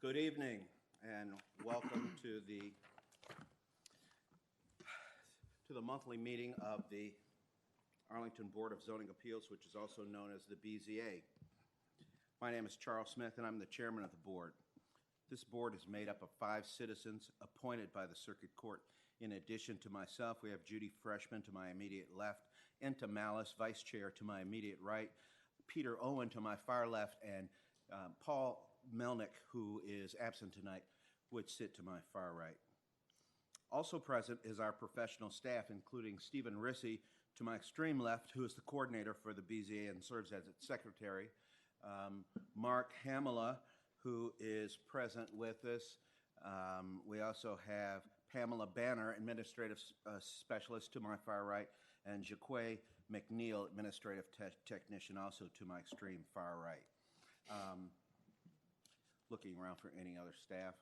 Good evening and welcome to the monthly meeting of the Arlington Board of Zoning Appeals, which is also known as the BZA. My name is Charles Smith and I'm the chairman of the board. This board is made up of 5 citizens appointed by the Circuit Court. In addition to myself, we have Judy Freshman to my immediate left, Enta Malice, vice chair, to my immediate right, Peter Owen to my far left, and Paul Melnick, who is absent tonight, would sit to my far right. Also present is our professional staff, including Stephen Rissy to my extreme left, who is the coordinator for the BZA and serves as its secretary, Mark Hamela, who is present with us. We also have Pamela Banner, administrative specialist, to my far right, and Jaquay McNeil, administrative technician, also to my extreme far right. Looking around for any other staff.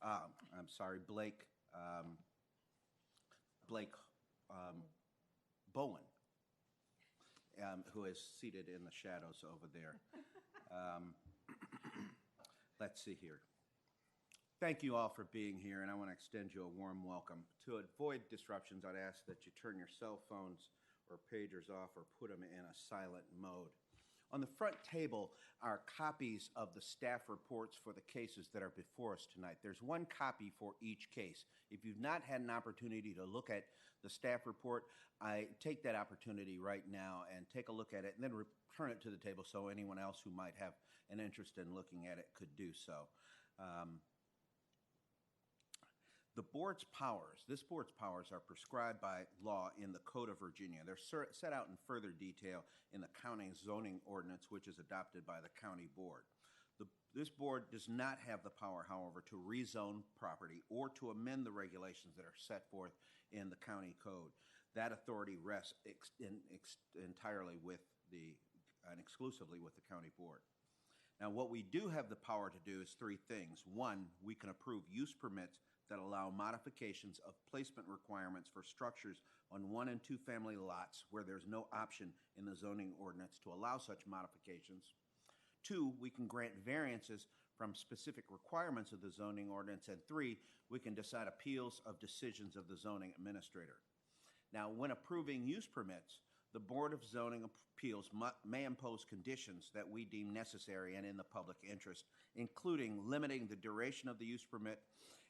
I'm sorry, Blake Bowen, who is seated in the shadows over there. Let's see here. Thank you all for being here, and I want to extend you a warm welcome. To avoid disruptions, I'd ask that you turn your cell phones or pagers off or put them in a silent mode. On the front table are copies of the staff reports for the cases that are before us tonight. There's one copy for each case. If you've not had an opportunity to look at the staff report, I take that opportunity right now and take a look at it and then return it to the table so anyone else who might have an interest in looking at it could do so. This board's powers are prescribed by law in the Code of Virginia. They're set out in further detail in the county zoning ordinance, which is adopted by the county board. This board does not have the power, however, to rezone property or to amend the regulations that are set forth in the county code. That authority rests entirely with and exclusively with the county board. Now, what we do have the power to do is 3 things. 1, we can approve use permits that allow modifications of placement requirements for structures on 1- and 2-family lots where there's no option in the zoning ordinance to allow such modifications. 2, we can grant variances from specific requirements of the zoning ordinance. And 3, we can decide appeals of decisions of the zoning administrator. Now, when approving use permits, the Board of Zoning Appeals may impose conditions that we deem necessary and in the public interest, including limiting the duration of the use permit.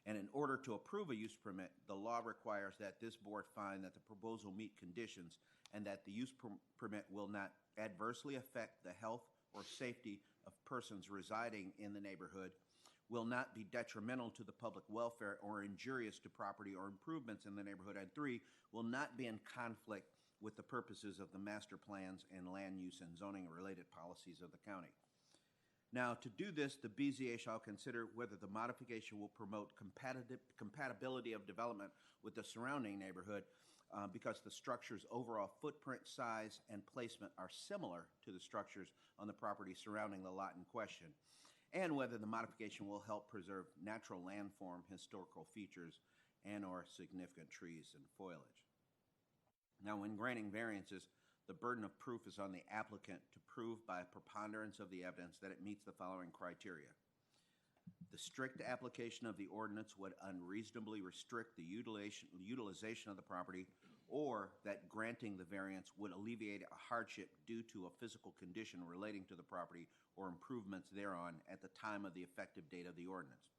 And in order to approve a use permit, the law requires that this board find that the proposal meet conditions and that the use permit will not adversely affect the health or safety of persons residing in the neighborhood, will not be detrimental to the public welfare or injurious to property or improvements in the neighborhood, and 3, will not be in conflict with the purposes of the master plans and land use and zoning related policies of the county. Now, to do this, the BZA shall consider whether the modification will promote compatibility of development with the surrounding neighborhood because the structure's overall footprint, size, and placement are similar to the structures on the property surrounding the lot in question, and whether the modification will help preserve natural landform, historical features, and/or significant trees and foliage. Now, when granting variances, the burden of proof is on the applicant to prove by a preponderance of the evidence that it meets the following criteria. The strict application of the ordinance would unreasonably restrict the utilization of the property, or that granting the variance would alleviate a hardship due to a physical condition relating to the property or improvements thereon at the time of the effective date of the ordinance,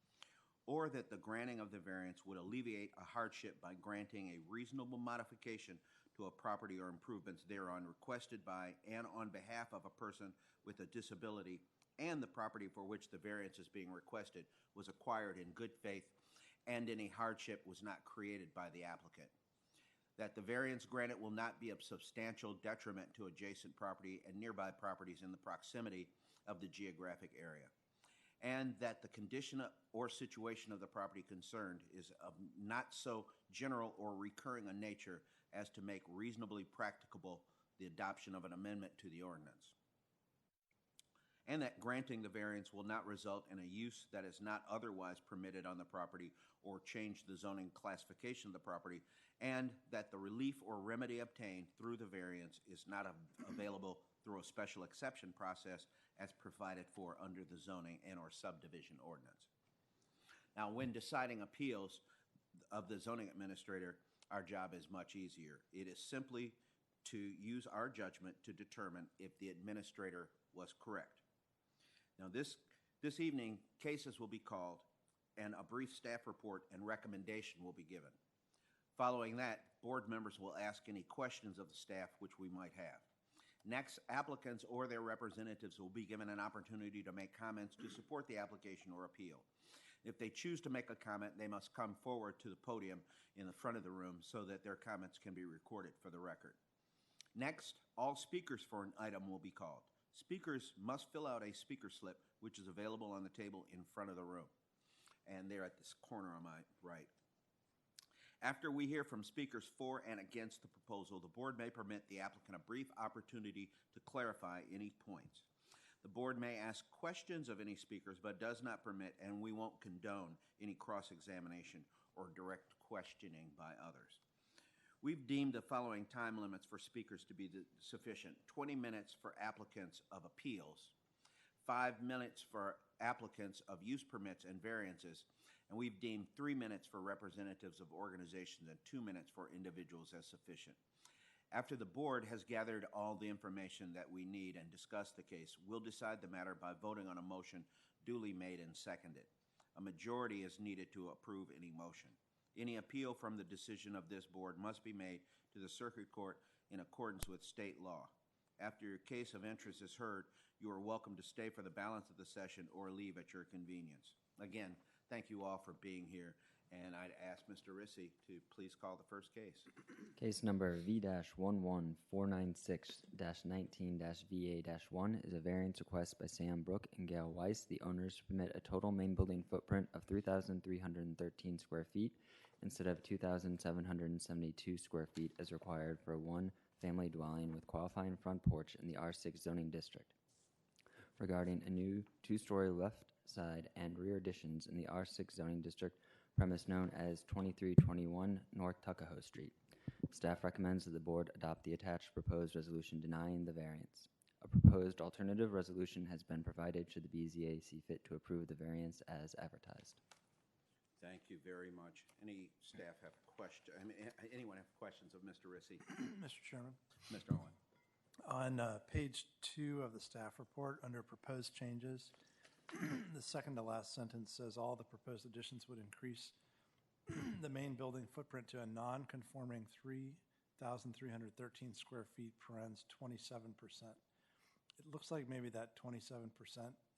or that the granting of the variance would alleviate a hardship by granting a reasonable modification to a property or improvements thereon requested by and on behalf of a person with a disability, and the property for which the variance is being requested was acquired in good faith and any hardship was not created by the applicant. That the variance granted will not be of substantial detriment to adjacent property and nearby properties in the proximity of the geographic area. And that the condition or situation of the property concerned is of not so general or recurring a nature as to make reasonably practicable the adoption of an amendment to the ordinance. And that granting the variance will not result in a use that is not otherwise permitted on the property or change the zoning classification of the property, and that the relief or remedy obtained through the variance is not available through a special exception process as provided for under the zoning and/or subdivision ordinance. Now, when deciding appeals of the zoning administrator, our job is much easier. It is simply to use our judgment to determine if the administrator was correct. Now, this evening, cases will be called, and a brief staff report and recommendation will be given. Following that, board members will ask any questions of the staff which we might have. Next, applicants or their representatives will be given an opportunity to make comments to support the application or appeal. If they choose to make a comment, they must come forward to the podium in the front of the room so that their comments can be recorded for the record. Next, all speakers for an item will be called. Speakers must fill out a speaker slip, which is available on the table in front of the room. And they're at this corner on my right. After we hear from speakers for and against the proposal, the board may permit the applicant a brief opportunity to clarify any points. The board may ask questions of any speakers, but does not permit, and we won't condone, any cross-examination or direct questioning by others. We've deemed the following time limits for speakers to be sufficient: 20 minutes for applicants of appeals, 5 minutes for applicants of use permits and variances, and we've deemed 3 minutes for representatives of organizations and 2 minutes for individuals as sufficient. After the board has gathered all the information that we need and discussed the case, we'll decide the matter by voting on a motion duly made and seconded. A majority is needed to approve any motion. Any appeal from the decision of this board must be made to the circuit court in accordance with state law. After your case of interest is heard, you are welcome to stay for the balance of the session or leave at your convenience. Again, thank you all for being here, and I'd ask Mr. Rissy to please call the first case. Case number V-11496-19-VA-1 is a variance request by Sam Brook and Gail Weiss, the owners, to permit a total main building footprint of 3,313 square feet instead of 2,772 square feet as required for a one-family dwelling with qualifying front porch in the R6 zoning district. Regarding a new two-story left side and rear additions in the R6 zoning district premise known as 2321 North Tuckahoe Street. Staff recommends that the board adopt the attached proposed resolution denying the variance. A proposed alternative resolution has been provided should the BZA see fit to approve the variance as advertised. Thank you very much. Any staff have questions? Anyone have questions of Mr. Rissy? Mr. Chairman, Mr. Owen. on page 2 of the staff report, under proposed changes, the second to last sentence says all the proposed additions would increase the main building footprint to a non-conforming 3,313 square feet, parens 27%. It looks like maybe that 27%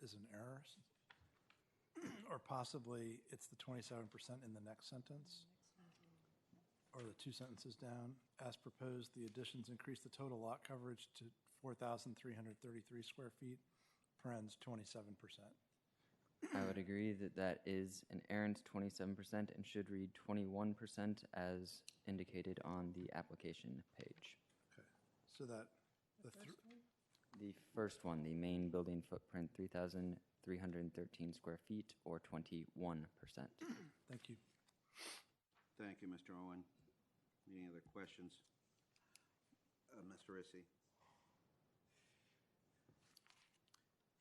is an error, or possibly it's the 27% in the next sentence, or the 2 sentences down. As proposed, the additions increase the total lot coverage to 4,333 square feet, parens 27%. I would agree that that is an errant 27% and should read 21% as indicated on the application page. Okay, so that The first one, the main building footprint, 3,313 square feet or 21%. thank you. Thank you, Mr. Owen. Any other questions? Mr. Rissy?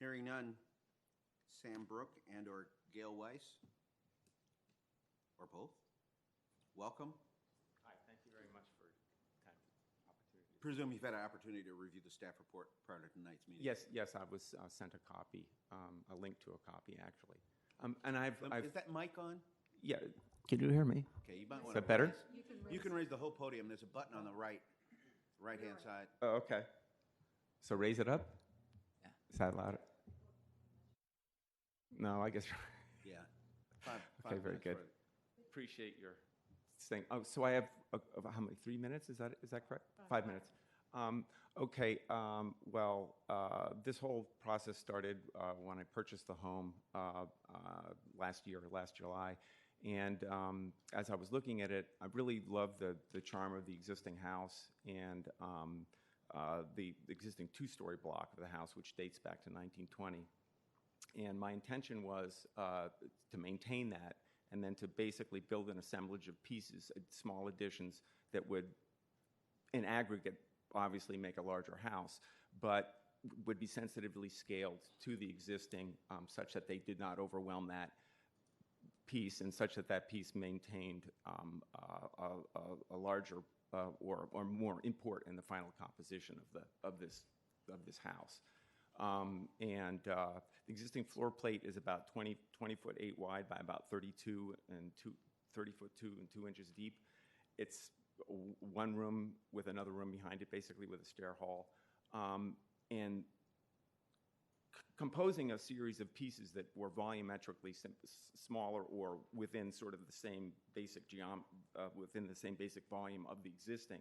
Hearing none, Sam Brook and or Gail Weiss, or both, welcome. Hi, thank you very much for the opportunity. Presume you've had an opportunity to review the staff report prior to tonight's meeting. Yes, I was sent a copy, a link to a copy, actually. And I've Is that mic on? yeah. Can you hear me? Okay, you might want Is that better? You can raise the whole podium. There's a button on the right-hand side. Oh, okay. So raise it up. Yeah. Is that louder? No, I guess. Yeah. Five Okay, very minutes good. for- Appreciate your thing. Oh, so I have how many? 3 minutes? Is that correct? 5 minutes. Okay. Well, this whole process started when I purchased the home last July, and as I was looking at it, I really loved the charm of the existing house and the existing two-story block of the house, which dates back to 1920. And my intention was to maintain that and then to basically build an assemblage of pieces, small additions that would, in aggregate, obviously make a larger house, but would be sensitively scaled to the existing such that they did not overwhelm that piece, and such that that piece maintained a larger or more import in the final composition of this house. The existing floor plate is about 20 foot 8 wide by about 30 foot 2 and 2 inches deep. It's one room with another room behind it, basically with a stair hall, and composing a series of pieces that were volumetrically smaller or within sort of the same basic within the same basic volume of the existing.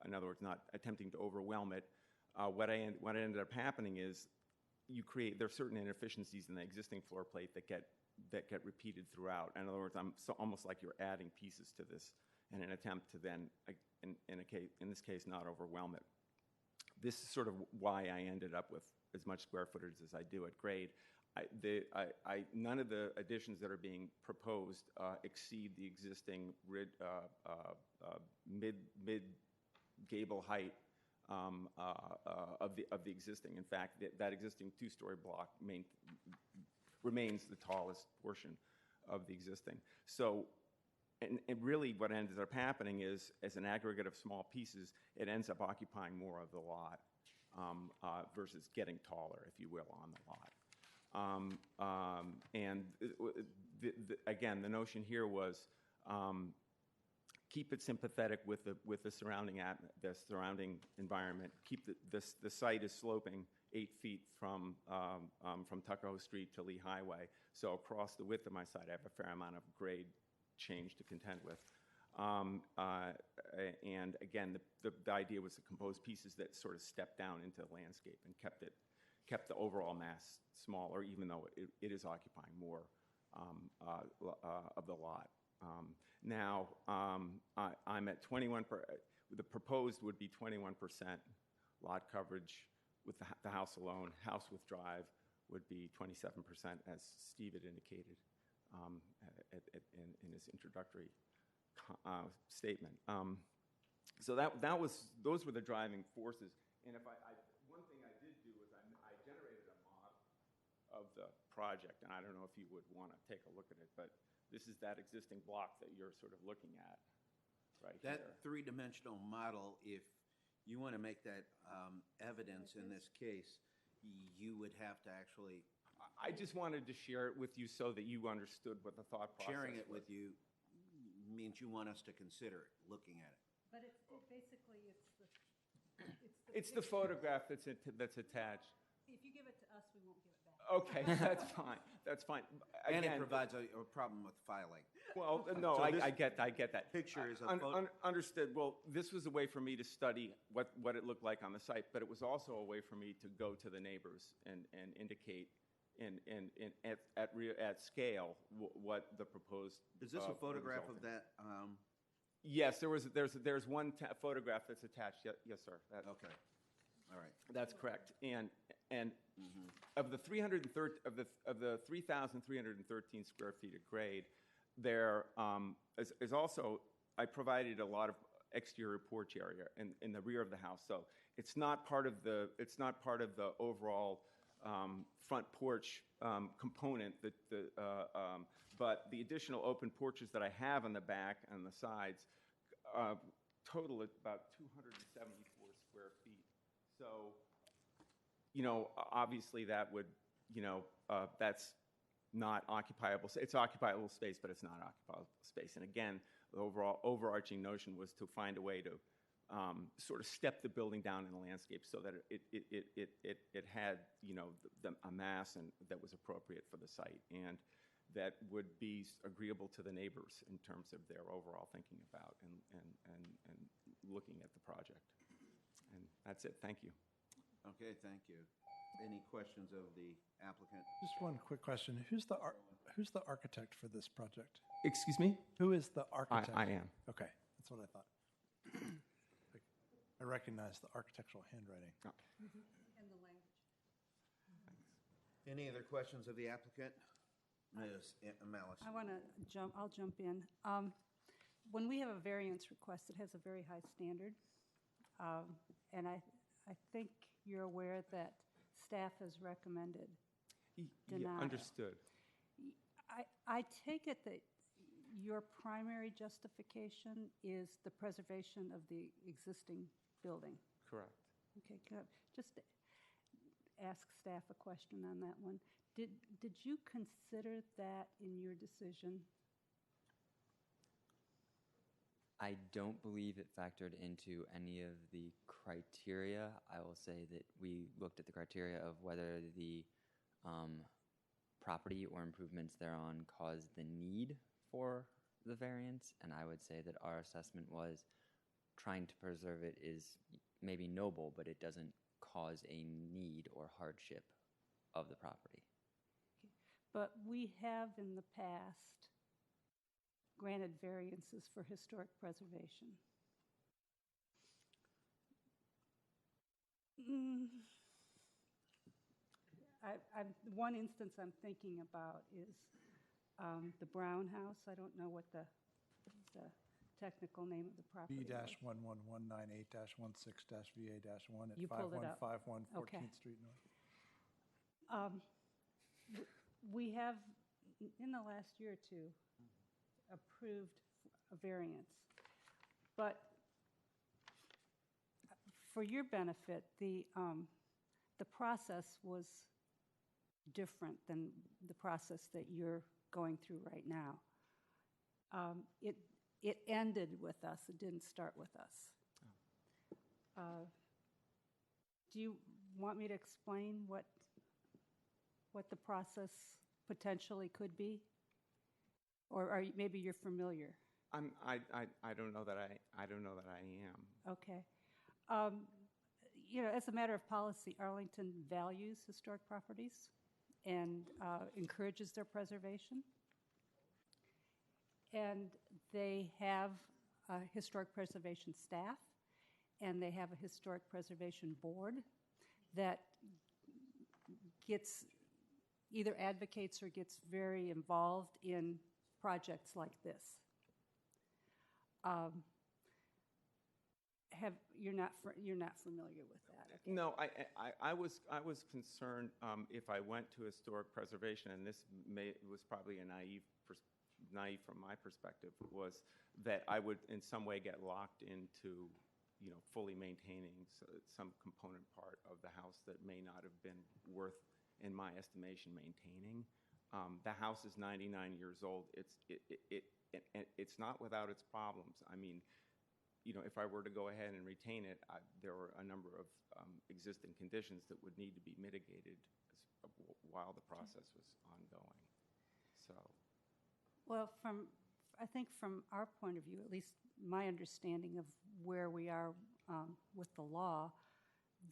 In other words, not attempting to overwhelm it. What ended up happening is there are certain inefficiencies in the existing floor plate that get repeated throughout. In other words, almost like you're adding pieces to this in an attempt to then, in this case, not overwhelm it. This is sort of why I ended up with as much square footage as I do at grade. None of the additions that are being proposed exceed the existing mid gable height of the existing. In fact, that existing two-story block remains the tallest portion of the existing. So, and really what ended up happening is, as an aggregate of small pieces, it ends up occupying more of the lot versus getting taller, if you will, on the lot. Again, the notion here was keep it sympathetic with the surrounding environment. Keep the site is sloping 8 feet from Tuckahoe Street to Lee Highway. So across the width of my site, I have a fair amount of grade change to contend with. And again, the idea was to compose pieces that sort of stepped down into the landscape and kept the overall mass smaller, even though it is occupying more of the lot. Now, I'm at 21%. The proposed would be 21% lot coverage with the house alone. House with drive would be 27%, as Steve had indicated in his introductory statement. So those were the driving forces. And one thing I did do is I generated a model of the project, and I don't know if you would want to take a look at it, but this is that existing block that you're sort of looking at right that here. three-dimensional model, if you want to make that evidence in this case, you would have to actually... I just wanted to share it with you so that you understood what the thought process was. Sharing it with you means you want us to consider it, looking at it. But basically, It's the photograph that's attached. if you give it to us, we won't give it back. Okay, that's fine. That's fine. And it Again, provides a problem with filing. well, no, So I get that. Picture is a photo. Understood. Well, this was a way for me to study what it looked like on the site, but it was also a way for me to go to the neighbors and indicate at scale what the proposed. Is this a photograph of resulting. that? Yes, there's one photograph that's attached. Yes, sir. Okay. All right. That's correct. And of the 3,313 square feet of grade, there is also, I provided a lot of exterior porch area in the rear of the house. So it's not part of the overall front porch component. But the additional open porches that I have on the back and the sides total at about 274 square feet. So, obviously that would, that's not occupiable. It's occupiable space, but it's not occupiable space. And again, the overall overarching notion was to find a way to sort of step the building down in the landscape so that it had, a mass and that was appropriate for the site and that would be agreeable to the neighbors in terms of their overall thinking about and looking at the project. And that's it. Thank you. Okay, thank you. Any questions of the applicant? Just one quick question. Who's the architect for this project? Excuse me? Who is the architect? I am. Okay, that's what I thought. I recognize the architectural handwriting. And the language. Any other questions of the applicant? Ms. Malice. I'll jump in. When we have a variance request, it has a very high standard. And I think you're aware that staff has recommended denial. Understood. I take it that your primary justification is the preservation of the existing building. Correct. Okay, good. Just ask staff a question on that one. Did you consider that in your decision? I don't believe it factored into any of the criteria. I will say that we looked at the criteria of whether the property or improvements thereon caused the need for the variance, and I would say that our assessment was trying to preserve it is maybe noble, but it doesn't cause a need or hardship of the property. But we have in the past granted variances for historic preservation. One instance I'm thinking about is the Brown House. I don't know what the technical name of the property was. B-11198-16-VA-1 at You pulled it up. 5151 Okay. 14th Street North. We have, in the last year or two, approved a variance. But for your benefit, the process was different than the process that you're going through right now. It ended with us. It didn't start with us. Do you want me to explain what the process potentially could be? Or maybe you're familiar. I don't know that I am. Okay. As a matter of policy, Arlington values historic properties and encourages their preservation. And they have a historic preservation staff, and they have a historic preservation board that gets either advocates or gets very involved in projects like this. You're not familiar with that? Okay. No, I was concerned if I went to historic preservation, and this was probably a naive from my perspective, was that I would in some way get locked into fully maintaining some component part of the house that may not have been worth, in my estimation, maintaining. The house is 99 years old. It's not without its problems. I mean, if I were to go ahead and retain it, there were a number of existing conditions that would need to be mitigated while the process was ongoing. So, well, I think from our point of view, at least my understanding of where we are with the law,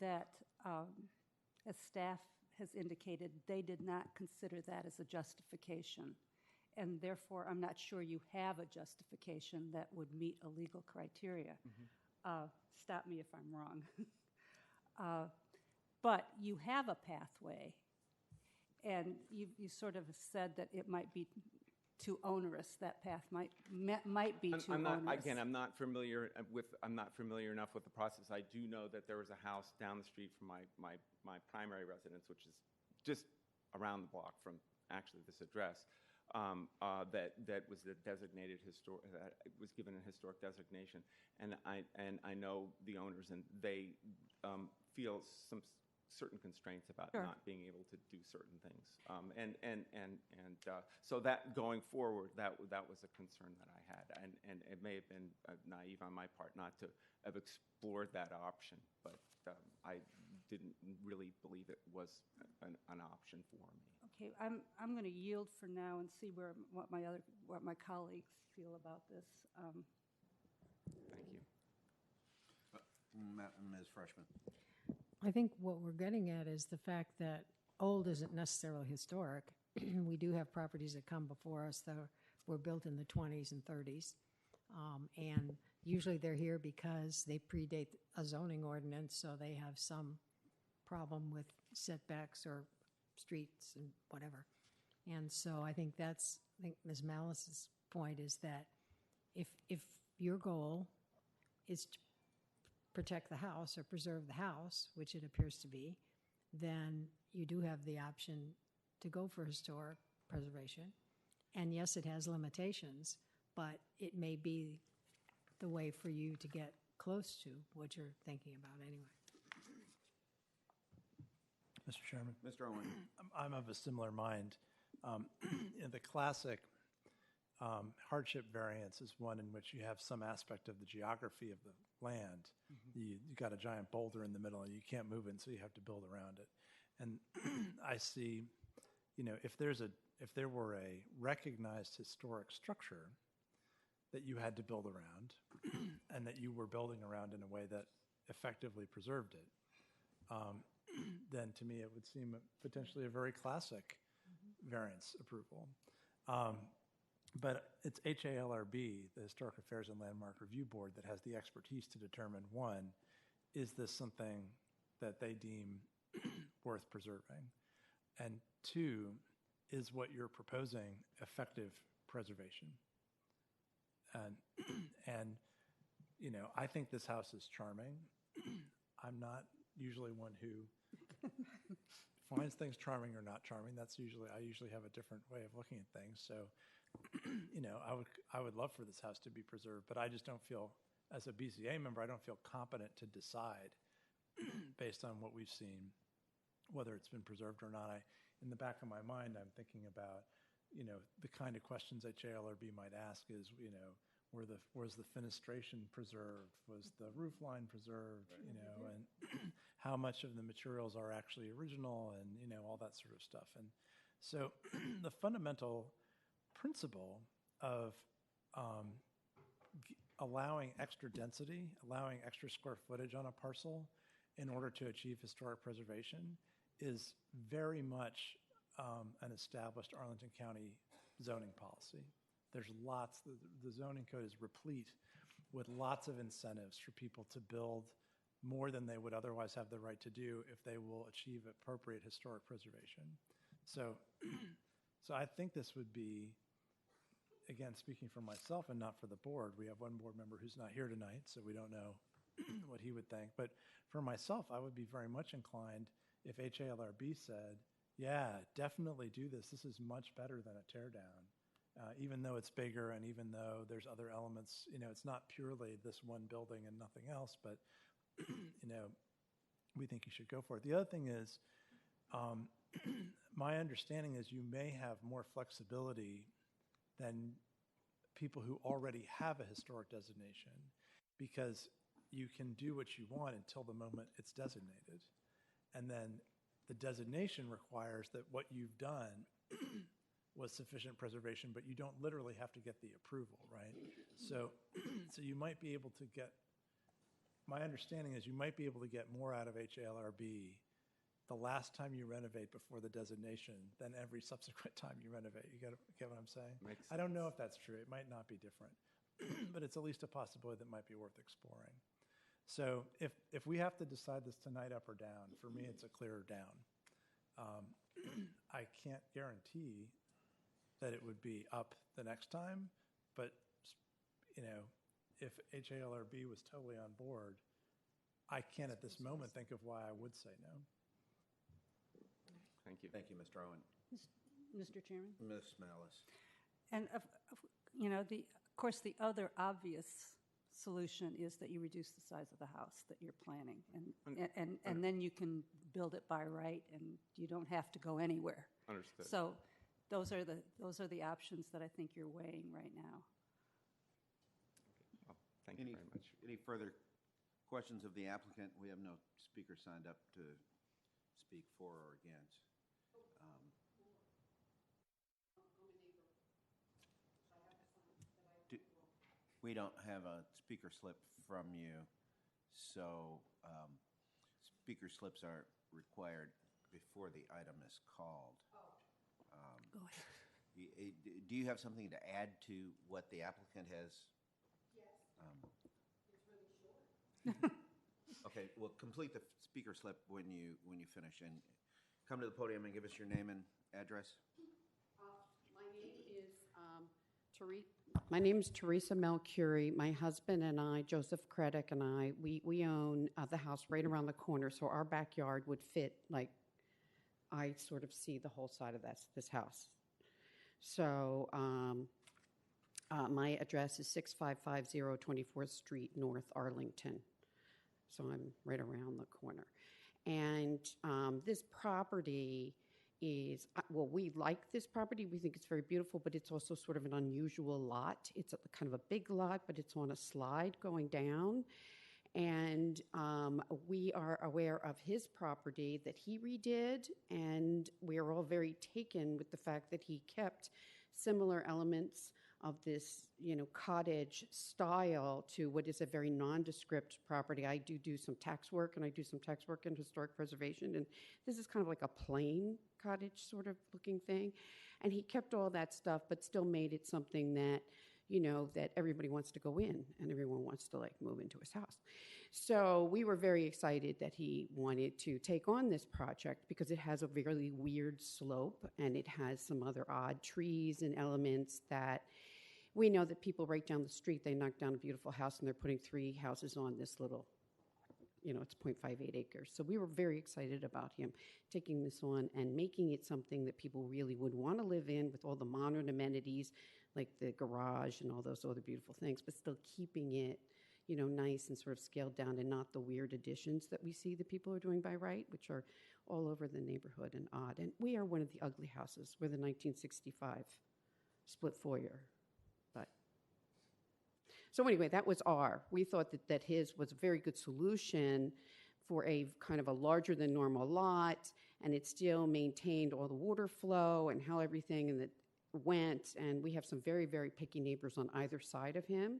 that as staff has indicated, they did not consider that as a justification. And therefore, I'm not sure you have a justification that would meet a legal criteria. Mm-hmm. Stop me if I'm wrong. But you have a pathway, and you sort of said that it might be too onerous. That path might be too onerous. Again, I'm not familiar enough with the process. I do know that there was a house down the street from my primary residence, which is just around the block from actually this address. That was the designated was given a historic designation, and I know the owners, and they feel some certain constraints about Sure. not being able to do certain things, so that going forward, that was a concern that I had, and it may have been naive on my part not to have explored that option, but I didn't really believe it was an option for me. Okay, I'm going to yield for now and see what my colleagues feel about this. Thank you. Ms. Freshman. I think what we're getting at is the fact that old isn't necessarily historic. We do have properties that come before us that were built in the 20s and 30s. And usually they're here because they predate a zoning ordinance, so they have some problem with setbacks or streets and whatever. And so I think Ms. Malice's point is that if your goal is to protect the house or preserve the house, which it appears to be, then you do have the option to go for historic preservation. And yes, it has limitations, but it may be the way for you to get close to what you're thinking about anyway. Mr. Chairman, Mr. Owen? I'm of a similar mind. In the classic hardship variance is one in which you have some aspect of the geography of the land. You got a giant boulder in the middle and you can't move it, so you have to build around it. And I see, if there were a recognized historic structure that you had to build around and that you were building around in a way that effectively preserved it, then to me it would seem potentially a very classic variance approval. But it's HALRB, the Historic Affairs and Landmark Review Board, that has the expertise to determine, one, is this something that they deem worth preserving? And two, is what you're proposing effective preservation? And I think this house is charming. I'm not usually one who finds things charming or not charming. I usually have a different way of looking at things. So, I would love for this house to be preserved, but I just don't feel, as a BZA member, I don't feel competent to decide based on what we've seen, whether it's been preserved or not. In the back of my mind, I'm thinking about, the kind of questions that HALRB might ask is, was the fenestration preserved? Was the roof line preserved? And how much of the materials are actually original, and all that sort of stuff. And so the fundamental principle of allowing extra density, allowing extra square footage on a parcel in order to achieve historic preservation is very much an established Arlington County zoning policy. There's lots, the zoning code is replete with lots of incentives for people to build more than they would otherwise have the right to do if they will achieve appropriate historic preservation. So I think this would be, again, speaking for myself and not for the board, we have one board member who's not here tonight, so we don't know what he would think. But for myself, I would be very much inclined if HALRB said, yeah, definitely do this. This is much better than a tear down. Even though it's bigger and even though there's other elements, it's not purely this one building and nothing else, but, we think you should go for it. The other thing is, my understanding is you may have more flexibility than people who already have a historic designation, because you can do what you want until the moment it's designated. And then the designation requires that what you've done was sufficient preservation, but you don't literally have to get the approval, right? So you might be able to get, my understanding is you might be able to get more out of HALRB the last time you renovate before the designation than every subsequent time you renovate. You get what I'm saying? Makes I don't know if that's true. It might not be different, but it's at least a possibility that might be worth exploring. So if we have to decide this tonight, up or down, for me it's a clear down. I can't guarantee that it would be up the next time, but if HALRB was totally on board, I can't at this moment think of why I would say no. Thank you. Thank you, Mr. Owen. Mr. Chairman? Ms. Smellis? And of course, the other obvious solution is that you reduce the size of the house that you're planning, and then you can build it by right, and you don't have to go anywhere. Understood. So those are the options that I think you're weighing right now. Well, thank you very much. Any further questions of the applicant? We have no speaker signed up to speak for or against. We don't have a speaker slip from you, so speaker slips are required before the item is called. Go ahead. Do you have something to add to what the applicant has? Yes. It's really short. Okay, well, complete the speaker slip when you finish, and come to the podium and give us your name and address. My name is Teresa Melcury. My husband and I, Joseph Creddick and I, we own the house right around the corner, so our backyard would fit, like, I sort of see the whole side of this house. So my address is 6550 24th Street, North Arlington. So I'm right around the corner. And this property is, well, we like this property. We think it's very beautiful, but it's also sort of an unusual lot. It's kind of a big lot, but it's on a slide going down. And we are aware of his property that he redid, and we are all very taken with the fact that he kept similar elements of this, cottage style to what is a very nondescript property. I do some tax work, and I do some tax work in historic preservation, and this is kind of like a plain cottage sort of looking thing. And he kept all that stuff, but still made it something that, that everybody wants to go in and everyone wants to move into his house. So we were very excited that he wanted to take on this project because it has a really weird slope and it has some other odd trees and elements that we know that people right down the street, they knock down a beautiful house and they're putting 3 houses on this little, it's 0.58 acres. So we were very excited about him taking this on and making it something that people really would want to live in with all the modern amenities like the garage and all those other beautiful things, but still keeping it, nice and sort of scaled down and not the weird additions that we see that people are doing by right, which are all over the neighborhood and odd. And we are one of the ugly houses. We're the 1965 split foyer. But so anyway, that was we thought that his was a very good solution for a kind of a larger than normal lot, and it still maintained all the water flow and how everything and that went. And we have some very, very picky neighbors on either side of him,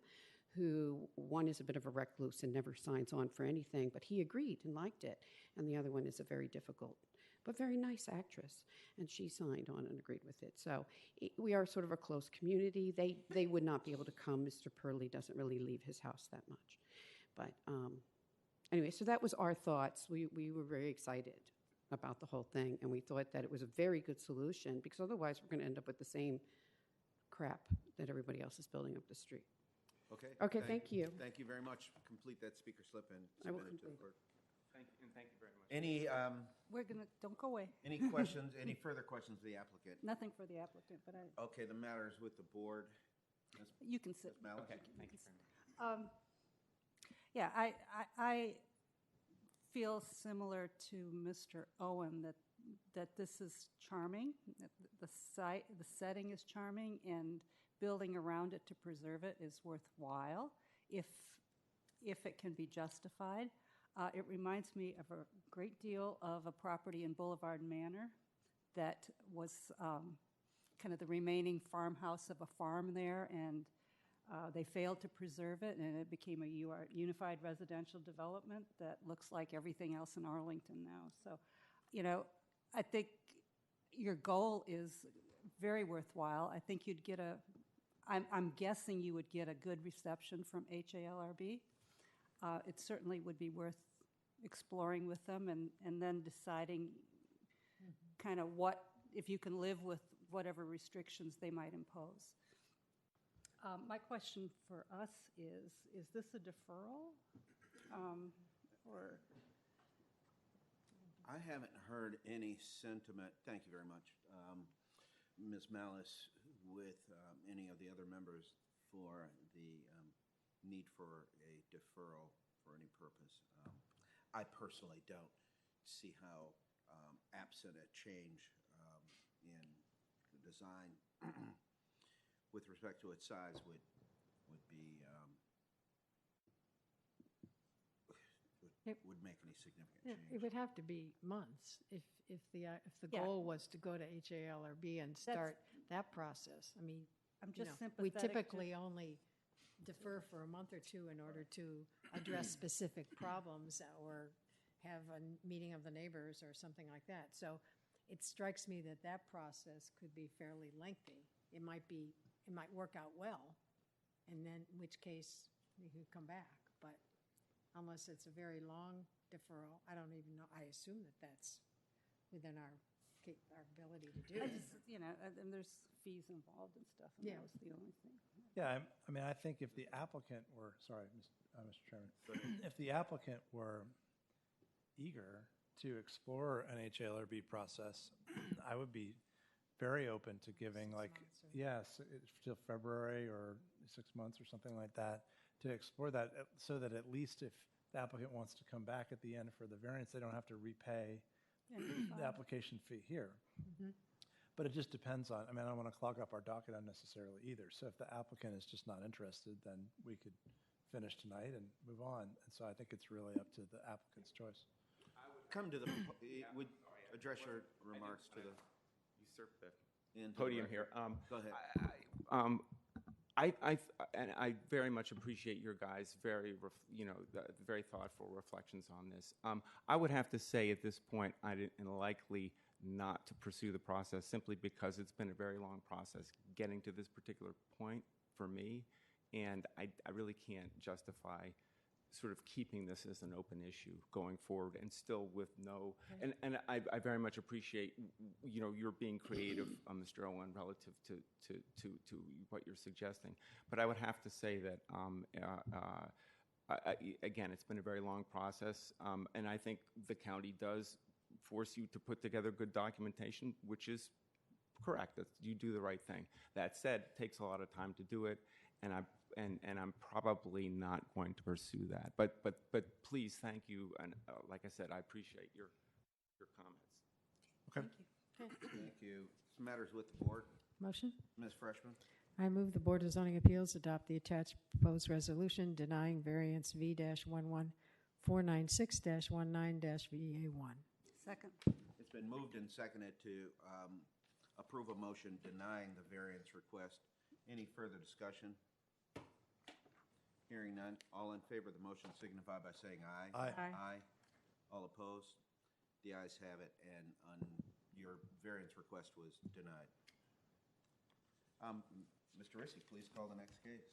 who one is a bit of a recluse and never signs on for anything, but he agreed and liked it. And the other one is a very difficult but very nice actress, and she signed on and agreed with it. So we are sort of a close community. They would not be able to come. Mr. Purley doesn't really leave his house that much. But anyway, so that was our thoughts. We were very excited about the whole thing, and we thought that it was a very good solution because otherwise we're going to end up with the same crap that everybody else is building up the street. Okay, thank you. Thank you very much. Complete that speaker slip and I will submit it to the complete clerk. Thank you very much. Any, Don't go away. any questions, any further questions of the applicant? Nothing for the applicant, but Okay, the matter is with the board. you can sit. Ms. Malice? Okay, thank you very much. Yeah, I feel similar to Mr. Owen that this is charming. The setting is charming, and building around it to preserve it is worthwhile if it can be justified. It reminds me of a great deal of a property in Boulevard Manor that was kind of the remaining farmhouse of a farm there, and they failed to preserve it, and it became a unified residential development that looks like everything else in Arlington now. So, I think your goal is very worthwhile. I think you'd get I'm guessing you would get a good reception from HALRB. It certainly would be worth exploring with them and then deciding kind of if you can live with whatever restrictions they might impose. My question for us is this a deferral? Or I haven't heard any sentiment, thank you very much, Ms. Malice, with any of the other members for the need for a deferral for any purpose. I personally don't see how, absent a change in the design with respect to its size would make any significant change. It would have to be months if the Yeah. goal was to go to HALRB and start that process. I mean, I'm just we sympathetic to- typically only defer for a month or two in order to address specific problems or have a meeting of the neighbors or something like that. So it strikes me that process could be fairly lengthy. It might work out well, and then in which case you could come back. But unless it's a very long deferral, I don't even know. I assume that's within our ability to do. I just, and there's fees involved and stuff, and Yeah. that was the only thing. Yeah, I mean, I think if the applicant were, sorry, Mr. Chairman, if the applicant were eager to explore an HALRB process, I would be very open to giving yes, till February or 6 months or something like that to explore that so that at least if the applicant wants to come back at the end for the variance, they don't have to repay the application fee here. But it just depends on, I mean, I don't want to clog up our docket unnecessarily either. So if the applicant is just not interested, then we could finish tonight and move on. And so I think it's really up to the applicant's choice. Come to the, would address your remarks to the Usurp the into the podium record. here. Go ahead. I very much appreciate your guys' very thoughtful reflections on this. I would have to say at this point, I'd likely not to pursue the process simply because it's been a very long process getting to this particular point for me, and I really can't justify sort of keeping this as an open issue going forward and still with no, and I very much appreciate, you're being creative, Mr. Owen, relative to what you're suggesting. But I would have to say that, again, it's been a very long process, and I think the county does force you to put together good documentation, which is correct. You do the right thing. That said, it takes a lot of time to do it, and I'm probably not going to pursue that. But please, thank you, and like I said, I appreciate your comments. Okay. Thank you. This matters with the board. Motion? Ms. Freshman? I move the Board of Zoning Appeals adopt the attached proposed resolution denying variance V-11496-19-VA1. Second. It's been moved and seconded to approve a motion denying the variance request. Any further discussion? Hearing none. All in favor of the motion signify by saying aye. Aye. Aye. All opposed? The ayes have it, and your variance request was denied. Mr. Rissy, please call the next case.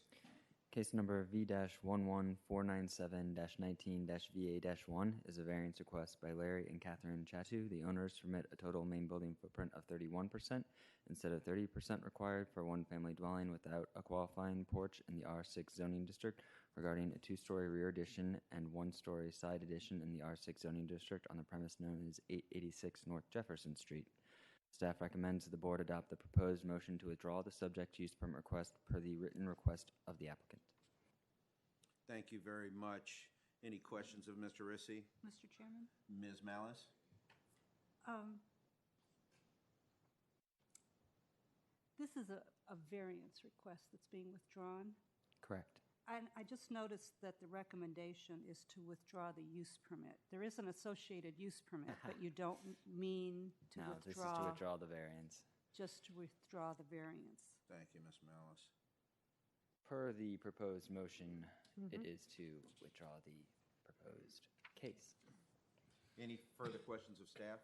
Case number V-11497-19-VA-1 is a variance request by Larry and Catherine Chatu. The owners permit a total main building footprint of 31% instead of 30% required for one family dwelling without a qualifying porch in the R6 zoning district regarding a 2-story rear addition and 1-story side addition in the R6 zoning district on the premise known as 886 North Jefferson Street. Staff recommends the board adopt the proposed motion to withdraw the subject use permit request per the written request of the applicant. Thank you very much. Any questions of Mr. Rissy? Mr. Chairman? Ms. Malice? This is a variance request that's being withdrawn. Correct. And I just noticed that the recommendation is to withdraw the use permit. There is an associated use permit, but you don't mean to No, withdraw. this is to withdraw the variance. Just to withdraw the variance. Thank you, Ms. Malice. Per the proposed motion, it is to withdraw the proposed case. Any further questions of staff?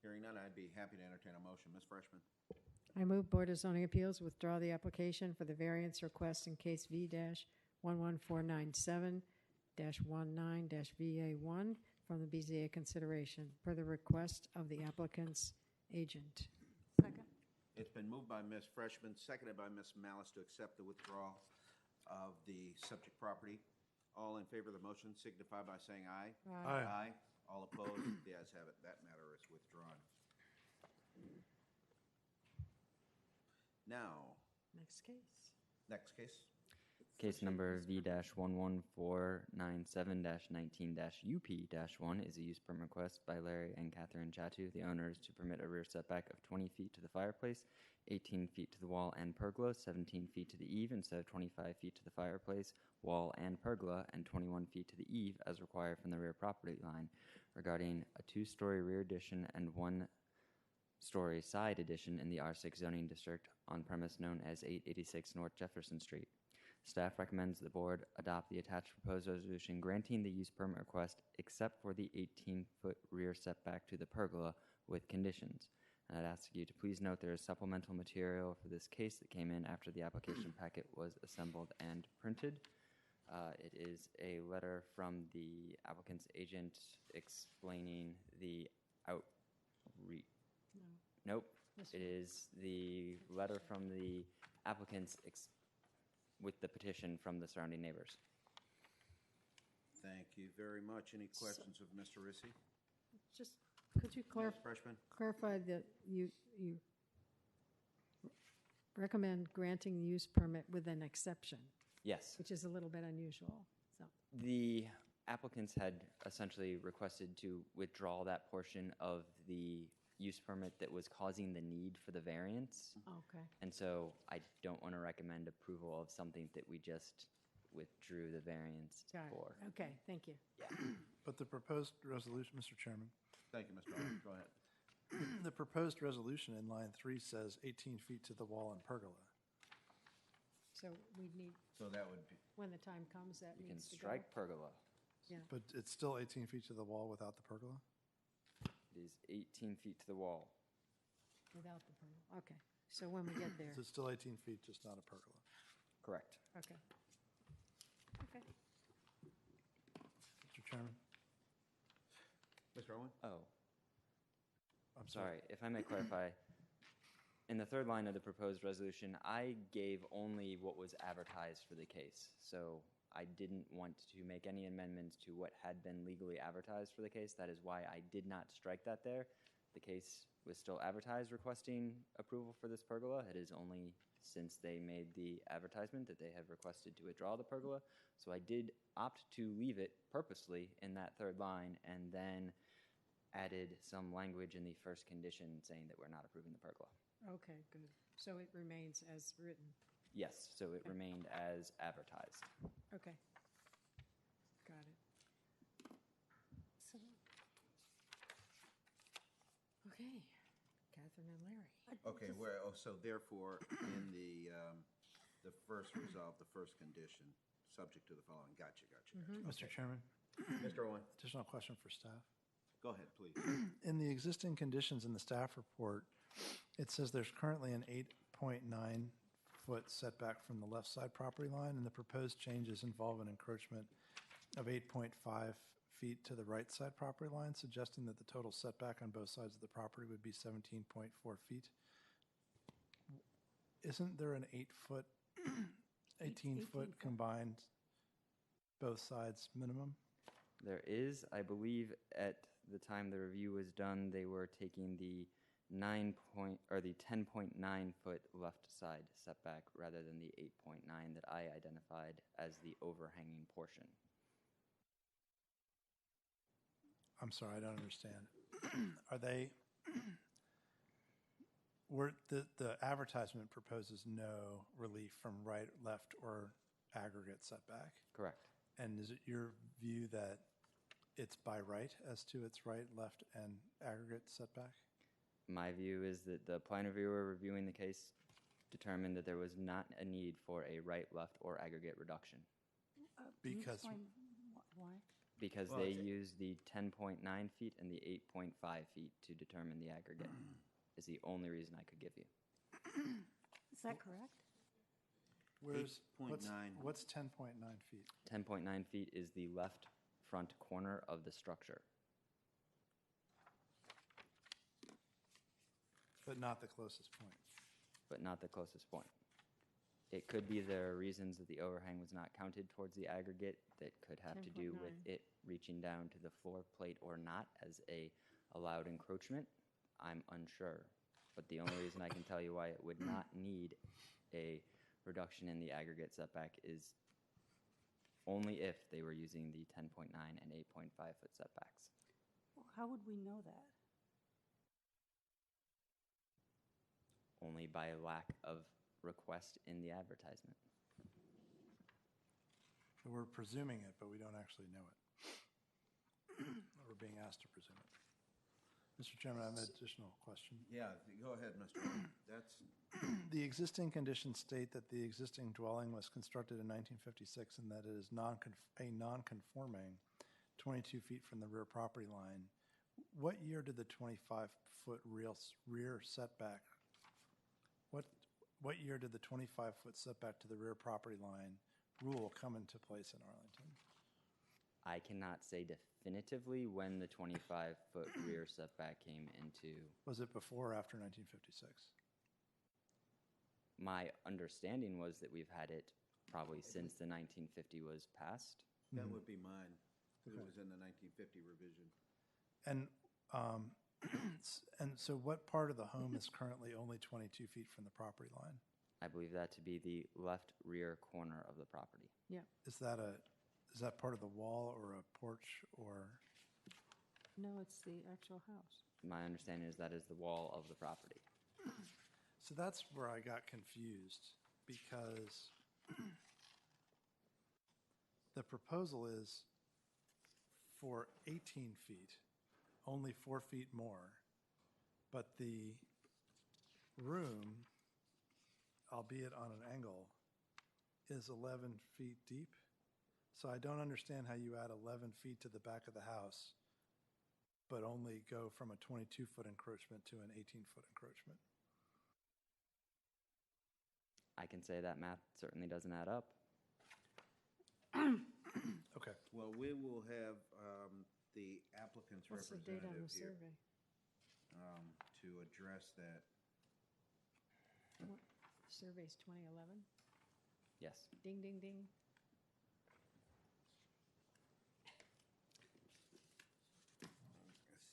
Hearing none, I'd be happy to entertain a motion. Ms. Freshman? I move Board of Zoning Appeals withdraw the application for the variance request in case V-11497-19-VA1 from the BZA consideration per the request of the applicant's agent. Second. It's been moved by Ms. Freshman, seconded by Ms. Malice to accept the withdrawal of the subject property. All in favor of the motion signify by saying aye. Aye. Aye. All opposed? The ayes have it. That matter is withdrawn. Now, Next case. next case. Case number V-11497-19-UP-1 is a use permit request by Larry and Catherine Chatu, the owners, to permit a rear setback of 20 feet to the fireplace, 18 feet to the wall and pergola, 17 feet to the eave instead of 25 feet to the fireplace, wall and pergola, and 21 feet to the eave as required from the rear property line regarding a 2-story rear addition and 1-story side addition in the R6 zoning district on premise known as 886 North Jefferson Street. Staff recommends the board adopt the attached proposed resolution granting the use permit request except for the 18-foot rear setback to the pergola with conditions. And I'd ask you to please note there is supplemental material for this case that came in after the application packet was assembled and printed. It is a letter from the applicant's agent explaining the outreach. Nope. It is the letter from the applicant's with the petition from the surrounding neighbors. Thank you very much. Any questions of Mr. Rissy? Just Could you Freshman? clarify that you recommend granting the use permit with an exception, Yes. which is a little bit unusual, so. The applicants had essentially requested to withdraw that portion of the use permit that was causing the need for the variance. Okay. And so I don't want to recommend approval of something that we just withdrew the variance Got it. for. Okay, thank you. But the proposed resolution, Mr. Chairman, Thank you, Mr. Owen. Go ahead. the proposed resolution in line 3 says 18 feet to the wall and pergola. So we need, So that would be, when the time comes, that You can needs to go. strike pergola. Yeah, But it's still 18 feet to the wall without the pergola? It is 18 feet to the wall. without the permit. Okay, so when we get there, So it's still 18 feet, just not a pergola. Correct. okay. Okay. Mr. Chairman? Mr. Owen? Oh, I'm sorry. sorry. If I may clarify, in the third line of the proposed resolution, I gave only what was advertised for the case. So I didn't want to make any amendments to what had been legally advertised for the case. That is why I did not strike that there. The case was still advertised requesting approval for this pergola. It is only since they made the advertisement that they have requested to withdraw the pergola. So I did opt to leave it purposely in that third line and then added some language in the first condition saying that we're not approving the pergola. Okay, good. So it remains as written. Yes, so it remained as advertised. Okay. Got it. So, okay, Catherine and Larry. Okay, so therefore, in the first resolve, the first condition, subject to the following. Gotcha. Mr. Chairman, Mr. Owen, additional question for staff. go ahead, please. In the existing conditions in the staff report, it says there's currently an 8.9-foot setback from the left side property line, and the proposed changes involve an encroachment of 8.5 feet to the right side property line, suggesting that the total setback on both sides of the property would be 17.4 feet. Isn't there an 8-foot, 18-foot combined both sides minimum? There is, I believe, at the time the review was done, they were taking the 10.9 foot left side setback rather than the 8.9 that I identified as the overhanging portion. I'm sorry, I don't understand. Are they, the advertisement proposes no relief from right, left, or aggregate setback? Correct. And is it your view that it's by right as to its right, left, and aggregate setback? My view is that the plan reviewer reviewing the case determined that there was not a need for a right, left, or aggregate reduction Can you Because- explain why? because Well, they it's- used the 10.9 feet and the 8.5 feet to determine the aggregate. Is the only reason I could give you. Is that correct? Where's, 8.9. what's 10.9 feet? 10.9 feet is the left front corner of the structure. But not the closest point. But not the closest point. It could be there are reasons that the overhang was not counted towards the aggregate that could have to do with 10.9. it reaching down to the floor plate or not as a allowed encroachment. I'm unsure. But the only reason I can tell you why it would not need a reduction in the aggregate setback is only if they were using the 10.9 and 8.5 foot setbacks. Well, how would we know that? Only by lack of request in the advertisement. So we're presuming it, but we don't actually know it. We're being asked to presume it. Mr. Chairman, I have an additional question. Yeah, go ahead, Mr. Owen. That's, The existing conditions state that the existing dwelling was constructed in 1956 and that it is a non-conforming 22 feet from the rear property line. What year did the 25-foot rear setback, what year did the 25-foot setback to the rear property line rule come into place in Arlington? I cannot say definitively when the 25-foot rear setback came into. Was it before or after 1956? My understanding was that we've had it probably since the 1950 was passed. that would be mine. It was in the 1950 revision. And And so what part of the home is currently only 22 feet from the property line? I believe that to be the left rear corner of the property. Is that part of the wall or a porch or? No, it's the actual house. My understanding is that is the wall of the property. So that's where I got confused because the proposal is for 18 feet, only 4 feet more, but the room, albeit on an angle, is 11 feet deep. So I don't understand how you add 11 feet to the back of the house, but only go from a 22-foot encroachment to an 18-foot encroachment. I can say that math certainly doesn't add up. Okay. Well, we will have the applicant's What's the date on the representative here survey? to address that. Survey's 2011? Yes. Ding, ding, ding.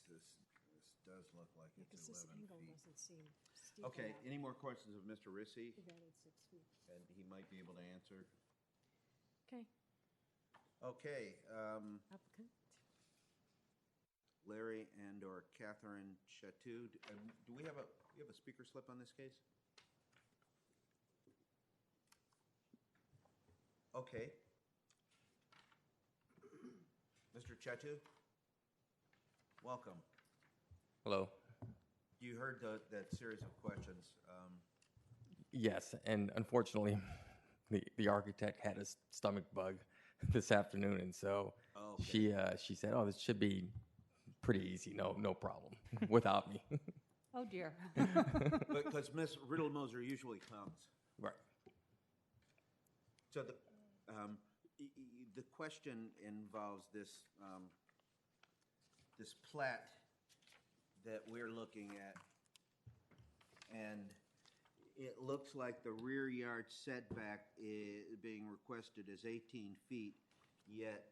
This does look like Yeah, it's 'cause this 11 angle feet. doesn't seem steep Okay, enough. any more questions of Mr. Rissy? We've added 6 feet. And he might be able to answer. Okay, Okay, applicant? Larry and/or Catherine Chatou, do we have a speaker slip on this case? Okay. Mr. Chatou? Welcome. Hello. You heard that series of questions. Yes, and unfortunately, the architect had a stomach bug this afternoon, and so Okay. she said, "Oh, this should be pretty easy. No problem without me." Oh, dear. Because Ms. Riddle-Moser usually comes. Right. So the question involves this this plat that we're looking at, and it looks like the rear yard setback being requested is 18 feet, yet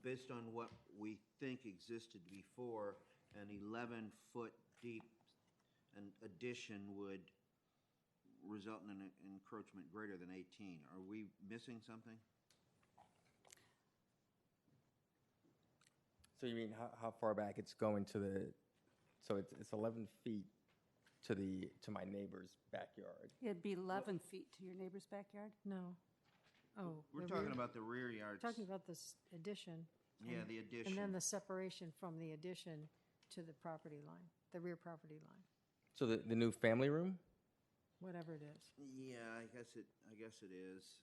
based on what we think existed before, an 11-foot deep addition would result in an encroachment greater than 18. Are we missing something? So you mean how far back it's going to the? So it's 11 feet to my neighbor's backyard. It'd be 11 feet to your neighbor's backyard? No. Oh. We're the talking rear- about the rear yards. Talking about this addition. Yeah, and- the addition. And then the separation from the addition to the property line, the rear property line, So the new family room. whatever it is. Yeah, I guess it is.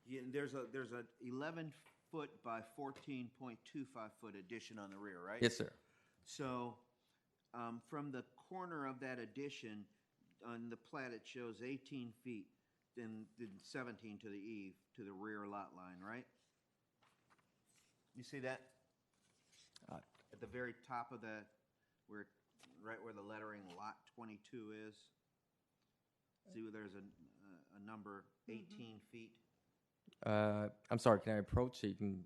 Yeah, there's a 11-foot by 14.25-foot addition on the rear, right? Yes, sir. So, from the corner of that addition, on the plat, it shows 18 feet, then 17 to the eave, to the rear lot line, right? You see that? At the very top of right where the lettering Lot 22 is? See where there's a number, 18 feet? I'm sorry. Can I approach so you can?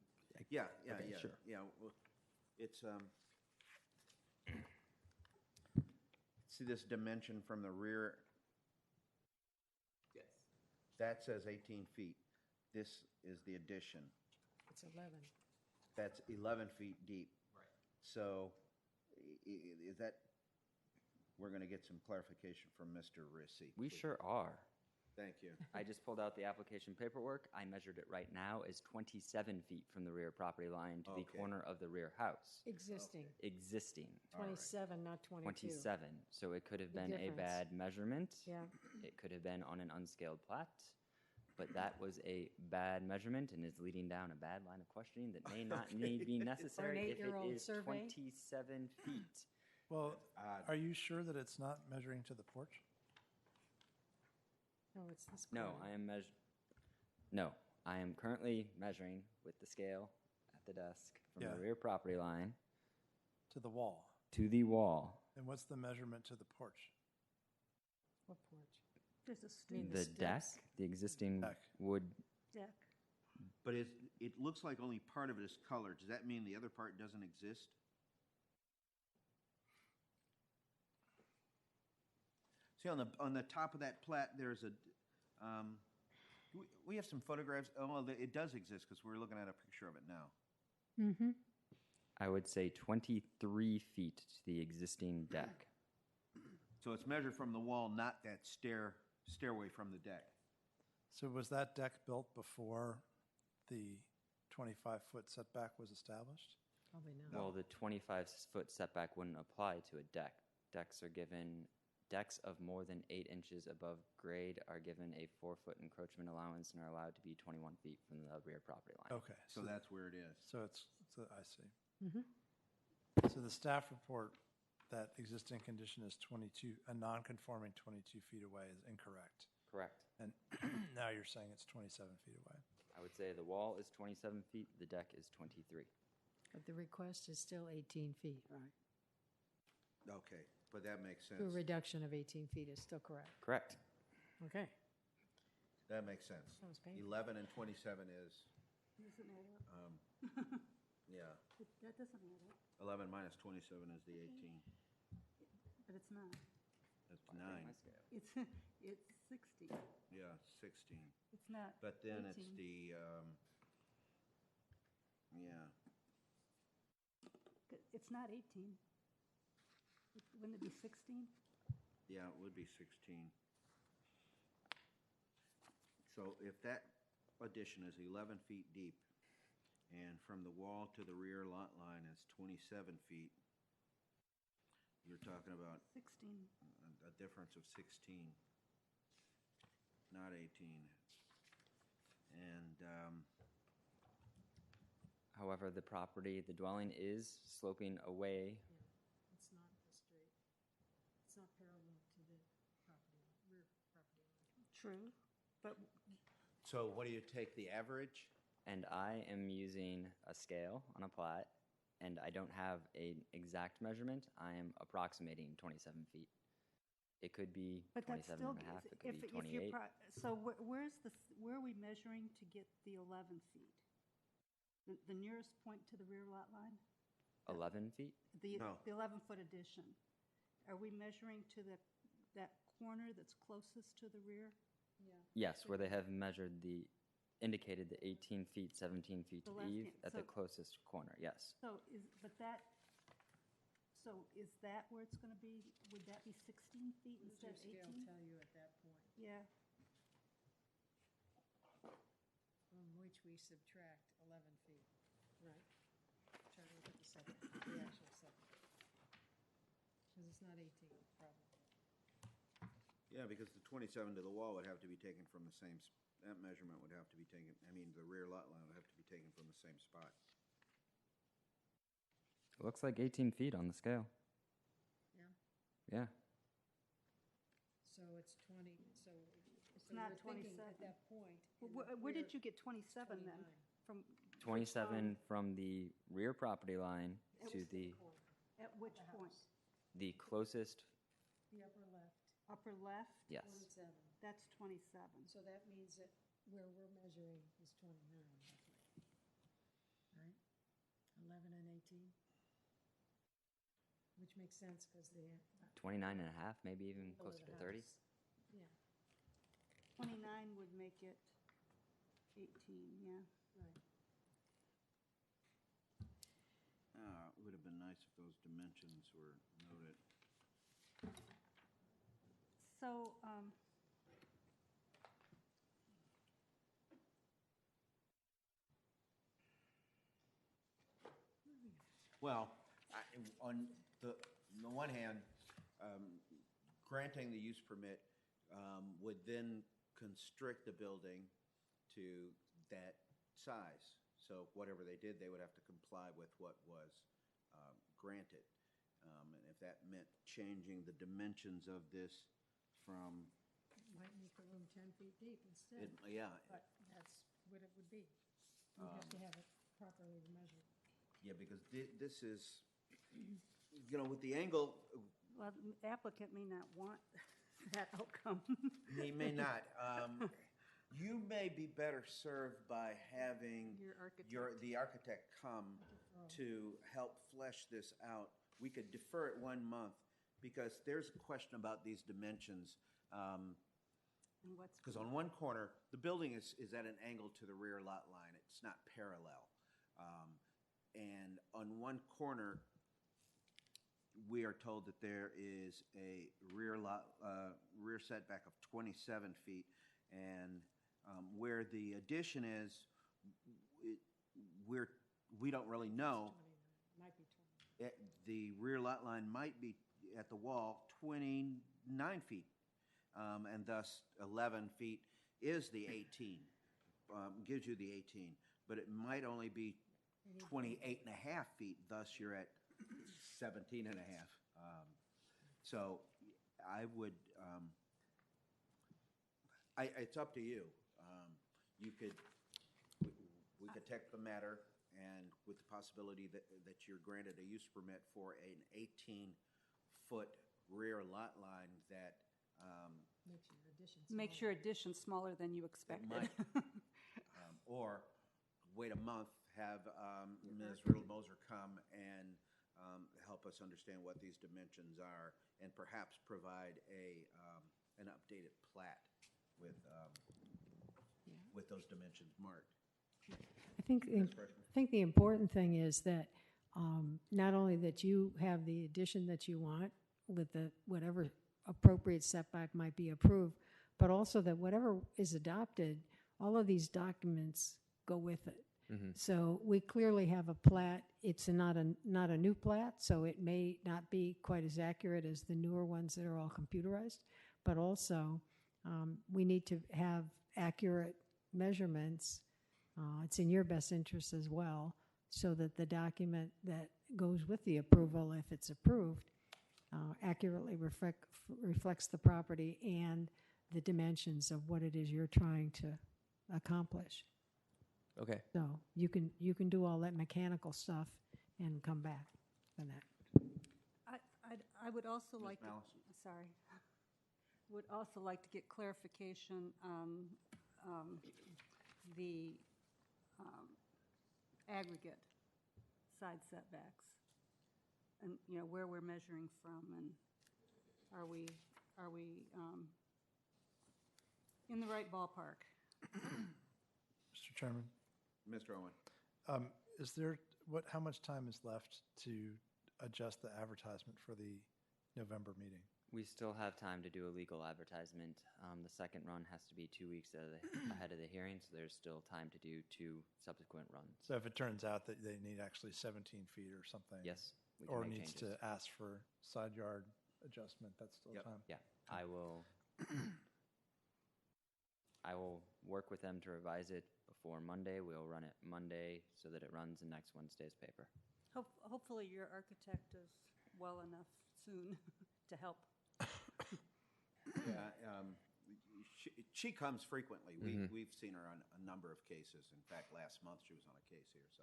Yeah, Okay, sure. Yeah, well, it's, see this dimension from the rear? Yes. That says 18 feet. This is the addition. It's 11. That's 11 feet deep. Right. So is that, we're going to get some clarification from Mr. Rissy. We sure are. Thank you. I just pulled out the application paperwork. I measured it right now as 27 feet from the rear property line to the Okay. corner of the rear house. Existing, Existing. 27, not 22. 27. So it could have Big been a difference. bad measurement. Yeah, It could have been on an unscaled plat. But that was a bad measurement and is leading down a bad line of questioning that may not need be necessary if it 8-year-old is survey? 27 feet. Well, Odd. are you sure that it's not measuring to the porch? no, it's this No, corner. No, I am currently measuring with the scale at the desk from Yeah. the rear property line To the wall? to the wall. And what's the measurement to the porch? What porch? There's a mean stoop the The steps? deck, the existing Deck. wood deck. But it looks like only part of it is colored. Does that mean the other part doesn't exist? See, on the top of that plat, there's a, we have some photographs. Oh, well, it does exist because we're looking at a picture of it now. Mm-hmm. I would say 23 feet to the existing deck. So it's measured from the wall, not that stairway from the deck. So was that deck built before the 25-foot setback was established? Probably not. Well, the 25-foot setback wouldn't apply to a deck. Decks of more than 8 inches above grade are given a 4-foot encroachment allowance and are allowed to be 21 feet from the rear property line. Okay. So that's where it is. So I see. Mm-hmm. So the staff report that existing condition is 22, a non-conforming 22 feet away is incorrect. Correct. And now you're saying it's 27 feet away. I would say the wall is 27 feet, the deck is 23. But the request is still 18 feet, right? Okay, but that makes sense. A reduction of 18 feet is still correct. Correct. Okay. That makes sense. That was painful. 11 and 27 is, Doesn't add up. yeah. That doesn't add up, 11 minus 27 is the 18. but it's not. That's My 9. scale. It's 60. Yeah, 16. It's not. But then it's 18. the, yeah. It's not 18. Wouldn't it be 16? Yeah, it would be 16. So if that addition is 11 feet deep, and from the wall to the rear lot line is 27 feet, you're talking about 16. a difference of 16, not 18. And, However, the dwelling is sloping away. It's not the straight. It's not parallel to the property, rear property line. True, but so what do you take, the average? And I am using a scale on a plat, and I don't have an exact measurement. I am approximating 27 feet. It could be But that's 27 still, and a half, it if could be you're, 28. so where are we measuring to get the 11 feet? The nearest point to the rear lot line? 11 feet? No. The 11-foot addition. Are we measuring to that corner that's closest to the rear? Yes, where they have indicated the 18 feet, 17 feet The to left eve hand, at the so- closest corner, yes. So is that where it's going to be? Would that be 16 feet instead of 18? tell you at that point, Yeah, from which we subtract 11 feet. Right. Try to look at the actual setback. Because it's not 18, probably. Yeah, because the 27 to the wall would have to be taken from the same, that measurement would have to be taken, the rear lot line would have to be taken from the same spot. It looks like 18 feet on the scale. Yeah. Yeah. So it's 20, so. It's not we're thinking 27. At that point. where did you get 27 then? 29. From 27 from the rear property line to at which point? the closest, The upper left, Upper left? yes. 27. That's 27. So that means that where we're measuring is 29, roughly. Right? 11 and 18? Which makes sense because the. 29 and a half, maybe even below closer the to 30. house. Yeah, 29 would make it 18, yeah. right. It would have been nice if those dimensions were noted. So, Well, on the one hand, granting the use permit would then constrict the building to that size. So whatever they did, they would have to comply with what was granted. And if that meant changing the dimensions of this from, Might make the room 10 feet deep instead. yeah, But that's what it would be. You'd have to have it properly measured. yeah, because this is, with the angle, well, the applicant may not want that outcome. he may not. You may be better served by having the architect come to help flesh this out. We could defer it 1 month because there's a question about these dimensions. Because on one corner, the building is at an angle to the rear lot line. It's not parallel. And on one corner, we are told that there is a rear setback of 27 feet, and where the addition is, we don't really know. The rear lot line might be at the wall 29 feet, and thus 11 feet is the 18, gives you the 18, but it might only be 28 and a half feet, thus you're at 17 and a half. So I would, it's up to you. We could take the matter, and with the possibility that you're granted a use permit for an 18-foot rear lot line that Makes your addition smaller than you expected. or wait a month, have Ms. Riddle-Moser come and help us understand what these dimensions are, and perhaps provide an updated plat with those dimensions marked. I think the important thing is that not only that you have the addition that you want with the whatever appropriate setback might be approved, but also that whatever is adopted, all of these documents go with it. Mm-hmm. So we clearly have a plat. It's not a new plat, so it may not be quite as accurate as the newer ones that are all computerized, but also we need to have accurate measurements. It's in your best interest as well, so that the document that goes with the approval, if it's approved, accurately reflects the property and the dimensions of what it is you're trying to accomplish. Okay. So you can do all that mechanical stuff and come back on that. I would also like to, Malice? sorry, would also like to get clarification on the aggregate side setbacks, and where we're measuring from, and are we in the right ballpark? Mr. Chairman, Mr. Owen. How much time is left to adjust the advertisement for the November meeting? We still have time to do a legal advertisement. The second run has to be 2 weeks ahead of the hearing, so there's still time to do 2 subsequent runs. So if it turns out that they need actually 17 feet or something, yes, we can or make needs changes. to ask for side yard adjustment, that's still time. Yeah, I will work with them to revise it before Monday. We'll run it Monday so that it runs in next Wednesday's paper. Hopefully your architect is well enough soon to help. Yeah, she comes frequently. We've seen her on a number of cases. In fact, last month she was on a case here. So,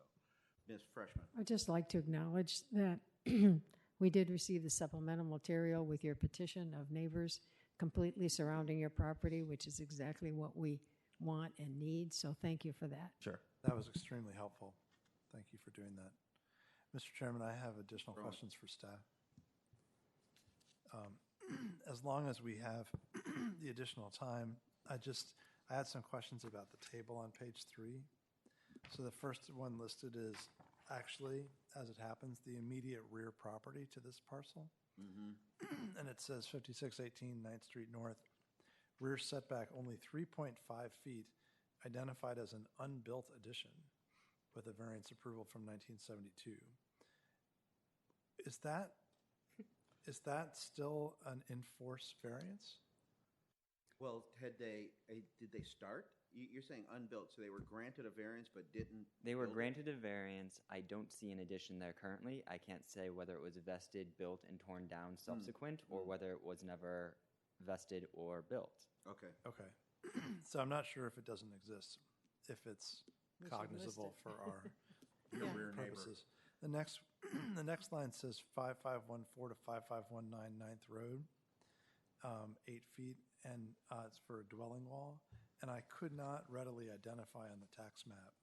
Ms. Freshman. I'd just like to acknowledge that we did receive the supplemental material with your petition of neighbors completely surrounding your property, which is exactly what we want and need. So thank you for that. Sure. That was extremely helpful. Thank you for doing that. Mr. Chairman, I have additional questions for staff. As long as we have the additional time, I had some questions about the table on page 3. So the first one listed is actually, as it happens, the immediate rear property to this parcel. Mm-hmm. And it says 5618 9th Street North, rear setback only 3.5 feet, identified as an unbuilt addition with a variance approval from 1972. Is that still an in-force variance? Well, did they start? You're saying unbuilt, so they were granted a variance but didn't. They were build it? granted a variance. I don't see an addition there currently. I can't say whether it was vested, built, and torn down subsequent, or whether it was never vested or built. Okay. So I'm not sure if it doesn't exist, if it's cognizable for our Your rear purposes. The next line says 5514 to 5519 9th Road, 8 feet, and it's for a dwelling wall. and I could not readily identify on the tax map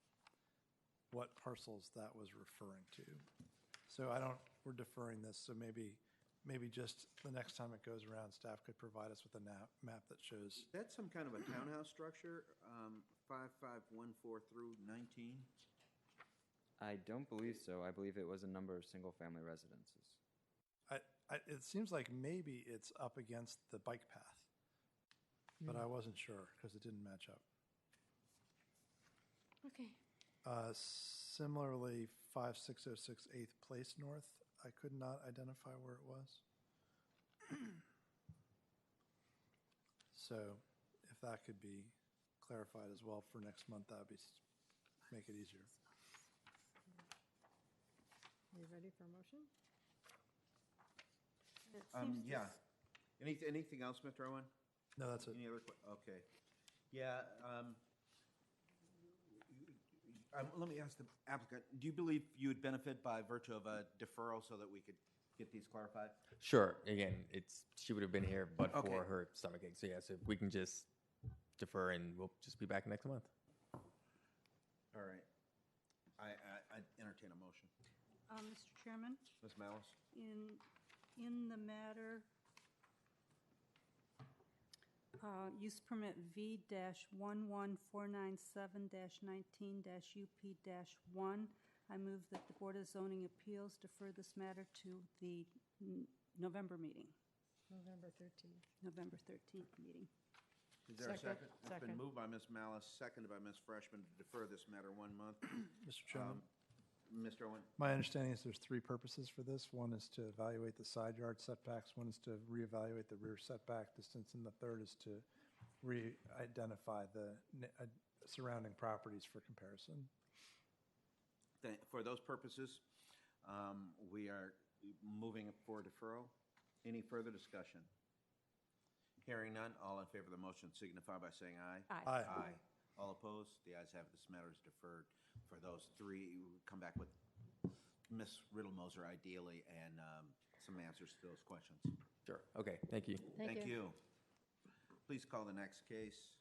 what parcels that was referring to. So we're deferring this, so maybe just the next time it goes around, staff could provide us with a map that shows. That's some kind of a townhouse structure, 5514 through 19? I don't believe so. I believe it was a number of single-family residences. It seems like maybe it's up against the bike path, but I wasn't sure because it didn't match up. Okay. Similarly, 5606 8th Place North, I could not identify where it was. So if that could be clarified as well for next month, that would make it easier. Are you ready for a motion? It seems to Yeah. Anything else, Mr. Owen? No, that's it. Any other, okay. Yeah, let me ask the applicant, do you believe you would benefit by virtue of a deferral so that we could get these clarified? Sure. Again, she would have been here, but Okay. for her stomachache. So yes, if we can just defer, and we'll just be back next month. All right. I entertain a motion. Mr. Chairman, Ms. Malice? in the matter, use permit V-11497-19-UP-1, I move that the Board of Zoning Appeals defer this matter to the November meeting, November 13th. November 13th meeting. Is there a Second. second? It's been moved by Ms. Malice, seconded by Ms. Freshman to defer this matter 1 month. Mr. Chairman, Mr. Owen? my understanding is there's 3 purposes for this. One is to evaluate the side yard setbacks, one is to reevaluate the rear setback distance, and the third is to re-identify the surrounding properties for comparison. For those purposes, we are moving for deferral. Any further discussion? Hearing none, all in favor of the motion signify by saying aye. Aye. Aye. All opposed? The ayes have it. This matter is deferred for those 3. We'll come back with Ms. Riddle-Moser ideally and some answers to those questions. Sure. Okay. Thank you. Thank you. Please call the next case.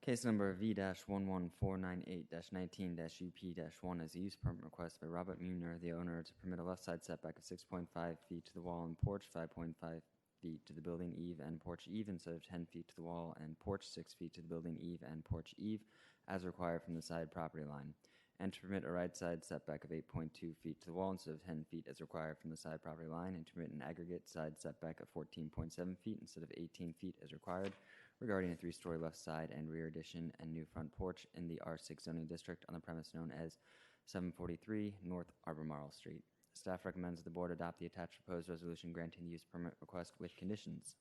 Case number V-11498-19-UP-1 is a use permit request by Robert Muner, the owner, to permit a left side setback of 6.5 feet to the wall and porch, 5.5 feet to the building eave and porch eave instead of 10 feet to the wall and porch, 6 feet to the building eave and porch eave, as required from the side property line, and to permit a right side setback of 8.2 feet to the wall instead of 10 feet as required from the side property line, and to permit an aggregate side setback of 14.7 feet instead of 18 feet as required regarding a 3-story left side and rear addition and new front porch in the R6 zoning district on the premise known as 743 North Albemarle Street. Staff recommends that the board adopt the attached proposed resolution granting the use permit request with conditions.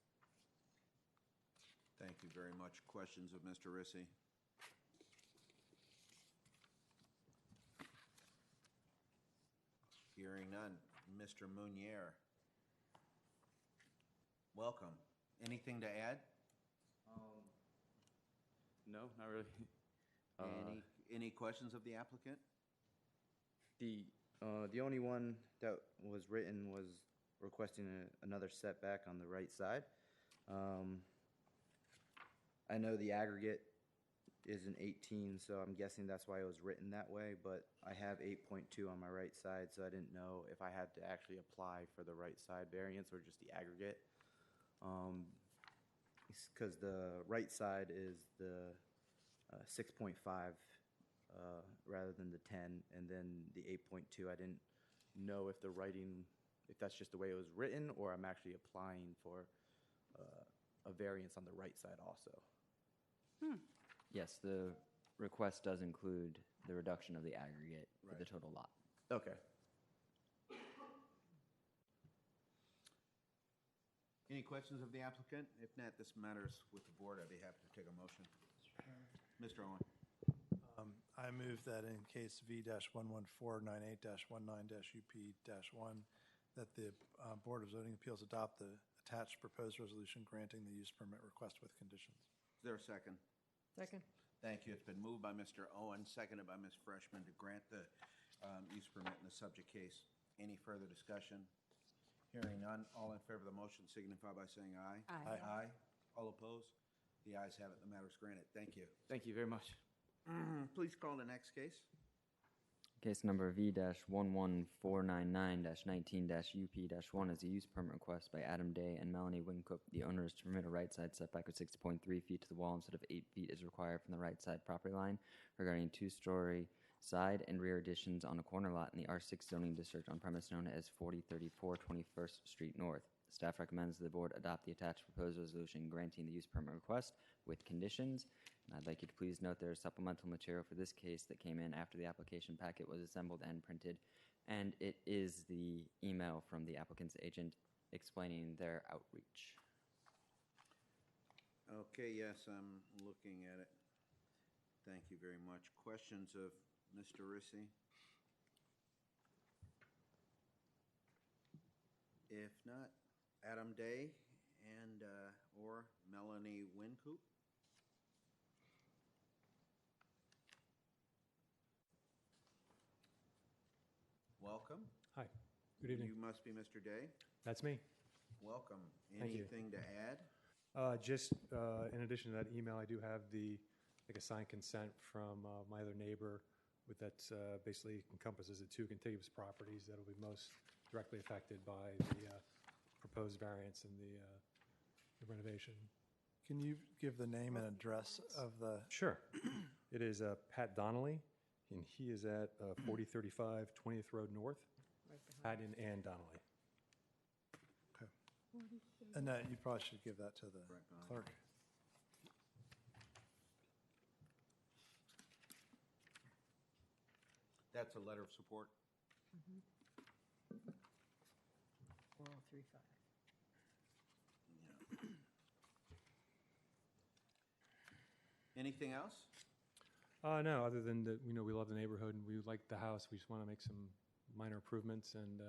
Thank you very much. Questions of Mr. Rissy? Hearing none. Mr. Munier. Welcome. Anything to add? No, not really. Any questions of the applicant? The only one that was written was requesting another setback on the right side. I know the aggregate is an 18, so I'm guessing that's why it was written that way, but I have 8.2 on my right side, so I didn't know if I had to actually apply for the right side variance or just the aggregate. Because the right side is the 6.5 rather than the 10, and then the 8.2, I didn't know if the writing, if that's just the way it was written, or I'm actually applying for a variance on the right side also. Yes, the request does include the reduction of the aggregate for the total lot. Okay. Any questions of the applicant? If not, this matters with the board. I'd be happy to take a motion. Mr. Owen. I move that in case V-11498-19-UP-1, that the Board of Zoning Appeals adopt the attached proposed resolution granting the use permit request with conditions. Is there a second? Second. Thank you. It's been moved by Mr. Owen, seconded by Ms. Freshman to grant the use permit in the subject case. Any further discussion? Hearing none, all in favor of the motion signify by saying aye. Aye. Aye. All opposed? The ayes have it, the matter is granted. Thank you. Thank you very much. Please call the next case. Case number V-11499-19-UP-1 is a use permit request by Adam Day and Melanie Wincoop. The owner is to permit a right side setback of 6.3 feet to the wall instead of 8 feet is required from the right side property line regarding two-story side and rear additions on a corner lot in the R6 zoning district on premise known as 4034 21st Street North. Staff recommends the board adopt the attached proposed resolution granting the use permit request with conditions. And I'd like you to please note there is supplemental material for this case that came in after the application packet was assembled and printed, and it is the email from the applicant's agent explaining their outreach. Okay, yes, I'm looking at it. Thank you very much. Questions of Mr. Rissy? If not, Adam Day and or Melanie Wincoop. Welcome. Hi, good evening. You must be Mr. Day. That's me. Welcome. Thank you. Anything to add? Just in addition to that email, I do have the a signed consent from my other neighbor with that basically encompasses the two contiguous properties that will be most directly affected by the proposed variance and the renovation. Can you give the name and address of the? Sure. It is Pat Donnelly, and he is at 4035 20th Road North. Pat and Ann Donnelly. Okay. And you probably should give that to the clerk. That's a letter of support. 4035. Anything else? No, other than that, we love the neighborhood and we like the house. We just want to make some minor improvements and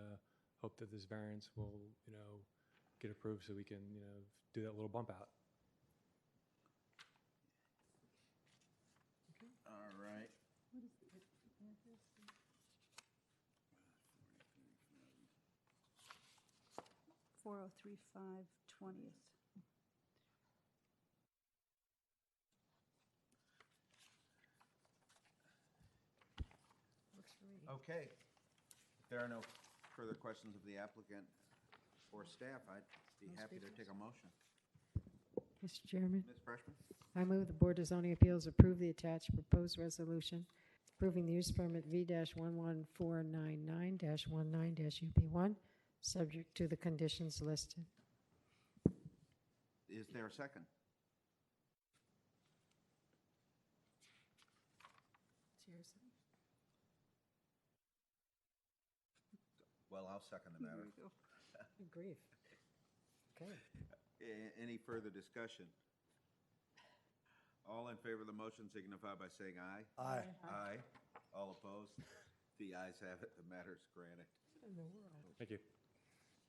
hope that this variance will, get approved so we can, do that little bump out. All right. 4035 20th. Works for me. Okay. If there are no further questions of the applicant or staff, I'd be happy to take a motion. Mr. Chairman, Ms. Freshman? I move the Board of Zoning Appeals approve the attached proposed resolution approving the use permit V-11499-19-UP1, subject to the conditions listed. Is there a second? Well, I'll second the matter. Good grief. Okay. Any further discussion? All in favor of the motion signify by saying aye. Aye. Aye. All opposed? The ayes have it. The matter is granted. In the world. Thank you.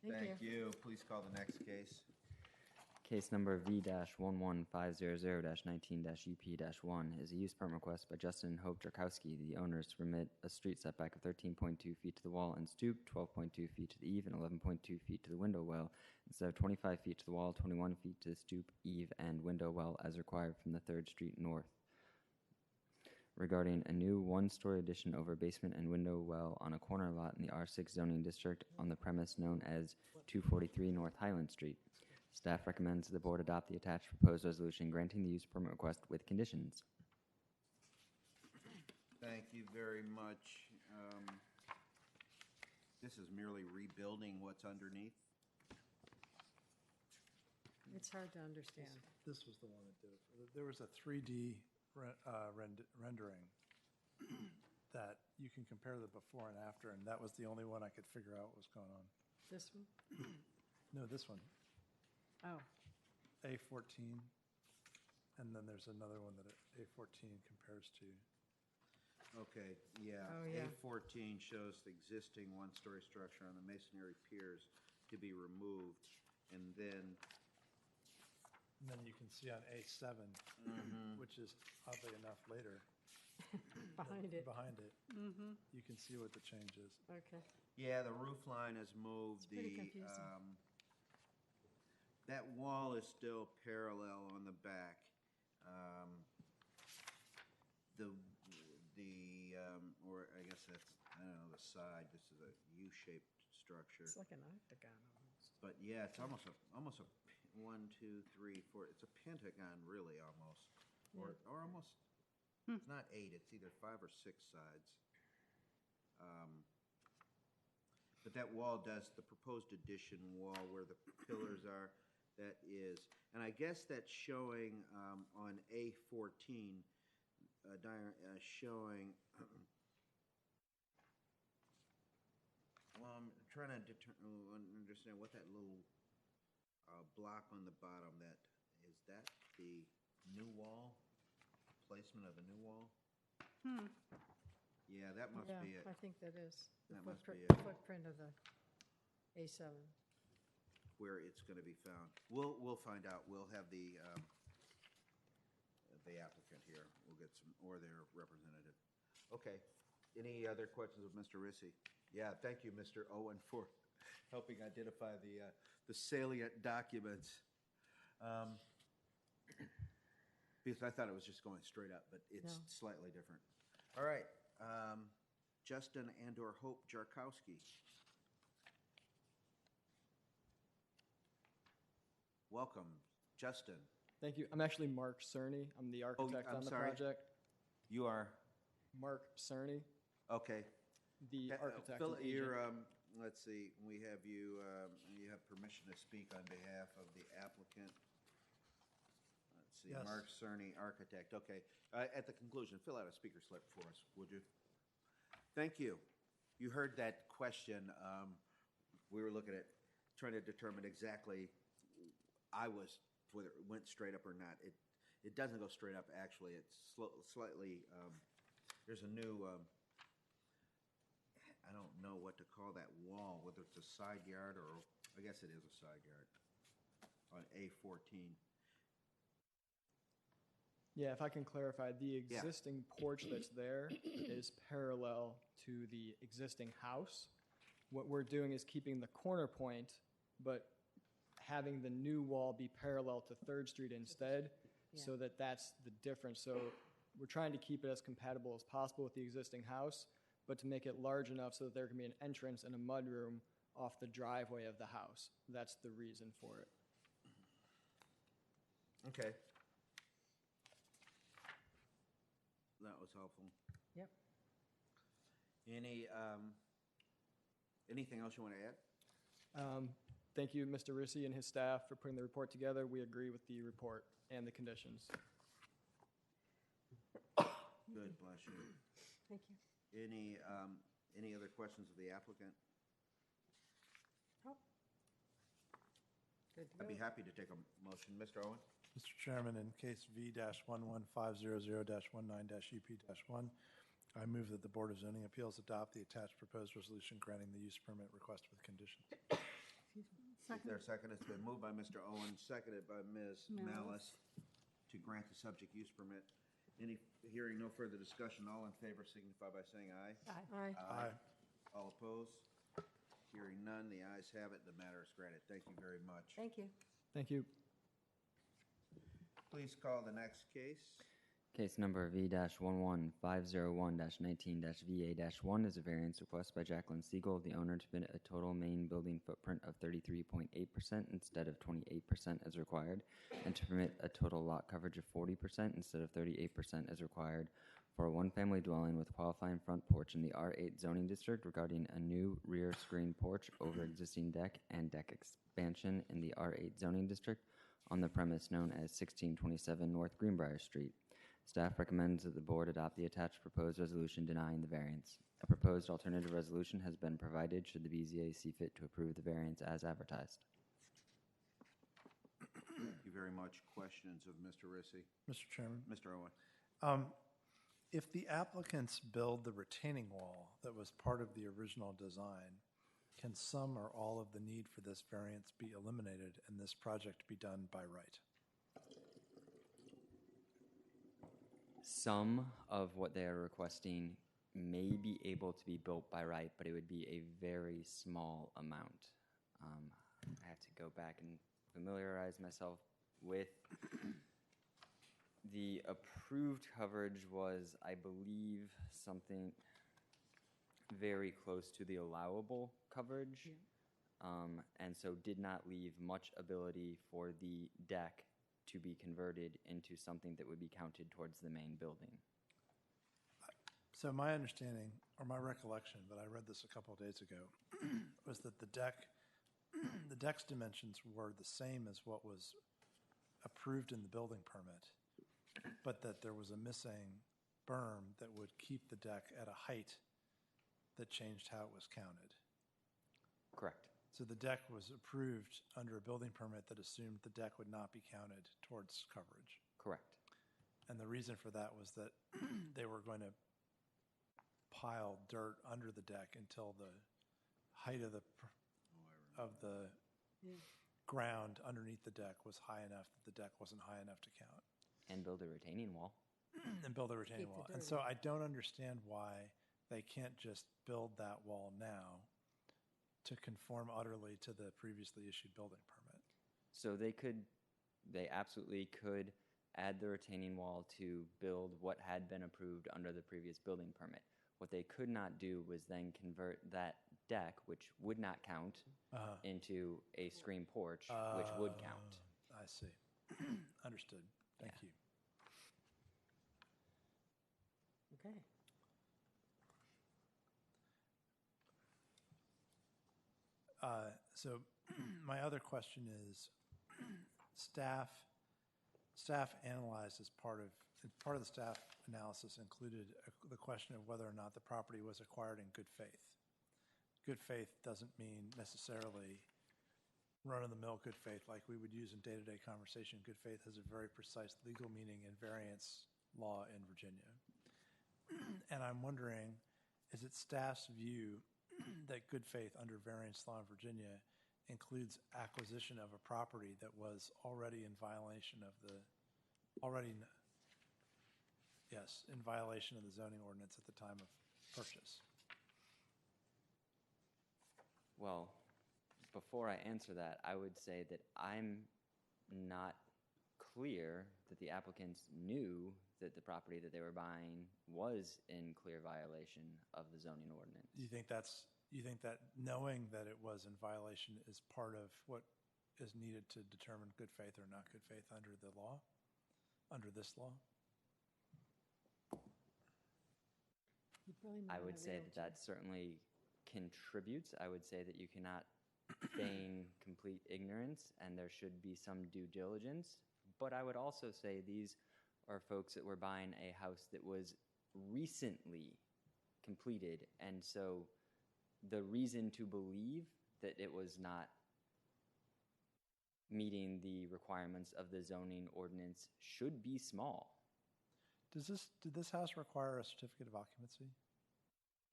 Thank you. Please call the next case. Case number V-11500-19-UP-1 is a use permit request by Justin and Hope Jarkowski. The owners to permit a street setback of 13.2 feet to the wall and stoop, 12.2 feet to the eave, and 11.2 feet to the window well, instead of 25 feet to the wall, 21 feet to the stoop, eave, and window well as required from the 3rd Street North. Regarding a new one-story addition over basement and window well on a corner lot in the R6 zoning district on the premise known as 243 North Highland Street. Staff recommends the board adopt the attached proposed resolution granting the use permit request with conditions. Thank you very much. This is merely rebuilding what's underneath. It's hard to understand. This was the one that did it. There was a 3D rendering that you can compare the before and after, and that was the only one I could figure out what was going on. This one? No, this one, Oh, A14, and then there's another one that A14 compares to. Okay, yeah. Oh, yeah. A14 shows the existing one-story structure on the masonry piers to be removed, and then you can see on A7, which is oddly enough later. behind it. Behind it, you can see what the change is. Okay. yeah, the roof line has moved. It's pretty confusing. That wall is still parallel on the back, Or I guess that's, I don't know, the side, this is a U-shaped structure. It's like an octagon almost. But yeah, it's almost a 1, 2, 3, 4. It's a pentagon, really, almost, or almost. It's not 8. It's either 5 or 6 sides. But that wall does, the proposed addition wall where the pillars are, that is, and I guess that's showing on A14, showing. Well, I'm trying to understand what that little block on the bottom, that the new wall, placement of the new wall? Yeah, that must be it. I think that is the That must be it. footprint of the A7. Where it's going to be found. We'll find out. We'll have the applicant here. We'll get some, or their representative. Okay. Any other questions of Mr. Rissy? Yeah, thank you, Mr. Owen, for helping identify the salient documents. Because I thought it was just going straight up, but it's slightly different. All right. Justin and/or Hope Jarkowski. Welcome, Justin. Thank you. I'm actually Mark Cerny. I'm the architect I'm on the sorry. project. You are? Mark Cerny, Okay. the architect. Phil, and agent. you're, let's see, we have you, you have permission to speak on behalf of the applicant. Let's see, Yes. Mark Cerny, architect. Okay. At the conclusion, fill out a speaker slip for us, would you? Thank you. You heard that question. We were looking at trying to determine exactly, whether it went straight up or not. It doesn't go straight up, actually. It's slightly, there's a new, I don't know what to call that wall, whether it's a side yard or, I guess it is a side yard on A14. Yeah, if I can clarify, the existing porch that's there is parallel to the existing house. What we're doing is keeping the corner point, but having the new wall be parallel to 3rd Street instead, so that's the difference. So we're trying to keep it as compatible as possible with the existing house, but to make it large enough so that there can be an entrance and a mudroom off the driveway of the house. That's the reason for it. Okay. That was helpful. Yep. Anything else you want to add? Thank you, Mr. Rissy and his staff, for putting the report together. We agree with the report and the conditions. Good, bless you. Thank you. Any other questions of the applicant? Oh. Good to I'd be go. happy to take a motion. Mr. Owen? Mr. Chairman, in case V-11500-19-EP-1, I move that the Board of Zoning Appeals adopt the attached proposed resolution granting the use permit request with conditions. Is there a second? It's been moved by Mr. Owen, seconded by Ms. Malice to grant the subject use permit. Hearing no further discussion, all in favor signify by saying aye. Aye. Aye. All opposed? Hearing none, the ayes have it. The matter is granted. Thank you very much. Thank you. Thank you. Please call the next case. Case number V-11501-19-VA-1 is a variance request by Jacqueline Siegel, the owner, to permit a total main building footprint of 33.8% instead of 28% as required, and to permit a total lot coverage of 40% instead of 38% as required for a one-family dwelling with qualifying front porch in the R8 zoning district regarding a new rear screen porch over existing deck and deck expansion in the R8 zoning district on the premise known as 1627 North Greenbrier Street. Staff recommends that the board adopt the attached proposed resolution denying the variance. A proposed alternative resolution has been provided should the BZA see fit to approve the variance as advertised. Thank you very much. Questions of Mr. Rissy? Mr. Chairman, Mr. Owen? if the applicants build the retaining wall that was part of the original design, can some or all of the need for this variance be eliminated and this project be done by right? Some of what they are requesting may be able to be built by right, but it would be a very small amount. I have to go back and familiarize myself with The approved coverage was, I believe, something very close to the allowable coverage. And so did not leave much ability for the deck to be converted into something that would be counted towards the main building. So my understanding, or my recollection, but I read this a couple of days ago, was that the deck's dimensions were the same as what was approved in the building permit, but that there was a missing berm that would keep the deck at a height that changed how it was counted. Correct. So the deck was approved under a building permit that assumed the deck would not be counted towards coverage. Correct. And the reason for that was that they were going to pile dirt under the deck until the height of the ground underneath the deck was high enough that the deck wasn't high enough to count. And build a retaining wall. And build a retaining Keep the wall. dirt And so in. I don't understand why they can't just build that wall now to conform utterly to the previously issued building permit. So they absolutely could add the retaining wall to build what had been approved under the previous building permit. What they could not do was then convert that deck, which would not count, into a screen porch, which would count. I see. Understood. Thank you. Okay. So my other question is, staff analyzed as part of the staff analysis included the question of whether or not the property was acquired in good faith. Good faith doesn't mean necessarily run-of-the-mill good faith like we would use in day-to-day conversation. Good faith has a very precise legal meaning in variance law in Virginia. And I'm wondering, is it staff's view that good faith under variance law in Virginia includes acquisition of a property that was already in violation of the zoning ordinance at the time of purchase? Well, before I answer that, I would say that I'm not clear that the applicants knew that the property that they were buying was in clear violation of the zoning ordinance. You think that knowing that it was in violation is part of what is needed to determine good faith or not good faith under the law, under this law? I would say that certainly contributes. I would say that you cannot feign complete ignorance, and there should be some due diligence. But I would also say these are folks that were buying a house that was recently completed, and so the reason to believe that it was not meeting the requirements of the zoning ordinance should be small. Did this house require a certificate of occupancy?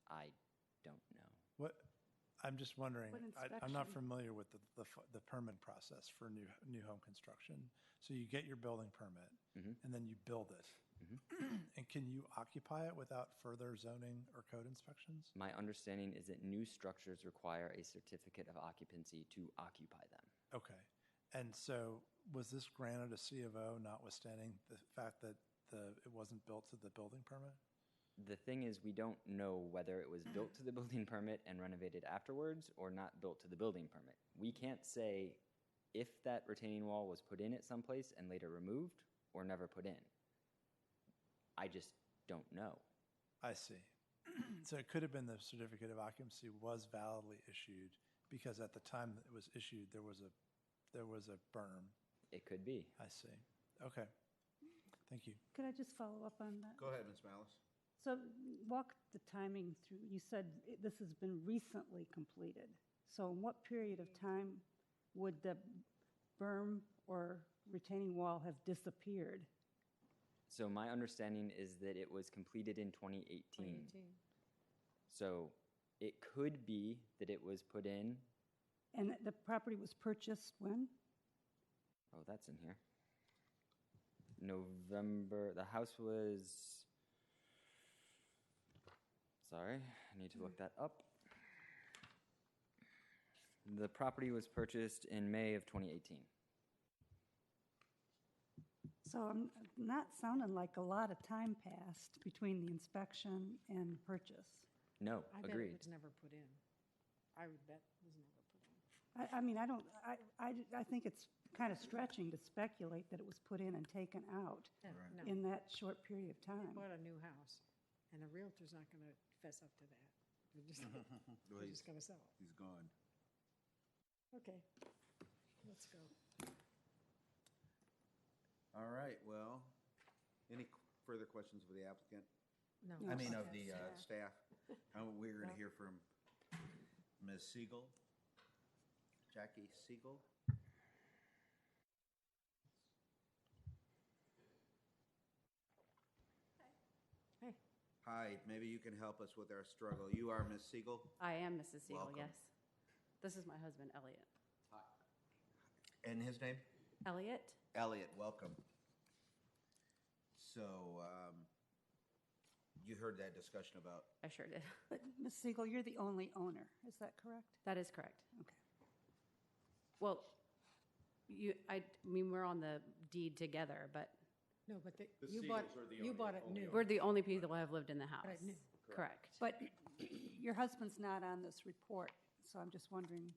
I don't know. What? I'm just wondering. What I'm not inspection? familiar with the permit process for new home construction. So you get your building permit, and then you build it. And can you occupy it without further zoning or code inspections? My understanding is that new structures require a certificate of occupancy to occupy them. Okay. And so was this granted a C of O, notwithstanding the fact that it wasn't built to the building permit? The thing is, we don't know whether it was built to the building permit and renovated afterwards or not built to the building permit. We can't say if that retaining wall was put in at some place and later removed or never put in. I just don't know. I see. So it could have been the certificate of occupancy was validly issued because at the time that it was issued, there was a berm. It could be. I see. Okay. Thank you. Could I just follow up on that? Go ahead, Ms. Malice. So walk the timing through. You said this has been recently completed. So in what period of time would the berm or retaining wall have disappeared? So my understanding is that it was completed in 2018. So it could be that it was put in. And the property was purchased when? Oh, that's in here. November. The house was. Sorry, I need to look that up. The property was purchased in May of 2018. So I'm not sounding like a lot of time passed between the inspection and purchase. No, I bet it agreed. was never put in. I would bet it was never put in. I mean, I think it's kind of stretching to speculate that it was put in and taken out No, in that short period of They time. bought a new house, and a realtor's not going to fess up to that. They're just, they're just going to sell it. He's gone. Okay, let's go. All right, well, any further questions of the applicant? No. I mean, of the Yeah. staff? We're going to hear from Ms. Siegel, Jackie Siegel. Hey. Hi, maybe you can help us with our struggle. You are Ms. Siegel? I am Mrs. Siegel, Welcome. yes. This is my husband, Elliot. And his name? Elliot? Elliot, welcome. So, you heard that discussion about, I sure did. But Ms. Siegel, you're the only owner, is that correct? That is correct. Okay. Well, I mean, we're on the deed together, but No, but you bought it new. we're the only people who have lived in the house. Right, new. Correct. But your husband's not on this report, so I'm just wondering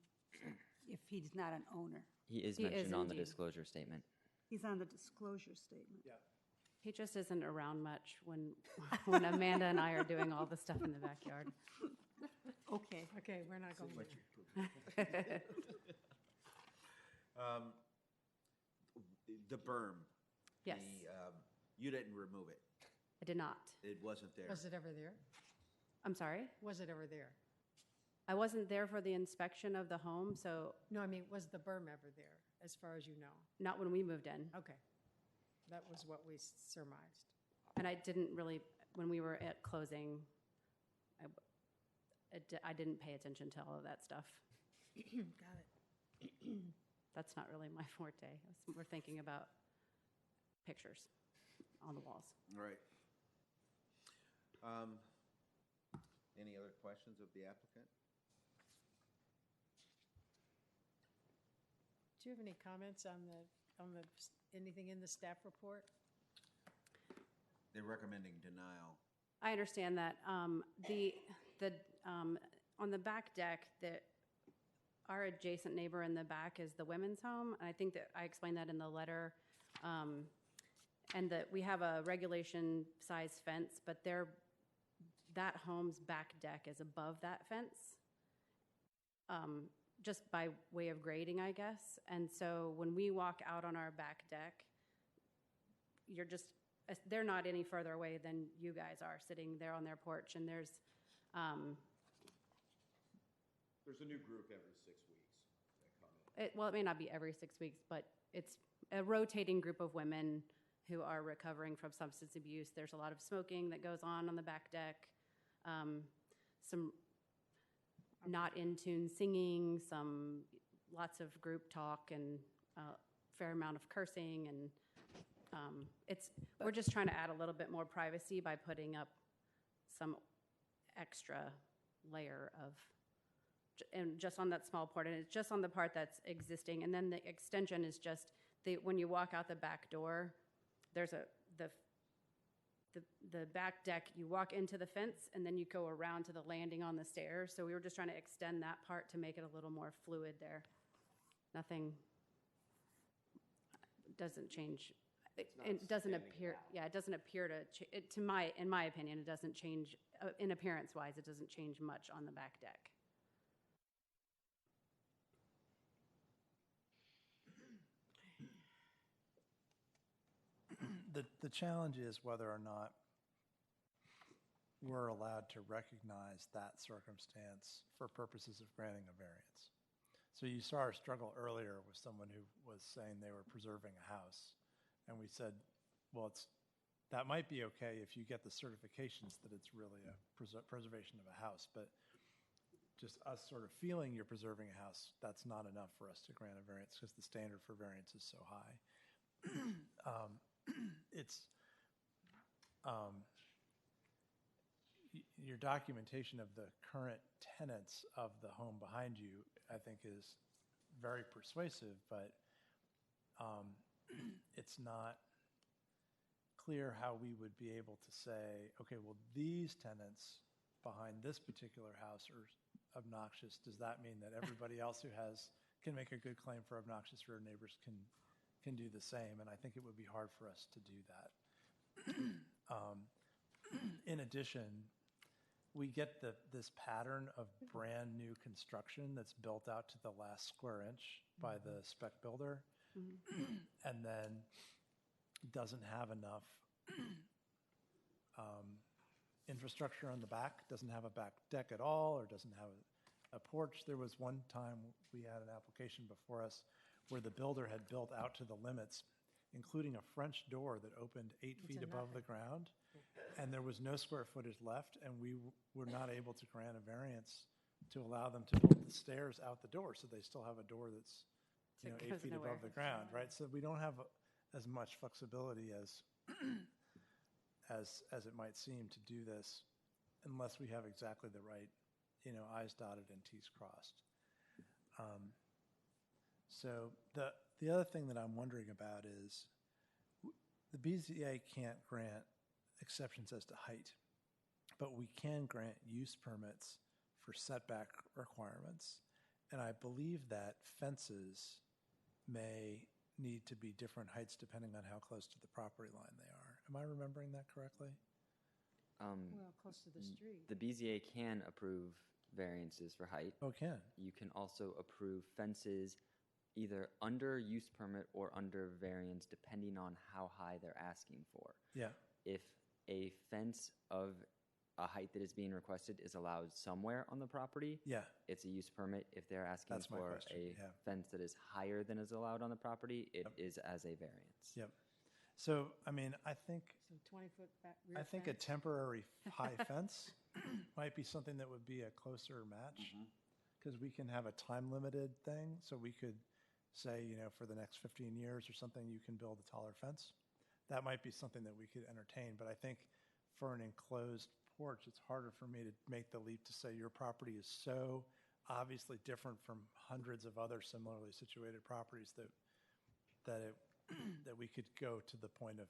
if he's not an owner. He is He is mentioned on the indeed. disclosure statement. He's on the disclosure statement. Yeah. He just isn't around much when Amanda and I are doing all the stuff in the backyard. Okay. Okay, we're not going there. the berm. Yes. You didn't remove it. I did not. It wasn't there. Was it ever there? I'm sorry? Was it ever there? I wasn't there for the inspection of the home, so No, I mean, was the berm ever there, as far as you know? not when we moved in. Okay. That was what we surmised. And I didn't really, when we were at closing, I didn't pay attention to all of that stuff. Got it. That's not really my forte. We're thinking about pictures on the walls. Right. Any other questions of the applicant? Do you have any comments on anything in the staff report? They're recommending denial. I understand that. On the back deck, our adjacent neighbor in the back is the women's home. And I think that I explained that in the letter. And that we have a regulation size fence, but that home's back deck is above that fence. Just by way of grading, I guess. And so when we walk out on our back deck, they're not any further away than you guys are sitting there on their porch. And there's a new group every 6 weeks that come in. it may not be every 6 weeks, but it's a rotating group of women who are recovering from substance abuse. There's a lot of smoking that goes on the back deck. Some not in tune singing, lots of group talk, and a fair amount of cursing, and we're just trying to add a little bit more privacy by putting up some extra layer and just on that small part, and it's just on the part that's existing, and then the extension is just when you walk out the back door, there's the back deck, you walk into the fence, and then you go around to the landing on the stairs. So we were just trying to extend that part to make it a little more fluid there. Nothing doesn't change. It doesn't appear. Yeah, it doesn't appear to. In my opinion, it doesn't change in appearance-wise. It doesn't change much on the back deck. The challenge is whether or not we're allowed to recognize that circumstance for purposes of granting a variance. So you saw our struggle earlier with someone who was saying they were preserving a house. And we said, well, that might be okay if you get the certifications that it's really a preservation of a house. But just us sort of feeling you're preserving a house, that's not enough for us to grant a variance because the standard for variance is so high. Your documentation of the current tenants of the home behind you, I think, is very persuasive, but it's not clear how we would be able to say, okay, well, these tenants behind this particular house are obnoxious. Does that mean that everybody else who can make a good claim for obnoxious rear neighbors can do the same? And I think it would be hard for us to do that. In addition, we get this pattern of brand new construction that's built out to the last square inch by the spec builder, and then doesn't have enough infrastructure on the back, doesn't have a back deck at all, or doesn't have a porch. There was one time we had an application before us where the builder had built out to the limits, including a French door that opened 8 feet above the ground, and there was no square footage left, and we were not able to grant a variance to allow them to build the stairs out the door, so they still have a door that's 8 feet above the ground, right? So we don't have as much flexibility as it might seem to do this unless we have exactly the right, I's dotted and T's crossed. So the other thing that I'm wondering about is the BZA can't grant exceptions as to height, but we can grant use permits for setback requirements. And I believe that fences may need to be different heights depending on how close to the property line they are. Am I remembering that correctly? Well, close to the street. The BZA can approve variances for height. Oh, it can. You can also approve fences either under use permit or under variance, depending on how high they're asking for. Yeah. If a fence of a height that is being requested is allowed somewhere on the property, Yeah. it's a use permit. If they're asking That's my for question, a yeah. fence that is higher than is allowed on the property, it is as a variance. Yep. So, I mean, I think So 20-foot back rear a fence? temporary high fence might be something that would be a closer match, because we can have a time-limited thing. So we could say, for the next 15 years or something, you can build a taller fence. That might be something that we could entertain. But I think for an enclosed porch, it's harder for me to make the leap to say your property is so obviously different from hundreds of other similarly situated properties that we could go to the point of,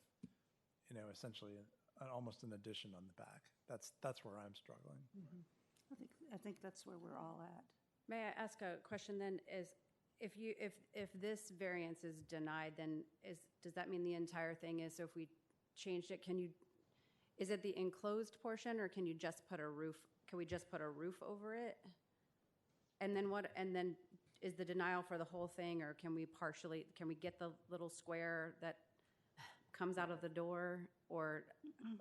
essentially almost an addition on the back. That's where I'm struggling. I think that's where we're all at. May I ask a question then? Is if this variance is denied, then does that mean the entire thing is, so if we changed it, is it the enclosed portion, or can you just put a roof? Can we just put a roof over it? And then is the denial for the whole thing, or can we get the little square that comes out of the door? Or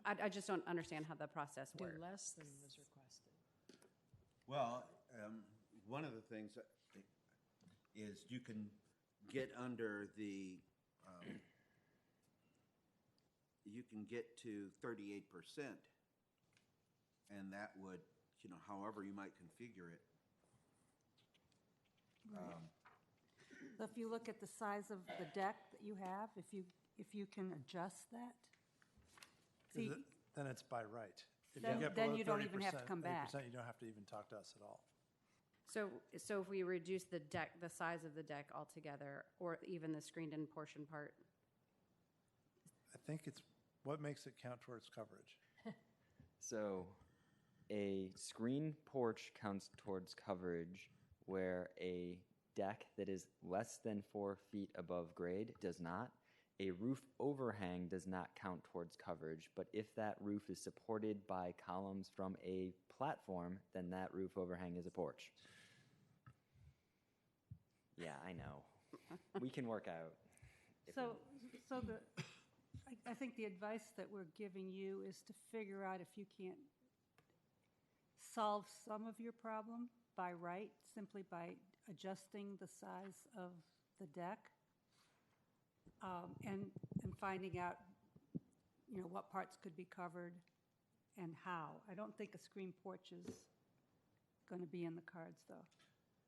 I just don't understand how the process Do works. less than was requested. Well, one of the things is you can get under the, you can get to 38%, and that would, however you might configure it. So if you look at the size of the deck that you have, if you can adjust that, see, Then it's by right. If Then- get then below you don't even have to 30%, come back. 30%, you don't have to even talk to us at all. So if we reduce the size of the deck altogether, or even the screened-in portion part, I think it's what makes it count towards coverage. So a screen porch counts towards coverage, where a deck that is less than 4 feet above grade does not. A roof overhang does not count towards coverage, but if that roof is supported by columns from a platform, then that roof overhang is a porch. Yeah, I know. We can work out. if so we- I think the advice that we're giving you is to figure out if you can't solve some of your problem by right, simply by adjusting the size of the deck, and finding out, what parts could be covered and how. I don't think a screen porch is going to be in the cards, though.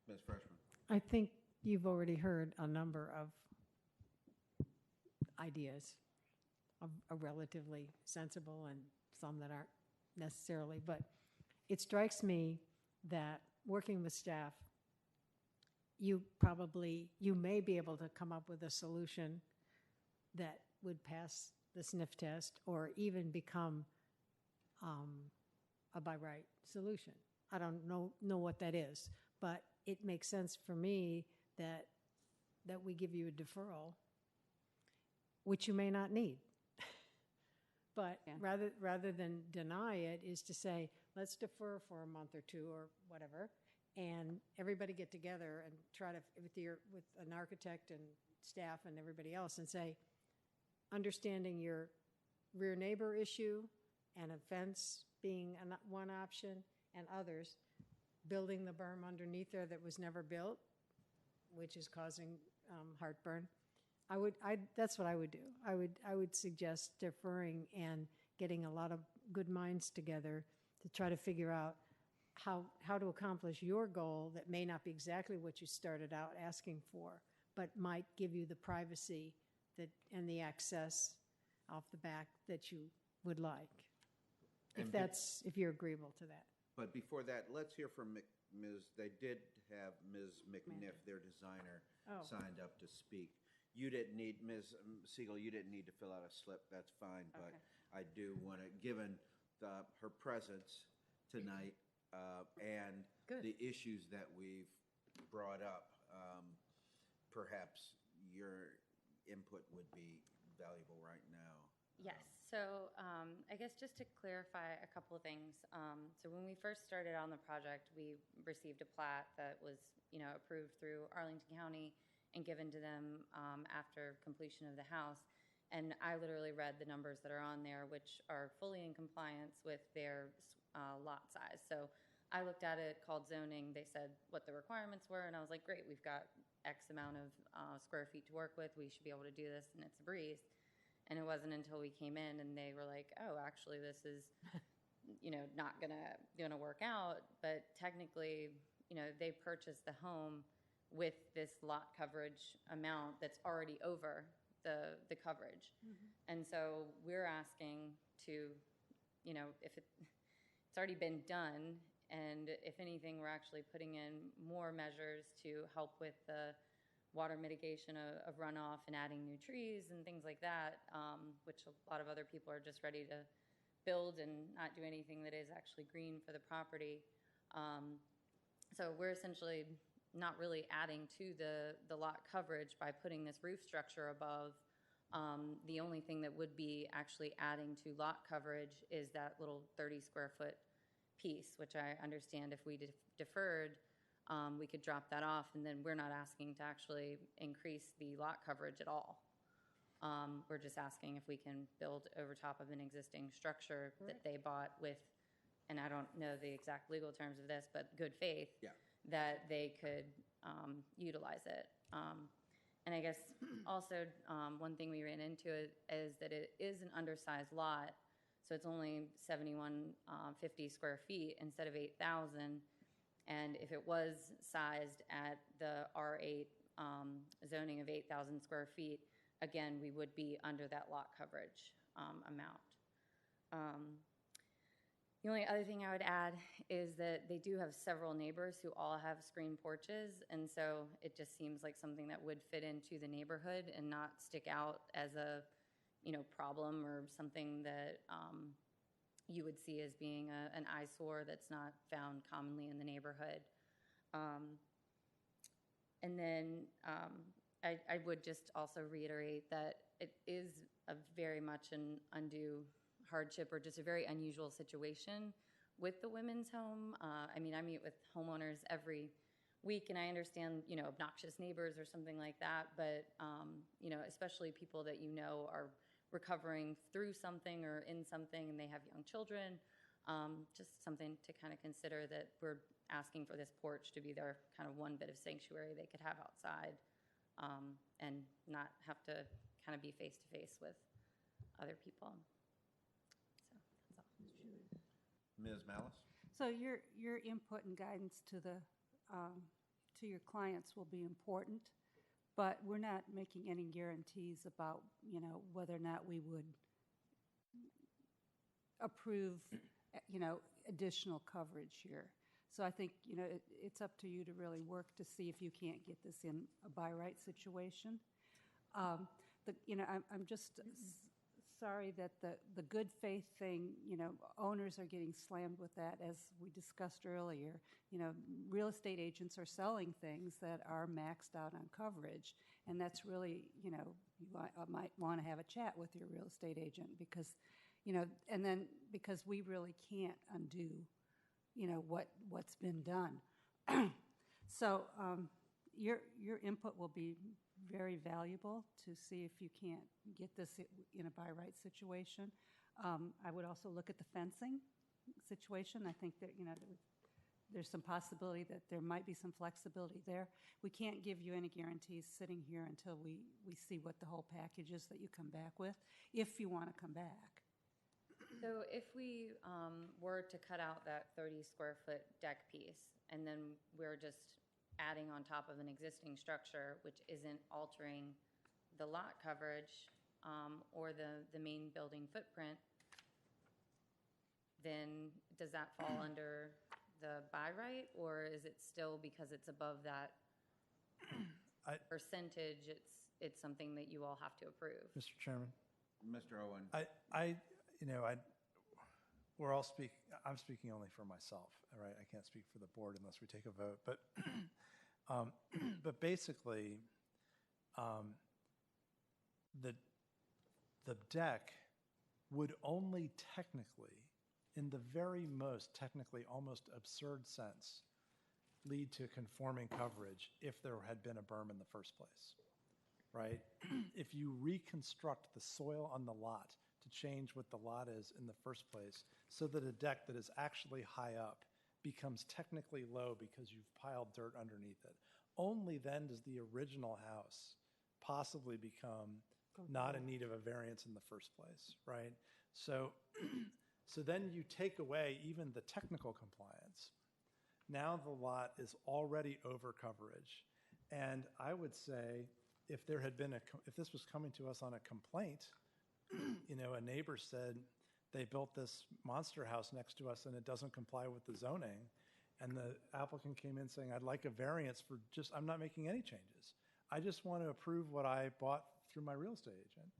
Ms. Freshman. I think you've already heard a number of ideas, are relatively sensible and some that aren't necessarily. But it strikes me that working with staff, you may be able to come up with a solution that would pass the sniff test or even become a by right solution. I don't know what that is, but it makes sense for me that we give you a deferral, which you may not need. But Yeah. rather than deny it is to say, let's defer for a month or two or whatever, and everybody get together and try to, with an architect and staff and everybody else, and say, understanding your rear neighbor issue and a fence being one option, and others, building the berm underneath there that was never built, which is causing heartburn. That's what I would do. I would suggest deferring and getting a lot of good minds together to try to figure out how to accomplish your goal that may not be exactly what you started out asking for, but might give you the privacy and the access off the back that you would like. If you're agreeable to that. But before that, let's hear from they did have Ms. McNiff, their designer, Oh. signed up to speak. You didn't need, Ms. Siegel, you didn't need to fill out a slip, that's fine, but Okay. I do want to, given her presence tonight and Good. the issues that we've brought up, perhaps your input would be valuable right now. Yes. So I guess just to clarify a couple of things. So when we first started on the project, we received a plat that was, approved through Arlington County and given to them after completion of the house. And I literally read the numbers that are on there, which are fully in compliance with their lot size. So I looked at it, called zoning. They said what the requirements were, and I was like, great, we've got X amount of square feet to work with. We should be able to do this, and it's a breeze. And it wasn't until we came in and they were like, oh, actually, this is, not gonna work out. But technically, they purchased the home with this lot coverage amount that's already over the coverage. And so we're asking to, if it's already been done, and if anything, we're actually putting in more measures to help with the water mitigation of runoff and adding new trees and things like that, which a lot of other people are just ready to build and not do anything that is actually green for the property. So we're essentially not really adding to the lot coverage by putting this roof structure above. The only thing that would be actually adding to lot coverage is that little 30 square foot piece, which I understand if we deferred, we could drop that off, and then we're not asking to actually increase the lot coverage at all. We're just asking if we can build over top of an existing structure that they bought with, and I don't know the exact legal terms of this, but good faith, that they could utilize it. And I guess also one thing we ran into is that it is an undersized lot, so it's only 7,150 square feet instead of 8,000. And if it was sized at the R8 zoning of 8,000 square feet, again, we would be under that lot coverage amount. The only other thing I would add is that they do have several neighbors who all have screen porches, and so it just seems like something that would fit into the neighborhood and not stick out as a problem or something that you would see as being an eyesore that's not found commonly in the neighborhood. And then I would just also reiterate that it is a very much an undue hardship or just a very unusual situation with the women's home. I mean, I meet with homeowners every week, and I understand, obnoxious neighbors or something like that, but, especially people that are recovering through something or in something and they have young children, just something to kind of consider, that we're asking for this porch to be their kind of one bit of sanctuary they could have outside, and not have to kind of be face to face with other people. So that's all. Ms. Malice? So your input and guidance to your clients will be important, but we're not making any guarantees about, whether or not we would approve, additional coverage here. So I think, it's up to you to really work to see if you can't get this in a by right situation. I'm just sorry that the good faith thing, owners are getting slammed with that, as we discussed earlier. Real estate agents are selling things that are maxed out on coverage, and that's really, you might want to have a chat with your real estate agent because, and then because we really can't undo, what's been done. So your input will be very valuable to see if you can't get this in a by right situation. I would also look at the fencing situation. I think that, there's some possibility that there might be some flexibility there. We can't give you any guarantees sitting here until we see what the whole package is that you come back with, if you want to come back. So if we were to cut out that 30 square foot deck piece, and then we're just adding on top of an existing structure, which isn't altering the lot coverage or the main building footprint, then does that fall under the by right, or is it still, because it's above that percentage, it's something that you all have to approve? Mr. Chairman? Mr. Owen. I'm speaking only for myself, all right? I can't speak for the board unless we take a vote. But basically, the deck would only technically, in the very most technically almost absurd sense, lead to conforming coverage if there had been a berm in the first place, right? If you reconstruct the soil on the lot to change what the lot is in the first place so that a deck that is actually high up becomes technically low because you've piled dirt underneath it, only then does the original house possibly become not in need of a variance in the first place, right? So then you take away even the technical compliance. Now the lot is already over coverage. And I would say if there had been if this was coming to us on a complaint, a neighbor said they built this monster house next to us and it doesn't comply with the zoning, and the applicant came in saying, I'd like a variance for I'm not making any changes. I just want to approve what I bought through my real estate agent.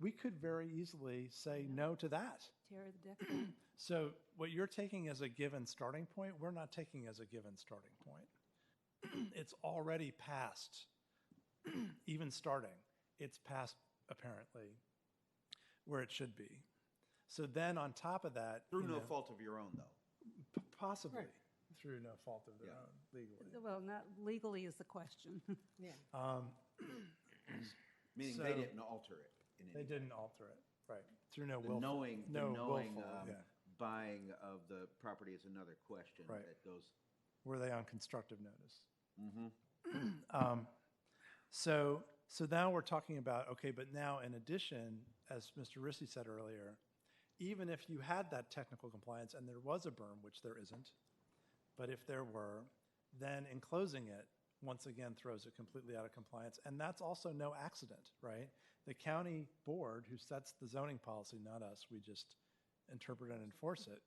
We could very easily say no to that. Tear the deck down. So what you're taking as a given starting point, we're not taking as a given starting point. It's already past, even starting, it's past apparently where it should be. So then on top of that, through no fault of your own, though. Possibly. Right. Through no fault of their own, legally. Well, not legally is the question. Yeah. Meaning they didn't alter it. They didn't alter it, right? Through no The willful. knowing willful, buying of the property is another question. Right. That goes. Were they on constructive notice? Mm-hmm. So now we're talking about, okay, but now in addition, as Mr. Rissy said earlier, even if you had that technical compliance and there was a berm, which there isn't, but if there were, then enclosing it once again throws it completely out of compliance. And that's also no accident, right? The county board who sets the zoning policy, not us, we just interpret and enforce it.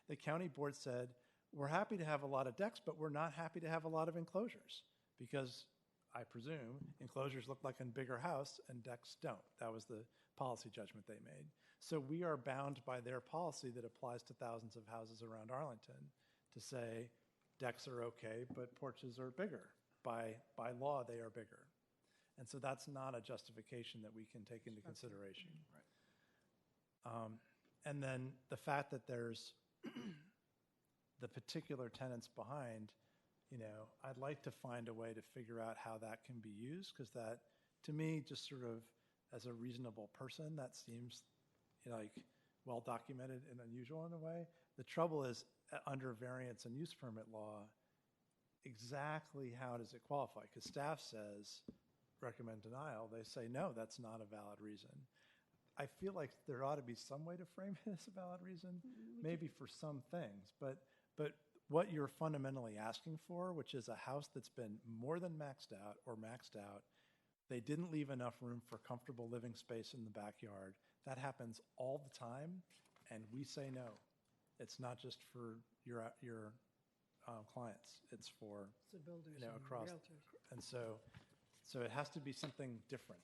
The county board said, we're happy to have a lot of decks, but we're not happy to have a lot of enclosures because I presume enclosures look like a bigger house and decks don't. That was the policy judgment they made. So we are bound by their policy that applies to thousands of houses around Arlington to say decks are okay, but porches are bigger. By law, they are bigger. And so that's not a justification that we can take into consideration. Right. And then the fact that there's the particular tenants behind, I'd like to find a way to figure out how that can be used, because that, to me, just sort of as a reasonable person, that seems like well documented and unusual in a way. The trouble is, under variance and use permit law, exactly how does it qualify? Because staff says, recommend denial. They say, no, that's not a valid reason. I feel like there ought to be some way to frame it as a valid reason, maybe for some things. But what you're fundamentally asking for, which is a house that's been more than maxed out or maxed out, they didn't leave enough room for comfortable living space in the backyard. That happens all the time, and we say no. It's not just for your clients. It's for builders across. realtors. And so it has to be something different.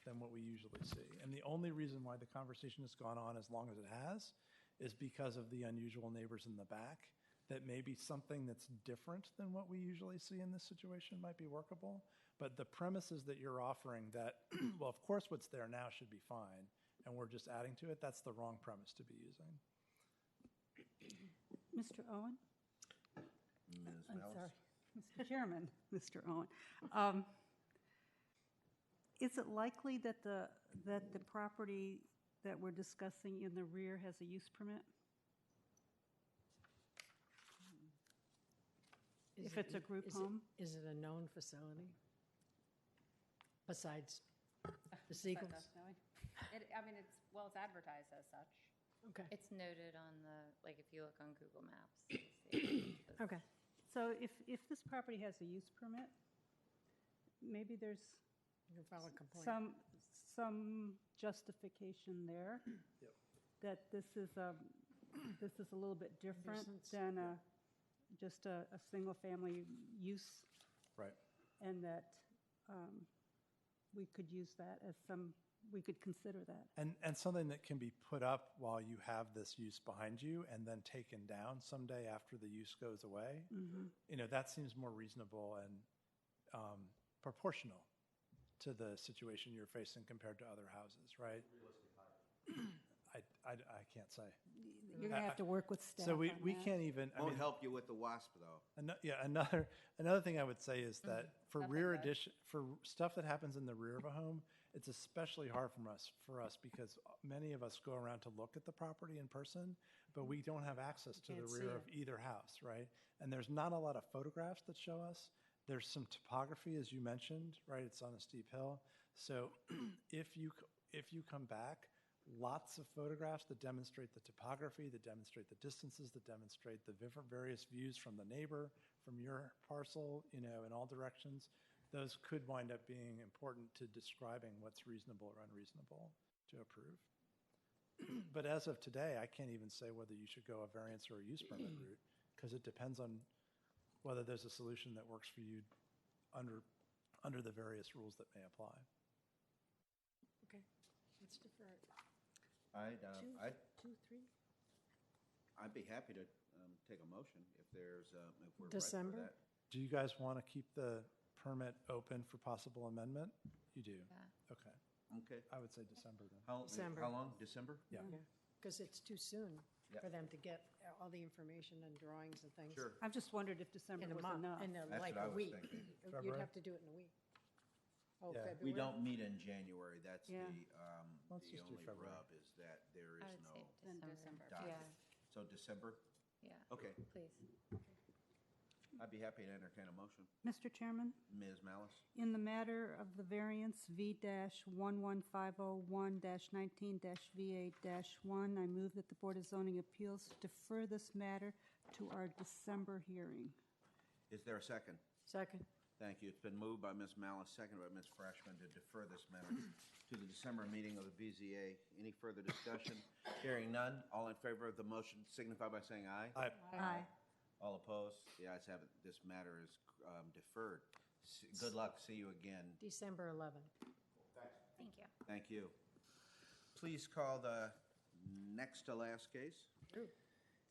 than what we usually see. And the only reason why the conversation has gone on as long as it has is because of the unusual neighbors in the back, that maybe something that's different than what we usually see in this situation might be workable. But the premises that you're offering that, well, of course what's there now should be fine, and we're just adding to it, that's the wrong premise to be using. Mr. Owen? Ms. I'm Malice? sorry, Mr. Chairman, Mr. Owen. Is it likely that the property that we're discussing in the rear has a use permit? If it's a group home? Is it a known facility? Besides the Besides Seagulls? us knowing. It's advertised as such. Okay, It's noted on the, like, if you look on Google Maps. you'll see it. okay. So if this property has a use permit, maybe there's You can file a complaint. some justification there that this is a little bit different Nuisance. than just a single-family use, Right. and that we could use that as we could consider that. And something that can be put up while you have this use behind you and then taken down someday after the use goes away, that seems more reasonable and proportional to the situation you're facing compared to other houses, right? I can't say. You're going to have to work with staff So we on that. can't even, Won't help you with the WASP, though. Another thing I would say is that for Nothing rear does. addition, for stuff that happens in the rear of a home, it's especially hard for us because many of us go around to look at the property in person, but we don't have access to the Can't see rear it. of either house, right? And there's not a lot of photographs that show us. There's some topography, as you mentioned, right? It's on a steep hill. So if you come back, lots of photographs that demonstrate the topography, that demonstrate the distances, that demonstrate the various views from the neighbor, from your parcel, in all directions. Those could wind up being important to describing what's reasonable or unreasonable to approve. But as of today, I can't even say whether you should go a variance or a use permit route, because it depends on whether there's a solution that works for you under the various rules that may apply. Okay, let's defer it. I'd Two, three? be happy to take a motion if we're ready December? for that. Do you guys want to keep the permit open for possible amendment? You do? Yeah. Okay. Okay. I would say December then. December. How long? December? Yeah. Because it's too soon Yeah. for them to get all the information and drawings and things. Sure. I've just wondered if December In a was month, enough. in That's like what I a was week. thinking. You'd February? have to do it in a week. Oh, Yeah. February? We don't meet in January. That's Yeah. Let's the just do only February. rub is that there I is would no say Then December. docket. Yeah, So December? yeah. Okay. Please. I'd be happy to entertain a motion. Mr. Chairman? Ms. Malice? In the matter of the variance V-11501-19-VA-1, I move that the Board of Zoning Appeals defer this matter to our December hearing. Is there a second? Second. Thank you. It's been moved by Ms. Malice, seconded by Ms. Freshman to defer this matter to the December meeting of the BZA. Any further discussion? Hearing none. All in favor of the motion signify by saying aye. Aye. All opposed? The ayes have it. This matter is deferred. Good luck. See you again. December 11th. Thank you. Thank you. Please call the next to last case.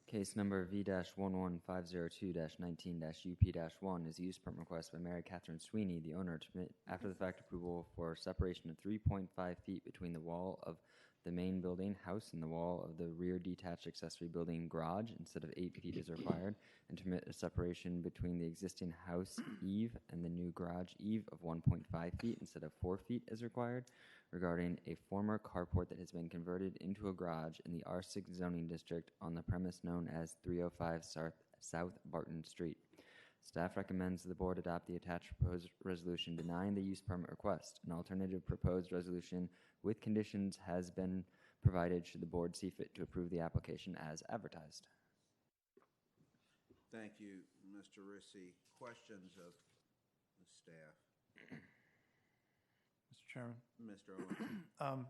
Case number V-11502-19-UP-1 is a use permit request by Mary Catherine Sweeney, the owner, to permit after-the-fact approval for separation of 3.5 feet between the wall of the main building house and the wall of the rear detached accessory building garage instead of 8 feet as required, and to permit a separation between the existing house eave and the new garage eave of 1.5 feet instead of 4 feet as required, regarding a former carport that has been converted into a garage in the R6 zoning district on the premise known as 305 South Barton Street. Staff recommends the board adopt the attached proposed resolution denying the use permit request. An alternative proposed resolution with conditions has been provided should the board see fit to approve the application as advertised. Thank you, Mr. Rissy. Questions of the staff? Mr. Chairman, Mr. Owen?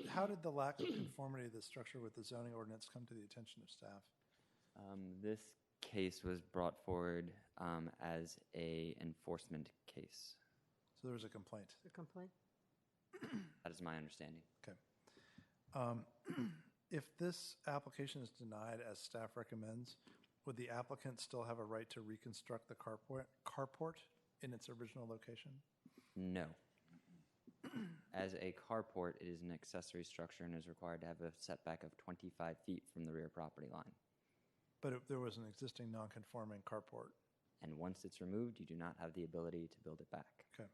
how did the lack of conformity of the structure with the zoning ordinance come to the attention of staff? This case was brought forward as a enforcement case. So there was a complaint. The complaint? That is my understanding. Okay. If this application is denied as staff recommends, would the applicant still have a right to reconstruct the carport in its original location? No. As a carport, it is an accessory structure and is required to have a setback of 25 feet from the rear property line. But if there was an existing non-conforming carport? And once it's removed, you do not have the ability to build it back. Okay.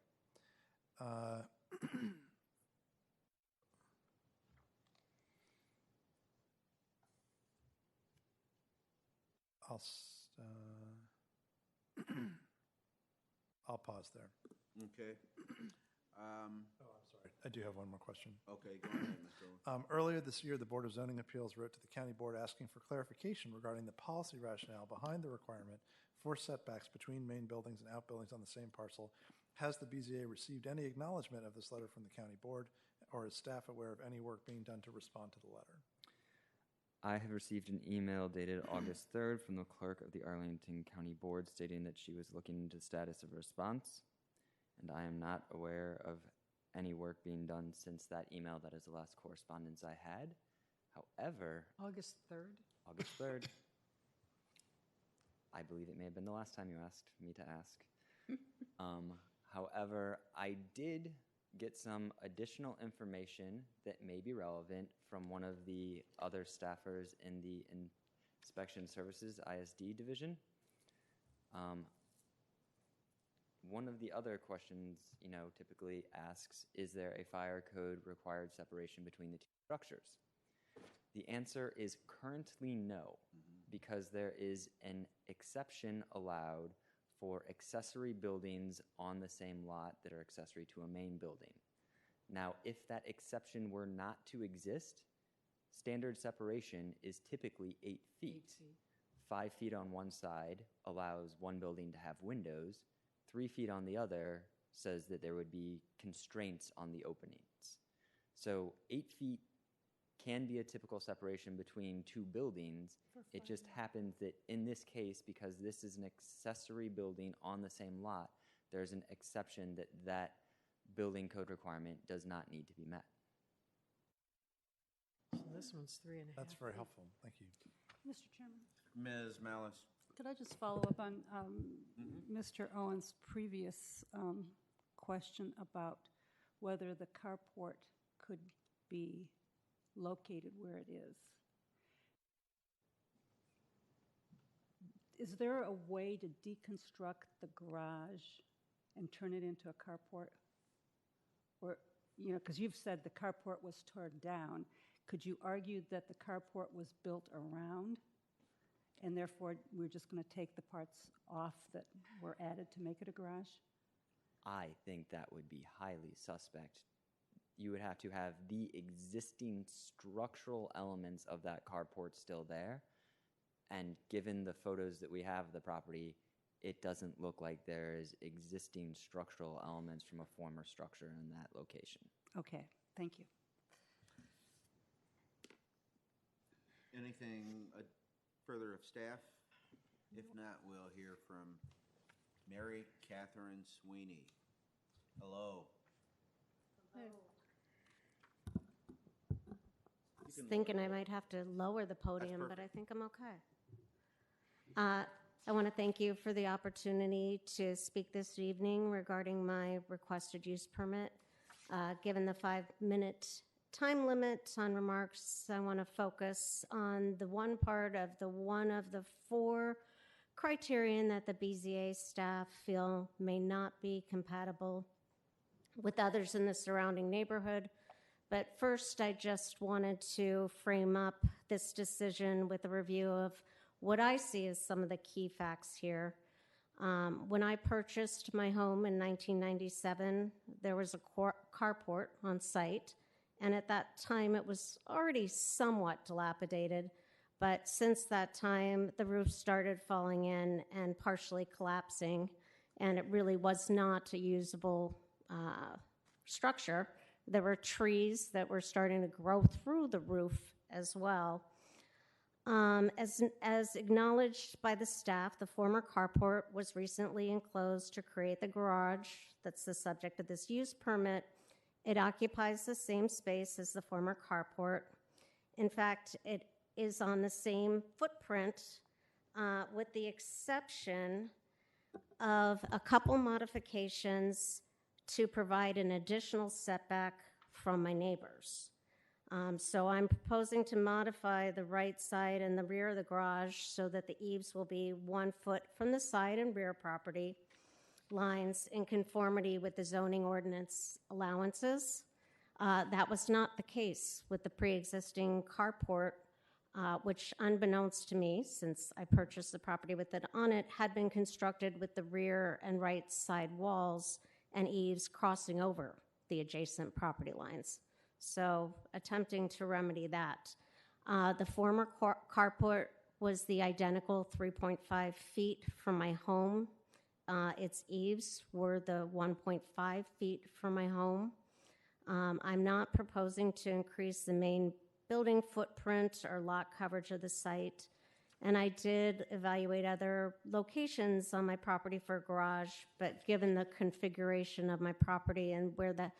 I'll pause there. Okay. I'm sorry. I do have one more question. Okay, go ahead, Mr. Owen. Earlier this year, the Board of Zoning Appeals wrote to the County Board asking for clarification regarding the policy rationale behind the requirement for setbacks between main buildings and outbuildings on the same parcel. Has the BZA received any acknowledgement of this letter from the County Board, or is staff aware of any work being done to respond to the letter? I have received an email dated August 3rd from the clerk of the Arlington County Board stating that she was looking into the status of a response, and I am not aware of any work being done since that email. That is the last correspondence I had. However, August 3rd? August 3rd, I believe it may have been the last time you asked me to ask. However, I did get some additional information that may be relevant from one of the other staffers in the Inspection Services ISD division. One of the other questions, typically asks, is there a fire code required separation between the two structures? The answer is currently no, because there is an exception allowed for accessory buildings on the same lot that are accessory to a main building. Now, if that exception were not to exist, standard separation is typically 8 feet. 8 feet. 5 feet on one side allows one building to have windows. 3 feet on the other says that there would be constraints on the openings. So 8 feet can be a typical separation between two buildings. It just happens that in this case, because this is an accessory building on the same lot, there's an exception that that building code requirement does not need to be met. So this one's 3.5. That's very helpful. Thank you. Mr. Chairman, Ms. Malice. could I just follow up on Mr. Owen's previous question about whether the carport could be located where it is? Is there a way to deconstruct the garage and turn it into a carport? Or, because you've said the carport was torn down, could you argue that the carport was built around and therefore we're just going to take the parts off that were added to make it a garage? I think that would be highly suspect. You would have to have the existing structural elements of that carport still there. And given the photos that we have of the property, it doesn't look like there is existing structural elements from a former structure in that location. Okay, thank you. Anything further of staff? If not, we'll hear from Mary Catherine Sweeney. Hello. I was thinking I might have to lower the podium, but I think I'm okay. I want to thank you for the opportunity to speak this evening regarding my requested use permit. Given the 5-minute time limit on remarks, I want to focus on the one part of one of the 4 criterion that the BZA staff feel may not be compatible with others in the surrounding neighborhood. But first, I just wanted to frame up this decision with a review of what I see as some of the key facts here. When I purchased my home in 1997, there was a carport on site, and at that time it was already somewhat dilapidated, but since that time the roof started falling in and partially collapsing, and it really was not a usable structure. There were trees that were starting to grow through the roof as well. As acknowledged by the staff, the former carport was recently enclosed to create the garage that's the subject of this use permit, It occupies the same space as the former carport. In fact, it is on the same footprint with the exception of a couple modifications to provide an additional setback from my neighbors. So I'm proposing to modify the right side and the rear of the garage so that the eaves will be 1 foot from the side and rear property lines in conformity with the zoning ordinance allowances. That was not the case with the pre-existing carport, which unbeknownst to me, since I purchased the property with it on it, had been constructed with the rear and right side walls and eaves crossing over the adjacent property lines. So attempting to remedy that. The former carport was the identical 3.5 feet from my home. Its eaves were the 1.5 feet from my home. I'm not proposing to increase the main building footprint or lot coverage of the site. And I did evaluate other locations on my property for a garage, but given the configuration of my property and where the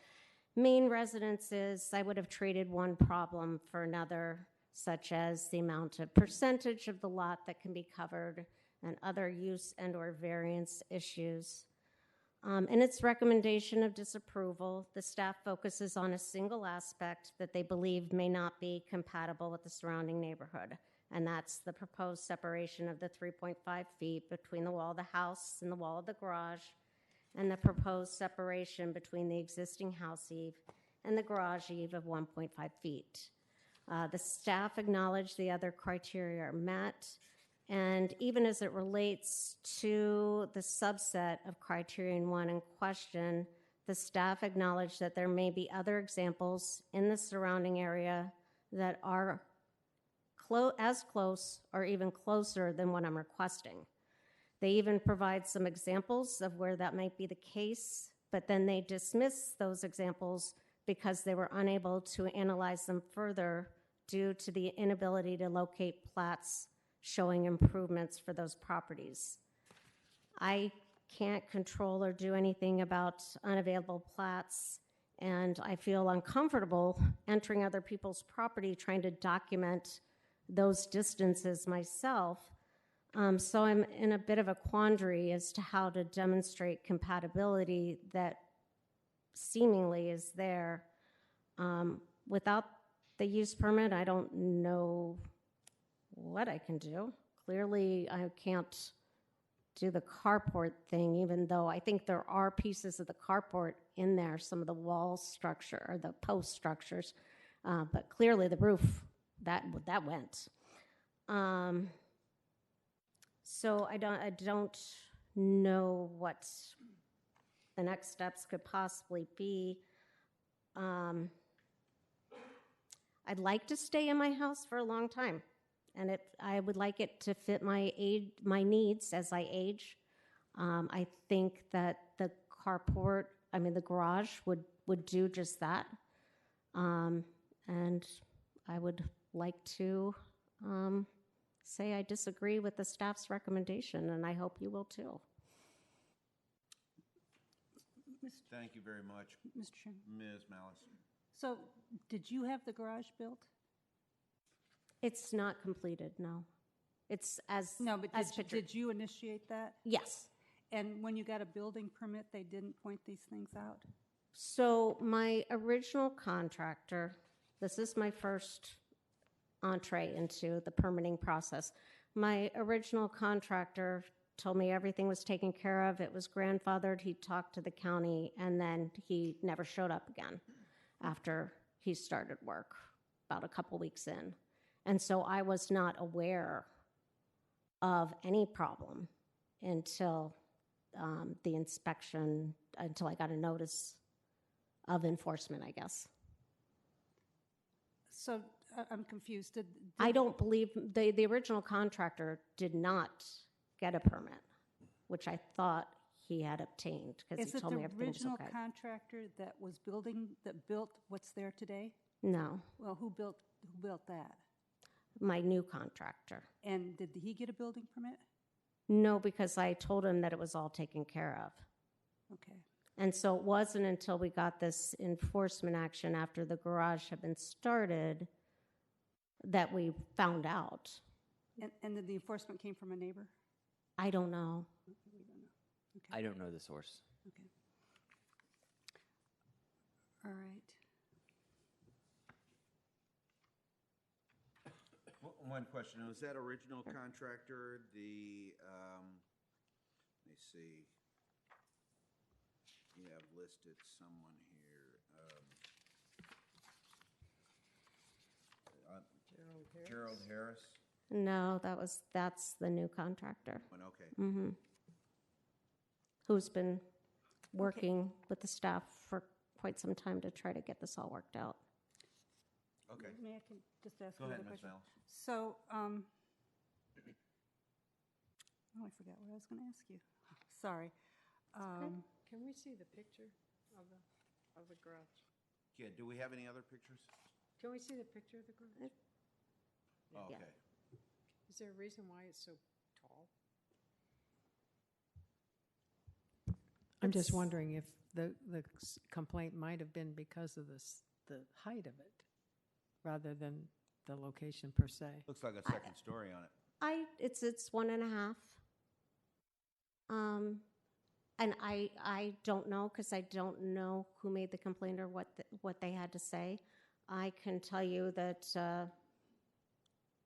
main residence is, I would have traded one problem for another, such as the amount of percentage of the lot that can be covered and other use and or variance issues. In its recommendation of disapproval, the staff focuses on a single aspect that they believe may not be compatible with the surrounding neighborhood, and that's the proposed separation of the 3.5 feet between the wall of the house and the wall of the garage, and the proposed separation between the existing house eave and the garage eave of 1.5 feet. The staff acknowledged the other criteria are met, and even as it relates to the subset of criterion 1 in question, the staff acknowledged that there may be other examples in the surrounding area that are as close or even closer than what I'm requesting. They even provide some examples of where that might be the case, but then they dismiss those examples because they were unable to analyze them further due to the inability to locate plats showing improvements for those properties. I can't control or do anything about unavailable plats, and I feel uncomfortable entering other people's property trying to document those distances myself. So I'm in a bit of a quandary as to how to demonstrate compatibility that seemingly is there. Without the use permit, I don't know what I can do. Clearly, I can't do the carport thing, even though I think there are pieces of the carport in there, some of the wall structure or the post structures, but clearly the roof, that went. So I don't know what the next steps could possibly be. I'd like to stay in my house for a long time, and I would like it to fit my needs as I age. I think that the garage would do just that. And I would like to say I disagree with the staff's recommendation, and I hope you will too. Thank you very much, Mr. Chairman. Ms. Malice. So, did you have the garage built? It's not completed, no. It's as No, but as did pictured. you initiate that? Yes. And when you got a building permit, they didn't point these things out? So my original contractor, this is my first entree into the permitting process. My original contractor told me everything was taken care of. It was grandfathered. He talked to the county, and then he never showed up again after he started work, about a couple weeks in. And so I was not aware of any problem until the inspection, until I got a notice of enforcement, I guess. So I'm confused. I don't believe the original contractor did not get a permit, which I thought he had obtained because he told me everything was okay. Is it the original contractor that built what's there today? No. Well, who built that? My new contractor. And did he get a building permit? No, because I told him that it was all taken care of. Okay. And so it wasn't until we got this enforcement action after the garage had been started that we found out. And then the enforcement came from a neighbor? I don't know. We don't know. Okay. I don't know the source. Okay. All right. One question, was that original contractor, let me see. You have listed someone here. Gerald Harris? No, that's the new contractor. Okay. Mm-hmm. Who's been working with the staff for quite some time to try to get this all worked out. Okay. May I can just ask Go another ahead, Ms. question? Malice. So, oh, I forgot what I was going to ask you. Sorry. Can we see the picture of the garage? Yeah, do we have any other pictures? Can we see the picture of the garage? Oh, Yeah. okay. Is there a reason why it's so tall? I'm just wondering if the complaint might have been because of the height of it, rather than the location per se. Looks like a second story on it. It's 1.5. And I don't know, because I don't know who made the complaint or what they had to say. I can tell you that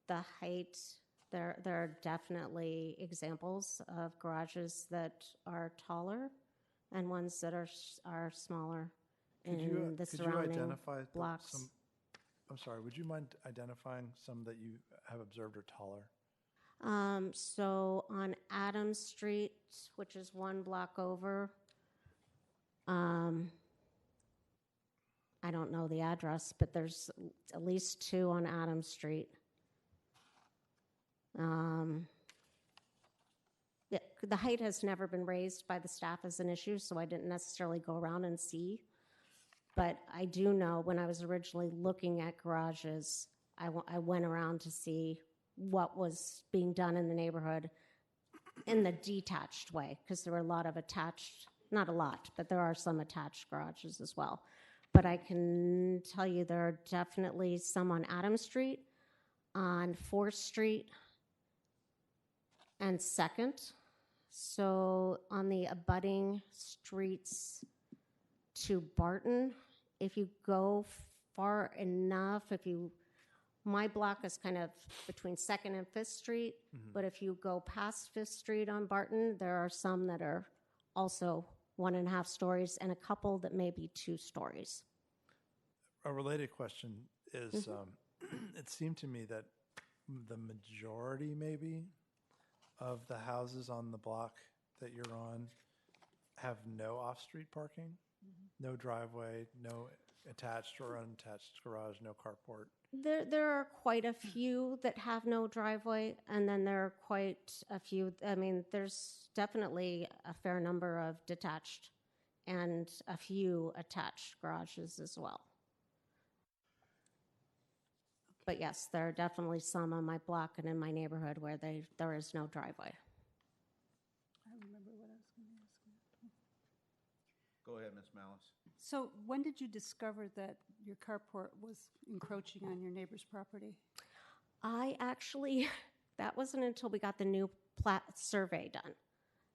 the height, there are definitely examples of garages that are taller and ones that are smaller in the surrounding blocks. I'm sorry, would you mind identifying some that you have observed are taller? So on Adams Street, which is one block over, I don't know the address, but there's at least 2 on Adams Street. The height has never been raised by the staff as an issue, so I didn't necessarily go around and see. But I do know when I was originally looking at garages, I went around to see what was being done in the neighborhood in the detached way, because there were a lot of attached, not a lot, but there are some attached garages as well. But I can tell you there are definitely some on Adams Street, on 4th Street, and 2nd. So on the abutting streets to Barton, if you go far enough, my block is kind of between 2nd and 5th Street, but if you go past 5th Street on Barton, there are some that are also 1.5 stories and a couple that may be 2 stories. A related question is, it seemed to me that the majority maybe of the houses on the block that you're on have no off-street parking, no driveway, no attached or unattached garage, no carport. There are quite a few that have no driveway, and then there are quite a few, I mean, there's definitely a fair number of detached and a few attached garages as well. But yes, there are definitely some on my block and in my neighborhood where there is no driveway. I remember what I was going to ask you. Go ahead, Ms. Malice. So when did you discover that your carport was encroaching on your neighbor's property? That wasn't until we got the new plat survey done,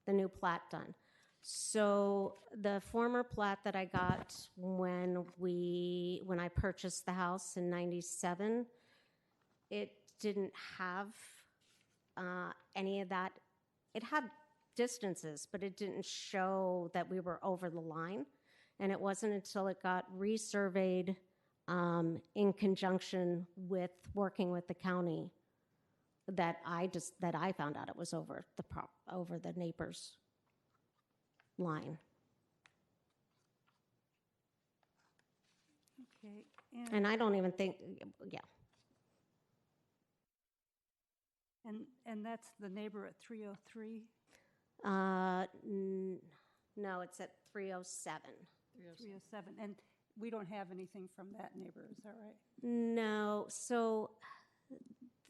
the new plat done. So the former plat that I got when I purchased the house in '97, it didn't have any of that. It had distances, but it didn't show that we were over the line. And it wasn't until it got resurveyed in conjunction with working with the county that I found out it was over the neighbor's line. Okay. And I don't even think, yeah. And that's the neighbor at 303? No, it's at 307. 307. And we don't have anything from that neighbor, is that right? No. So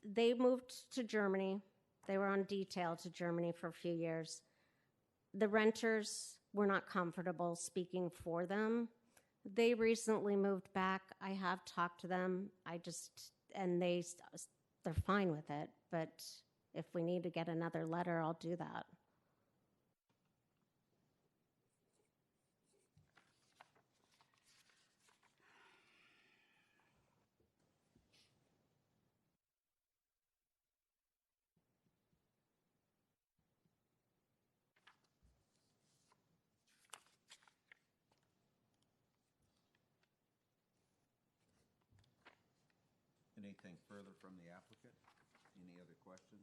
they moved to Germany. They were on detail to Germany for a few years. The renters we're not comfortable speaking for them. They recently moved back. I have talked to them. And they're fine with it. But if we need to get another letter, I'll do that. Anything further from the applicant? Any other questions?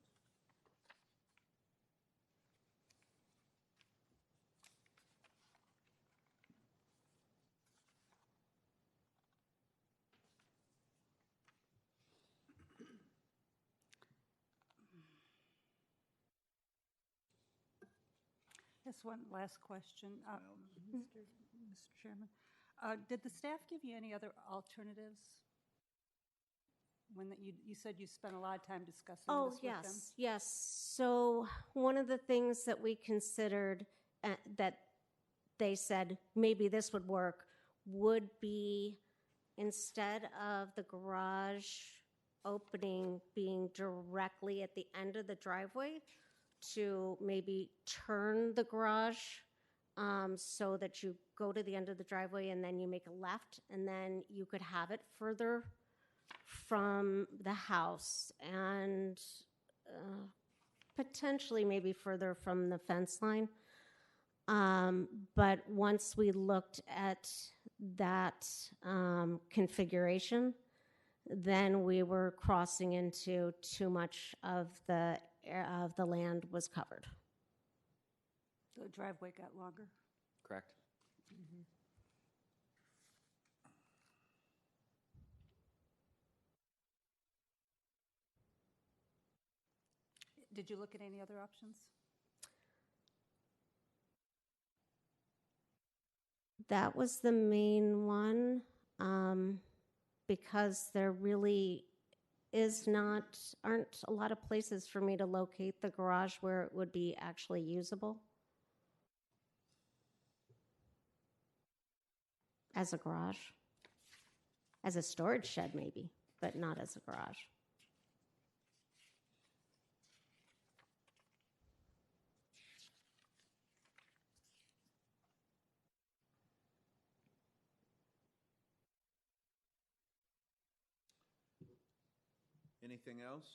Just one last question, Mr. Chairman. Did the staff give you any other alternatives? When you said you spent a lot of time discussing this with them? Yes. So one of the things that we considered that they said maybe this would work would be, instead of the garage opening being directly at the end of the driveway, to maybe turn the garage so that you go to the end of the driveway and then you make a left, and then you could have it further from the house and potentially maybe further from the fence line. But once we looked at that configuration, then we were crossing into too much of the land was covered. The driveway got longer? Correct. Did you look at any other options? That was the main one, because there really aren't a lot of places for me to locate the garage where it would be actually usable as a garage. As a storage shed maybe, but not as a garage. Anything else?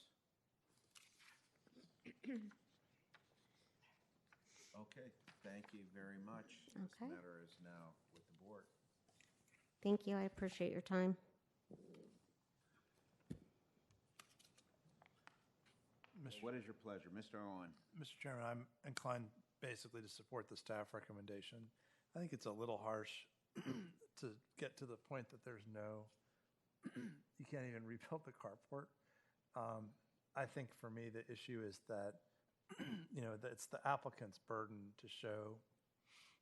Okay, thank you very much. This Okay. matter is now with the board. Thank you. I appreciate your time. What is your pleasure? Mr. Owen? Mr. Chairman, I'm inclined basically to support the staff recommendation. I think it's a little harsh to get to the point that you can't even rebuild the carport. I think for me, the issue is that, that it's the applicant's burden to show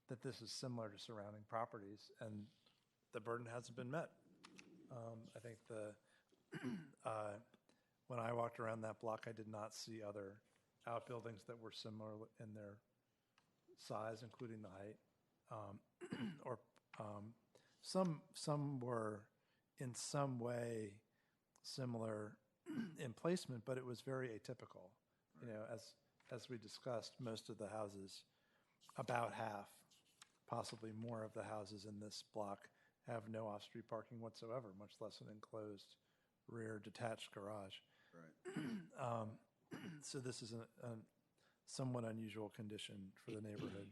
that this is similar to surrounding properties, and the burden hasn't been met. I think when I walked around that block, I did not see other outbuildings that were similar in their size, including the height, or some were in some way similar in placement, but it was very atypical. As we discussed, most of the houses, about half, possibly more of the houses in this block have no off-street parking whatsoever, much less an enclosed rear detached garage. Right. So this is a somewhat unusual condition for the neighborhood.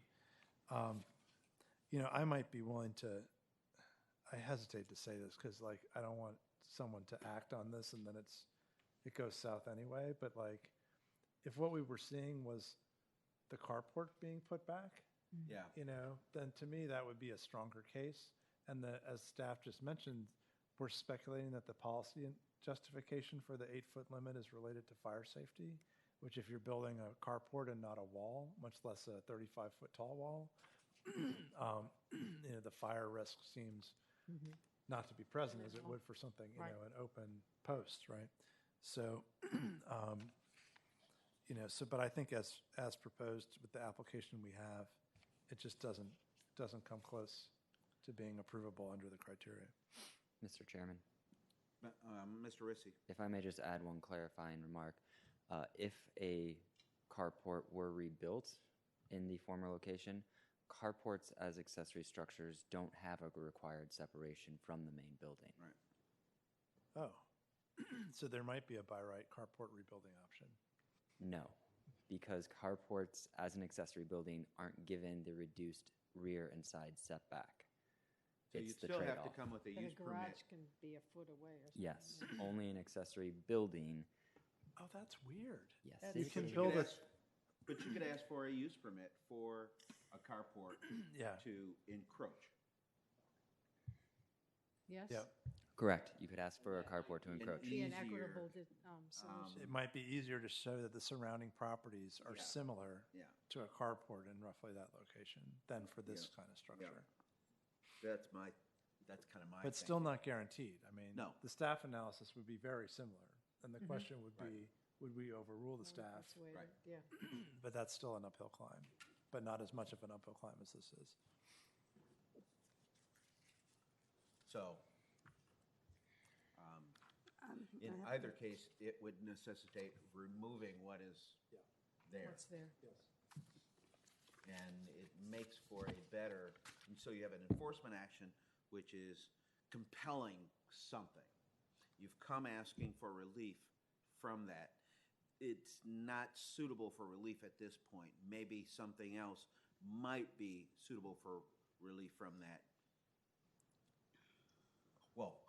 I might be willing to, I hesitate to say this because I don't want someone to act on this and then it goes south anyway, but if what we were seeing was the carport being put back, Yeah. then to me that would be a stronger case. And as staff just mentioned, we're speculating that the policy and justification for the 8-foot limit is related to fire safety, which if you're building a carport and not a wall, much less a 35-foot tall wall, the fire risk seems not to be present as it would for something, an open post, right? So, but I think as proposed with the application we have, it just doesn't come close to being approvable under the criteria. Mr. Chairman, Mr. Rissy. if I may just add one clarifying remark. If a carport were rebuilt in the former location, carports as accessory structures don't have a required separation from the main building. Right. Oh, so there might be a by right carport rebuilding option. No, because carports as an accessory building aren't given the reduced rear and side setback. So It's you'd the still have trade-off. to come with a But use a garage permit. can be a foot away or something. Yes, only an accessory building. Oh, that's weird. Yes, That it is can is. build a- But you could ask for a use permit for a carport Yeah. to encroach. Yes? Yep. Correct. You could ask for a carport to encroach. Be an Easier, equitable solution. It might be easier to show that the surrounding properties are Yeah. similar Yeah. to a carport in roughly that location than for this Yeah. kind of structure. That's kind of my. But still thinking. not guaranteed. I mean, No. the staff analysis would be very similar. And the question would Right. be, would we overrule the staff? That's the way, Right. yeah. But that's still an uphill climb, but not as much of an uphill climb as this is. So, in either case, it would necessitate removing what is there. What's there? And it makes for a better, and so you have an enforcement action which is compelling something. You've come asking for relief from that. It's not suitable for relief at this point. Maybe something else might be suitable for relief from that. Well,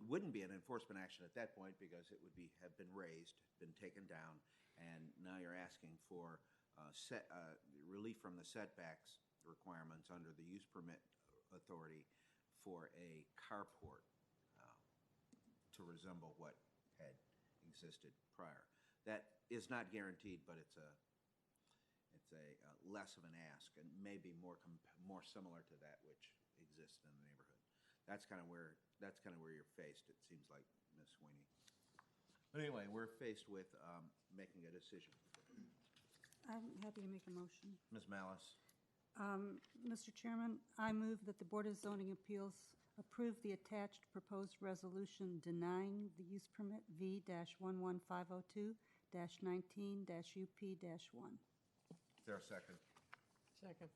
wouldn't be an enforcement action at that point because it would have been raised, been taken down, and now you're asking for relief from the setbacks requirements under the use permit authority for a carport to resemble what had existed prior. That is not guaranteed, but it's a less of an ask and maybe more similar to that which exists in the neighborhood. That's kind of where you're faced. It seems like, Ms. Sweeney. But anyway, we're faced with making a decision. I'm happy to make a motion. Ms. Malice. Mr. Chairman, I move that the Board of Zoning Appeals approve the attached proposed resolution denying the use permit V-11502-19-UP-1. Is there a second? Second.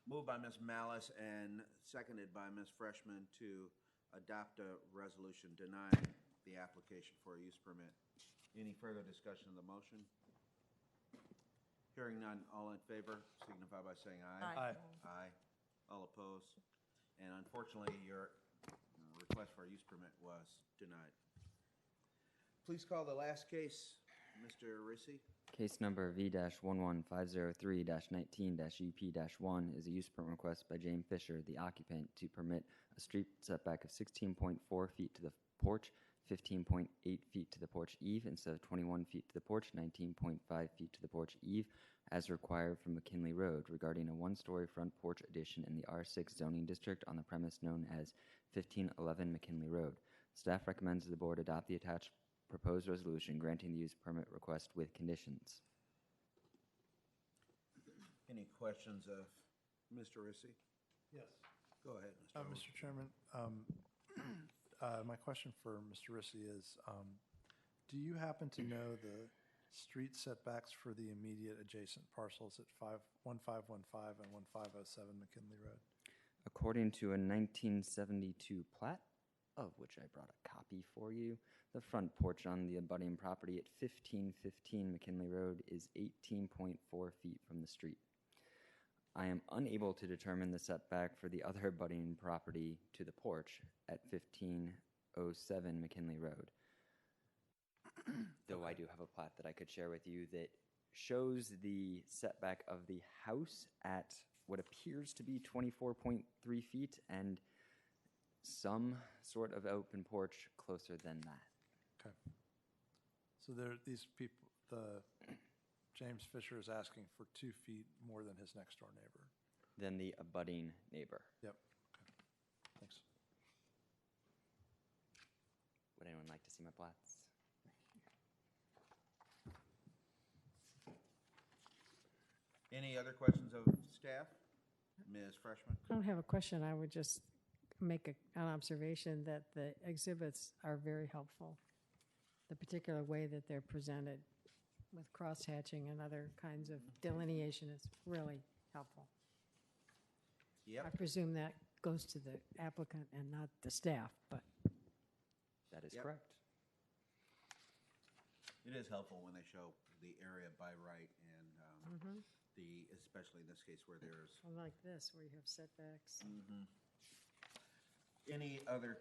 Moved by Ms. Malice and seconded by Ms. Freshman to adopt a resolution denying the application for a use permit. Any further discussion of the motion? Hearing none, all in favor signify by saying aye. Aye. Aye. All opposed? And unfortunately, your request for a use permit was denied. Please call the last case, Mr. Rissy. Case number V-11503-19-UP-1 is a use permit request by James Fisher, the occupant, to permit a street setback of 16.4 feet to the porch, 15.8 feet to the porch eve instead of 21 feet to the porch, 19.5 feet to the porch eve, as required from McKinley Road, regarding a one-story front porch addition in the R6 zoning district on the premise known as 1511 McKinley Road. Staff recommends the board adopt the attached proposed resolution granting the use permit request with conditions. Any questions of Mr. Rissy? Yes. Go ahead, Mr. Owen. Mr. Chairman, my question for Mr. Rissy is, do you happen to know the street setbacks for the immediate adjacent parcels at 1515 and 1507 McKinley Road? According to a 1972 plat, of which I brought a copy for you, the front porch on the abutting property at 1515 McKinley Road is 18.4 feet from the street. I am unable to determine the setback for the other abutting property to the porch at 1507 McKinley Road. Though I do have a plat that I could share with you that shows the setback of the house at what appears to be 24.3 feet and some sort of open porch closer than that. Okay. So these people, James Fisher is asking for 2 feet more than his next door neighbor. Than the abutting neighbor. Yep. Okay. Thanks. Would anyone like to see my plats? Any other questions of staff? Ms. Freshman? I don't have a question. I would just make an observation that the exhibits are very helpful. The particular way that they're presented with crosshatching and other kinds of delineation is really helpful. Yep. I presume that goes to the applicant and not the staff, but That is Yep. correct. It is helpful when they show the area by right and especially in this case where there's. unlike this, where you have setbacks. Any other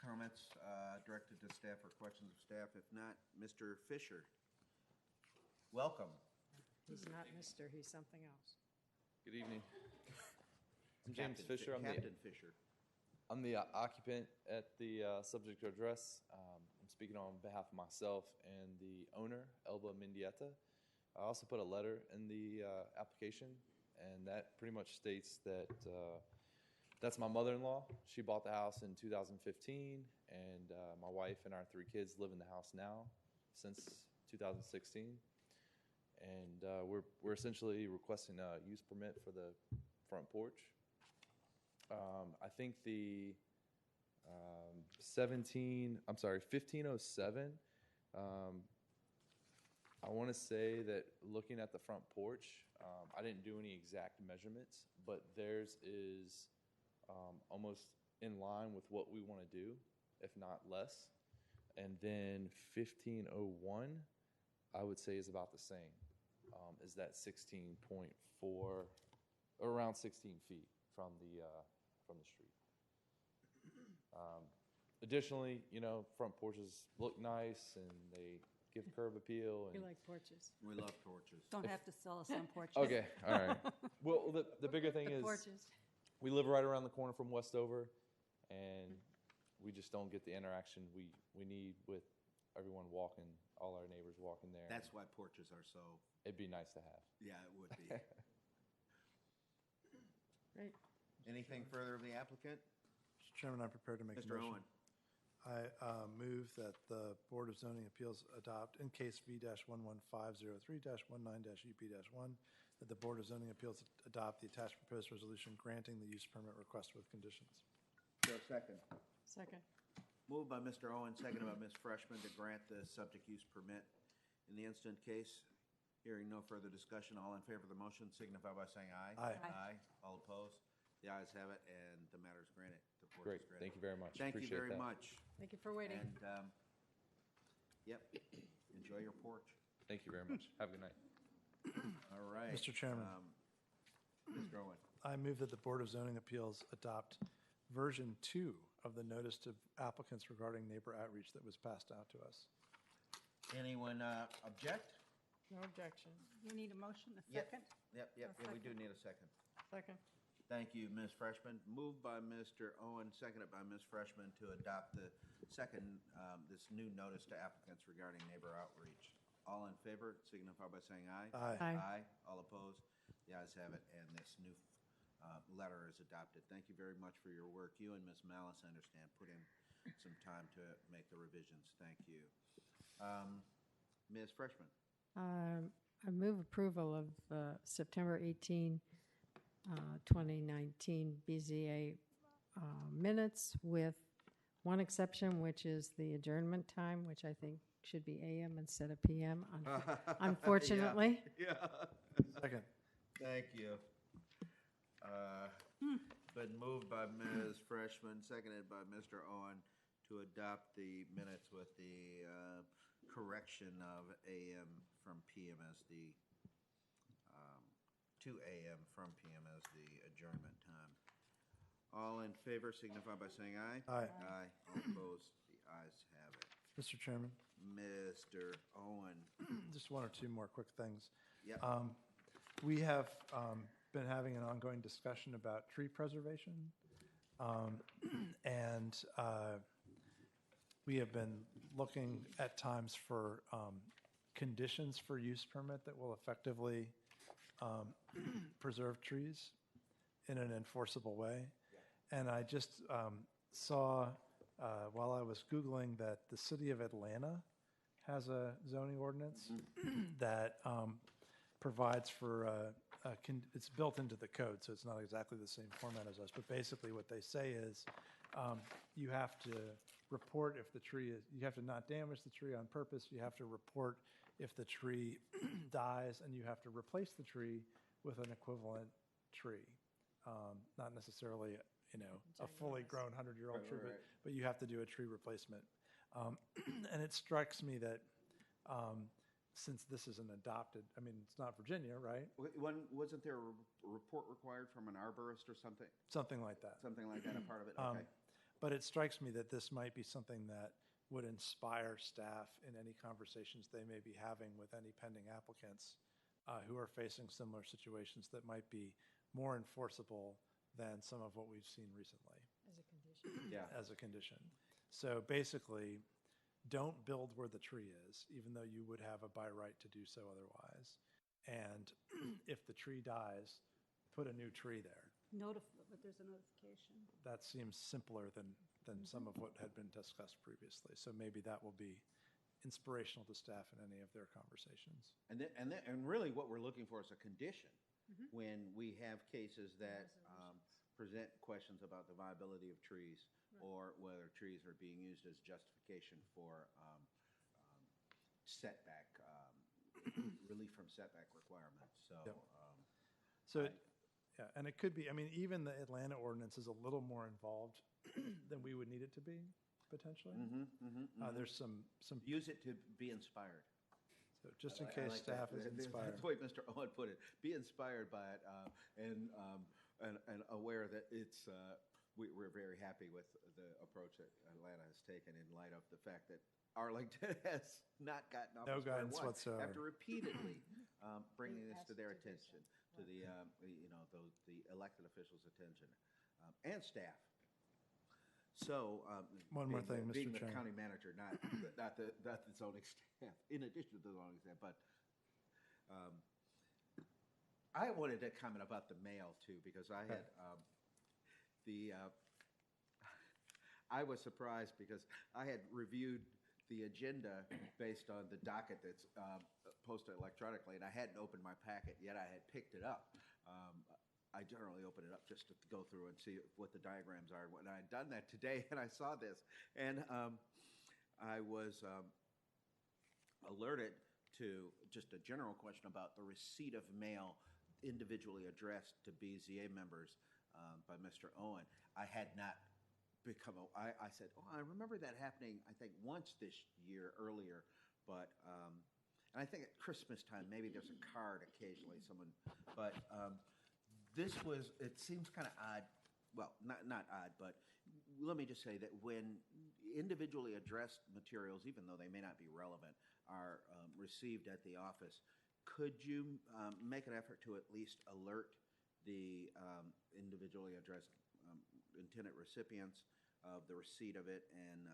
comments directed to staff or questions of staff? If not, Mr. Fisher, welcome. He's not Mr., he's something else. Good evening. I'm James Captain Fisher. Captain Fisher. I'm the occupant at the subject address. I'm speaking on behalf of myself and the owner, Elba Mendieta. I also put a letter in the application, and that pretty much states that that's my mother-in-law. She bought the house in 2015, and my wife and our 3 kids live in the house now since 2016. And we're essentially requesting a use permit for the front porch. I think the 1507, I want to say that looking at the front porch, I didn't do any exact measurements, but theirs is almost in line with what we want to do, if not less. And then 1501, I would say is about the same. Is that 16.4, around 16 feet from the street. Additionally, front porches look nice and they give curb appeal. You And like porches. We love porches. Don't have to sell us on porches. okay, all right. Well, the bigger thing is Porches. we live right around the corner from Westover, and we just don't get the interaction we need with everyone walking, all our neighbors walking there. That's why porches are so. It'd be nice to have. Yeah, it would be. Great. Anything further of the applicant? Mr. Chairman, I'm prepared to make a Mr. motion. Owen. I move that the Board of Zoning Appeals adopt, in case V-11503-19-UP-1, that the Board of Zoning Appeals adopt the attached proposed resolution granting the use permit request with conditions. Is there a second? Second. Moved by Mr. Owen, seconded by Ms. Freshman to grant the subject use permit. In the instant case, hearing no further discussion, all in favor of the motion signify by saying aye. Aye. Aye. All opposed? The ayes have it, and the matter is granted. The porch Great. is granted. Thank you very much. Thank you Appreciate very that. much. Thank you for waiting. And, yep, enjoy your porch. Thank you very much. Have a good night. All right. Mr. Chairman. Mr. Owen. I move that the Board of Zoning Appeals adopt version 2 of the notice to applicants regarding neighbor outreach that was passed out to us. Anyone object? No objection. You need a motion, a Yep. second? Yep, A we do second. need a second. Second. Thank you, Ms. Freshman. Moved by Mr. Owen, seconded by Ms. Freshman to adopt the second, this new notice to applicants regarding neighbor outreach. All in favor signify by saying aye. Aye. Aye. Aye. All opposed? The ayes have it, and this new letter is adopted. Thank you very much for your work. You and Ms. Malice, I understand, put in some time to make the revisions. Thank you. Ms. Freshman. I move approval of September 18, 2019 BZA minutes with one exception, which is the adjournment time, which I think should be AM instead of PM, unfortunately. Yeah. Second. Thank you. Been moved by Ms. Freshman, seconded by Mr. Owen to adopt the minutes with the correction of AM from PM as the, to AM from PM as the adjournment time. All in favor signify by saying aye. Aye. Aye. All opposed? The ayes have it. Mr. Chairman, Mr. Owen. just one or two more quick things. Yep. We have been having an ongoing discussion about tree preservation. And we have been looking at times for conditions for use permit that will effectively preserve trees in an enforceable way. And I just saw while I was Googling that the city of Atlanta has a zoning ordinance that provides for, it's built into the code, so it's not exactly the same format as us, but basically what they say is you have to report if the tree is, you have to not damage the tree on purpose, you have to report if the tree dies, and you have to replace the tree with an equivalent tree. Not necessarily, a fully grown 100-year-old tree, but you have to do a tree replacement. And it strikes me that since this is an adopted, it's not Virginia, right? Wasn't there a report required from an arborist or something? Something like that. Something like that, a part of it? Okay. But it strikes me that this might be something that would inspire staff in any conversations they may be having with any pending applicants who are facing similar situations that might be more enforceable than some of what we've seen recently. As a condition. Yeah. As a condition. So basically, don't build where the tree is, even though you would have a by right to do so otherwise. And if the tree dies, put a new tree there. But there's a notification. That seems simpler than some of what had been discussed previously. So maybe that will be inspirational to staff in any of their conversations. And really what we're looking for is a condition when we have cases that present questions about the viability of trees or whether trees are being used as justification for setback, relief from setback requirements. So, Yeah, and it could be, even the Atlanta ordinance is a little more involved than we would need it to be, potentially. There's some. Use it to be inspired. So just in case staff is inspired. That's the way Mr. Owen put it. Be inspired by it and aware that it's, we're very happy with the approach that Atlanta has taken in light of the fact that Arlington has not gotten off No square guidance one whatsoever. after repeatedly bringing this to their attention, to the the elected officials' attention, and staff. So One more thing, Mr. being the Chairman. county manager, not the zoning staff. In addition to the zoning staff, but I wanted to comment about the mail too, because I had I was surprised because I had reviewed the agenda based on the docket that's posted electronically, and I hadn't opened my packet yet. I had picked it up. I generally open it up just to go through and see what the diagrams are. And I had done that today, and I saw this, and I was alerted to just a general question about the receipt of mail individually addressed to BZA members by Mr. Owen. I had not become I said, I remember that happening, I think, once this year earlier, but and I think at Christmas time, maybe there's a card occasionally, but it seems kind of odd, well, not odd, but let me just say that when individually addressed materials, even though they may not be relevant, are received at the office, could you make an effort to at least alert the individually addressed intended recipients of the receipt of it and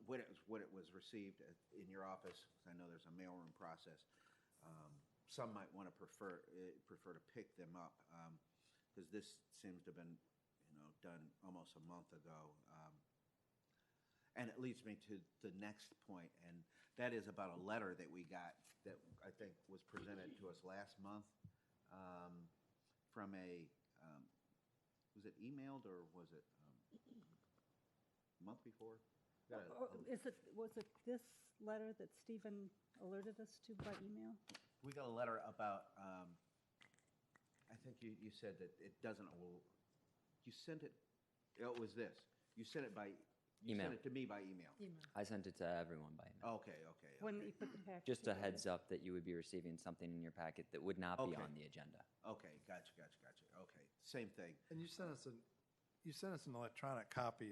what it was received in your office? Because I know there's a mailroom process. Some might want to prefer to pick them up because this seems to have been done almost a month ago. And it leads me to the next point, and that is about a letter that we got that I think was presented to us last month from was it emailed or was it a month before? Was it this letter that Stephen alerted us to by email? We got a letter about, I think you said that it doesn't, you sent it, it was this. You sent it by, you Email. sent it to me by email. I sent it to everyone by email. Okay. When you put the package Just a together. heads up that you would be receiving something in your packet that would not be Okay. on the agenda. Okay, gotcha. Okay, same thing. And you sent us an electronic copy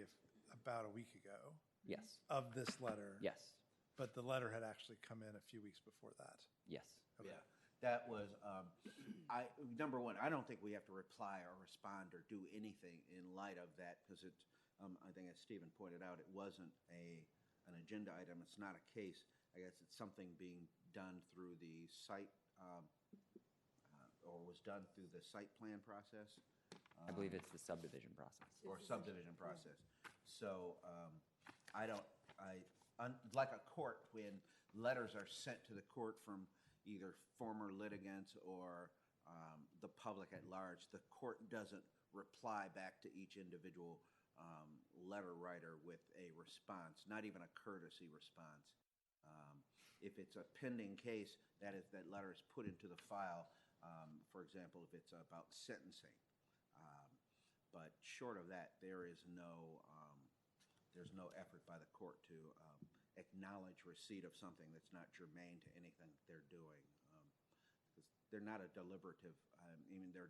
about a week ago. Yes. Of this letter. Yes. But the letter had actually come in a few weeks before that. Yes. Okay. Yeah, that was, number one, I don't think we have to reply or respond or do anything in light of that because it's, I think as Stephen pointed out, it wasn't an agenda item. It's not a case. I guess it's something being done through the site or was done through the site plan process. I believe it's the subdivision process. Or subdivision process. So like a court, when letters are sent to the court from, either former litigants or the public at large. The court doesn't reply back to each individual letter writer with a response, not even a courtesy response. If it's a pending case, that letter is put into the file. For example, if it's about sentencing. But short of that, there's no effort by the court to acknowledge receipt of something that's not germane to anything they're doing. Because they're not a deliberative. They're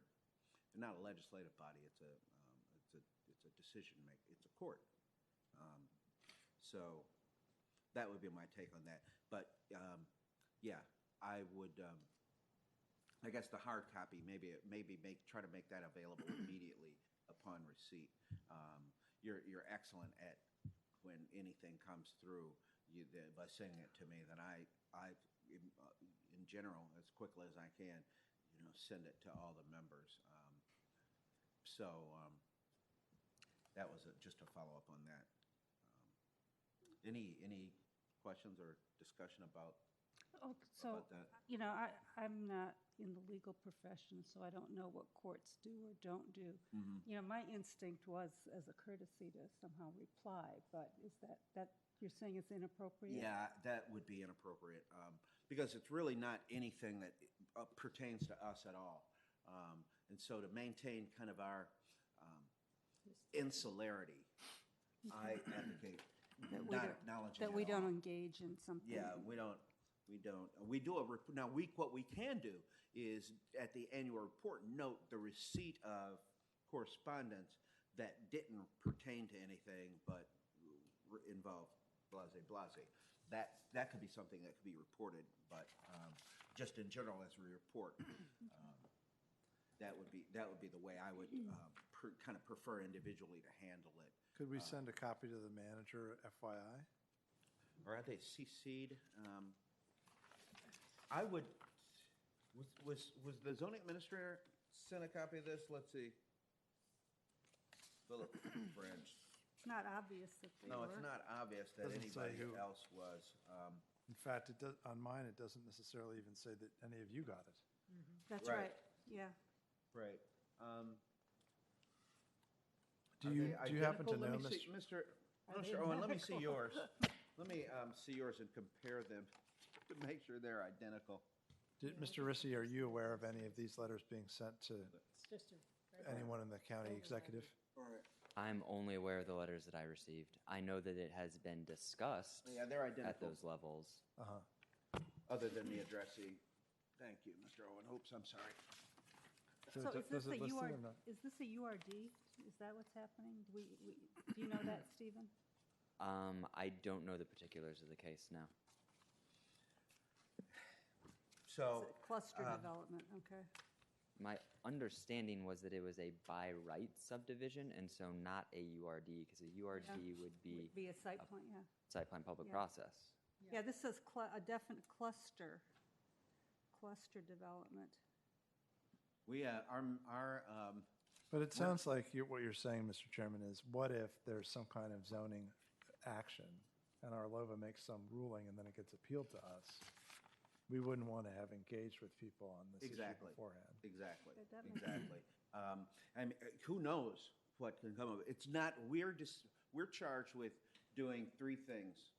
not a legislative body. It's a decision maker. It's a court. So that would be my take on that. But yeah, I would. I guess the hard copy, try to make that available immediately upon receipt. You're excellent at when anything comes through by sending it to me. Then I in general, as quickly as I can, send it to all the members. So that was just a follow up on that. Any questions or discussion about? Oh, so, about that? I'm not in the legal profession, so I don't know what courts do or don't do. My instinct was as a courtesy to somehow reply, but is that you're saying it's inappropriate? Yeah, that would be inappropriate because it's really not anything that pertains to us at all. And so to maintain kind of our insularity, I advocate not acknowledging that it we all. don't engage in something. Yeah, we don't. We do now. What we can do is at the annual report note the receipt of correspondence that didn't pertain to anything but involved blase blase. That could be something that could be reported, but just in general as a report, that would be the way I would kind of prefer individually to handle it. Could we send a copy to the manager, FYI? Or are they CC'd? I would. Was the zoning administrator sent a copy of this? Let's see. Philip French. It's not obvious that they No, were. it's not obvious that Doesn't say anybody who. else was. In fact, on mine, it doesn't necessarily even say that any of you got it. That's Right. right, yeah. Right. Do you happen to know, Mr. Owen? Let me see yours. Let me see yours and compare them to make sure they're identical. Mr. Rissy, are you aware of any of these letters being sent to It's just anyone in the county executive? I'm only aware of the letters that I received. I know that it has been discussed Yeah, they're at identical. those levels. Other than the addressee. Thank you, Mr. Owen. Oops, I'm sorry. So is this does it a list it UR, or not? is this a URD? Is that what's happening? Do you know that, Stephen? I don't know the particulars of the case now. So, Is it cluster development, okay. My understanding was that it was a by right subdivision and so not a URD, because a URD would Would be a site plan, yeah. site plan public Yeah. process. Yeah, this says a definite cluster development. we But it sounds like what you're saying, Mr. Chairman, is what if there's some kind of zoning action and our LOVA makes some ruling and then it gets appealed to us? We wouldn't want to have engaged with people on this Exactly. issue beforehand. Exactly. That makes Exactly. Who knows what can come of it? It's not. We're charged with doing three things: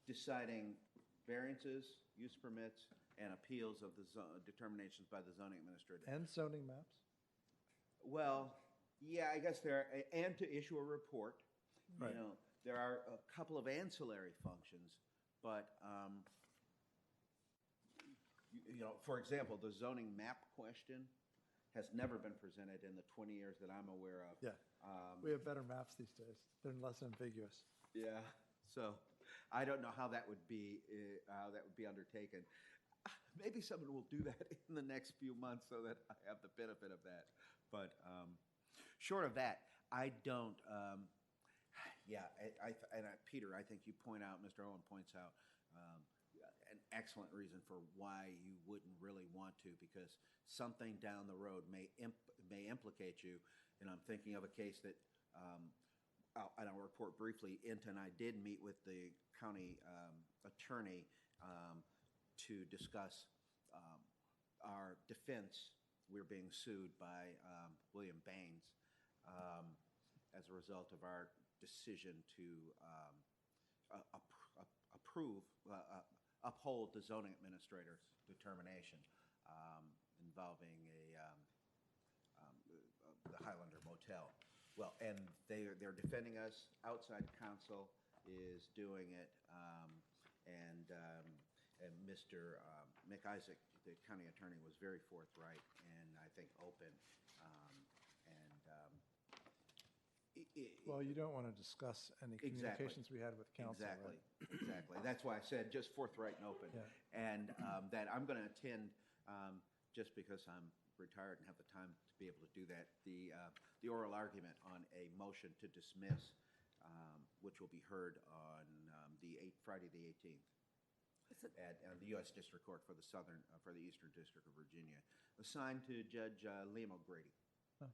deciding variances, use permits, and appeals of the determinations by the zoning administrator. And zoning maps? Well, yeah, I guess and to issue a report. Right. There are a couple of ancillary functions, but for example, the zoning map question has never been presented in the 20 years that I'm aware of. Yeah. We have better maps these days. They're less ambiguous. Yeah. So I don't know how that would be undertaken. Maybe someone will do that in the next few months so that I have the benefit of that. But short of that, I don't. Peter, I think you point out, Mr. Owen points out, an excellent reason for why you wouldn't really want to, because something down the road may implicate you. And I'm thinking of a case that, and I'll report briefly, Int and I did meet with the county attorney to discuss our defense. We're being sued by William Baines as a result of our decision to uphold the zoning administrator's determination involving the Highlander Motel. Well, and they're defending us. Outside counsel is doing it, and Mr. McIsaac, the county attorney, was very forthright and I think open. Well, you don't want to discuss any communications we had with council. Exactly, right? exactly. That's why I said just forthright and open. Yeah. And that I'm going to attend, just because I'm retired and have the time to be able to do that, the oral argument on a motion to dismiss, which will be heard on Friday the 18th at the U.S. District Court for the Eastern District of Virginia, assigned to Judge Liam O'Grady. Oh.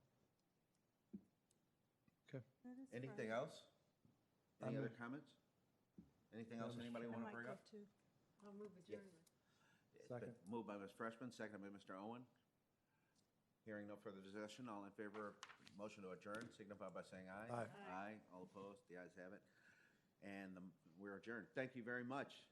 Okay. Anything else? Any other comments? Anything else anybody want to bring up? I'll move adjournment. It's been Second. moved by Ms. Freshman, seconded by Mr. Owen. Hearing no further discussion, all in favor of motion to adjourn, signify by saying aye. Aye. Aye. All opposed, the ayes have it. And we're adjourned. Thank you very much.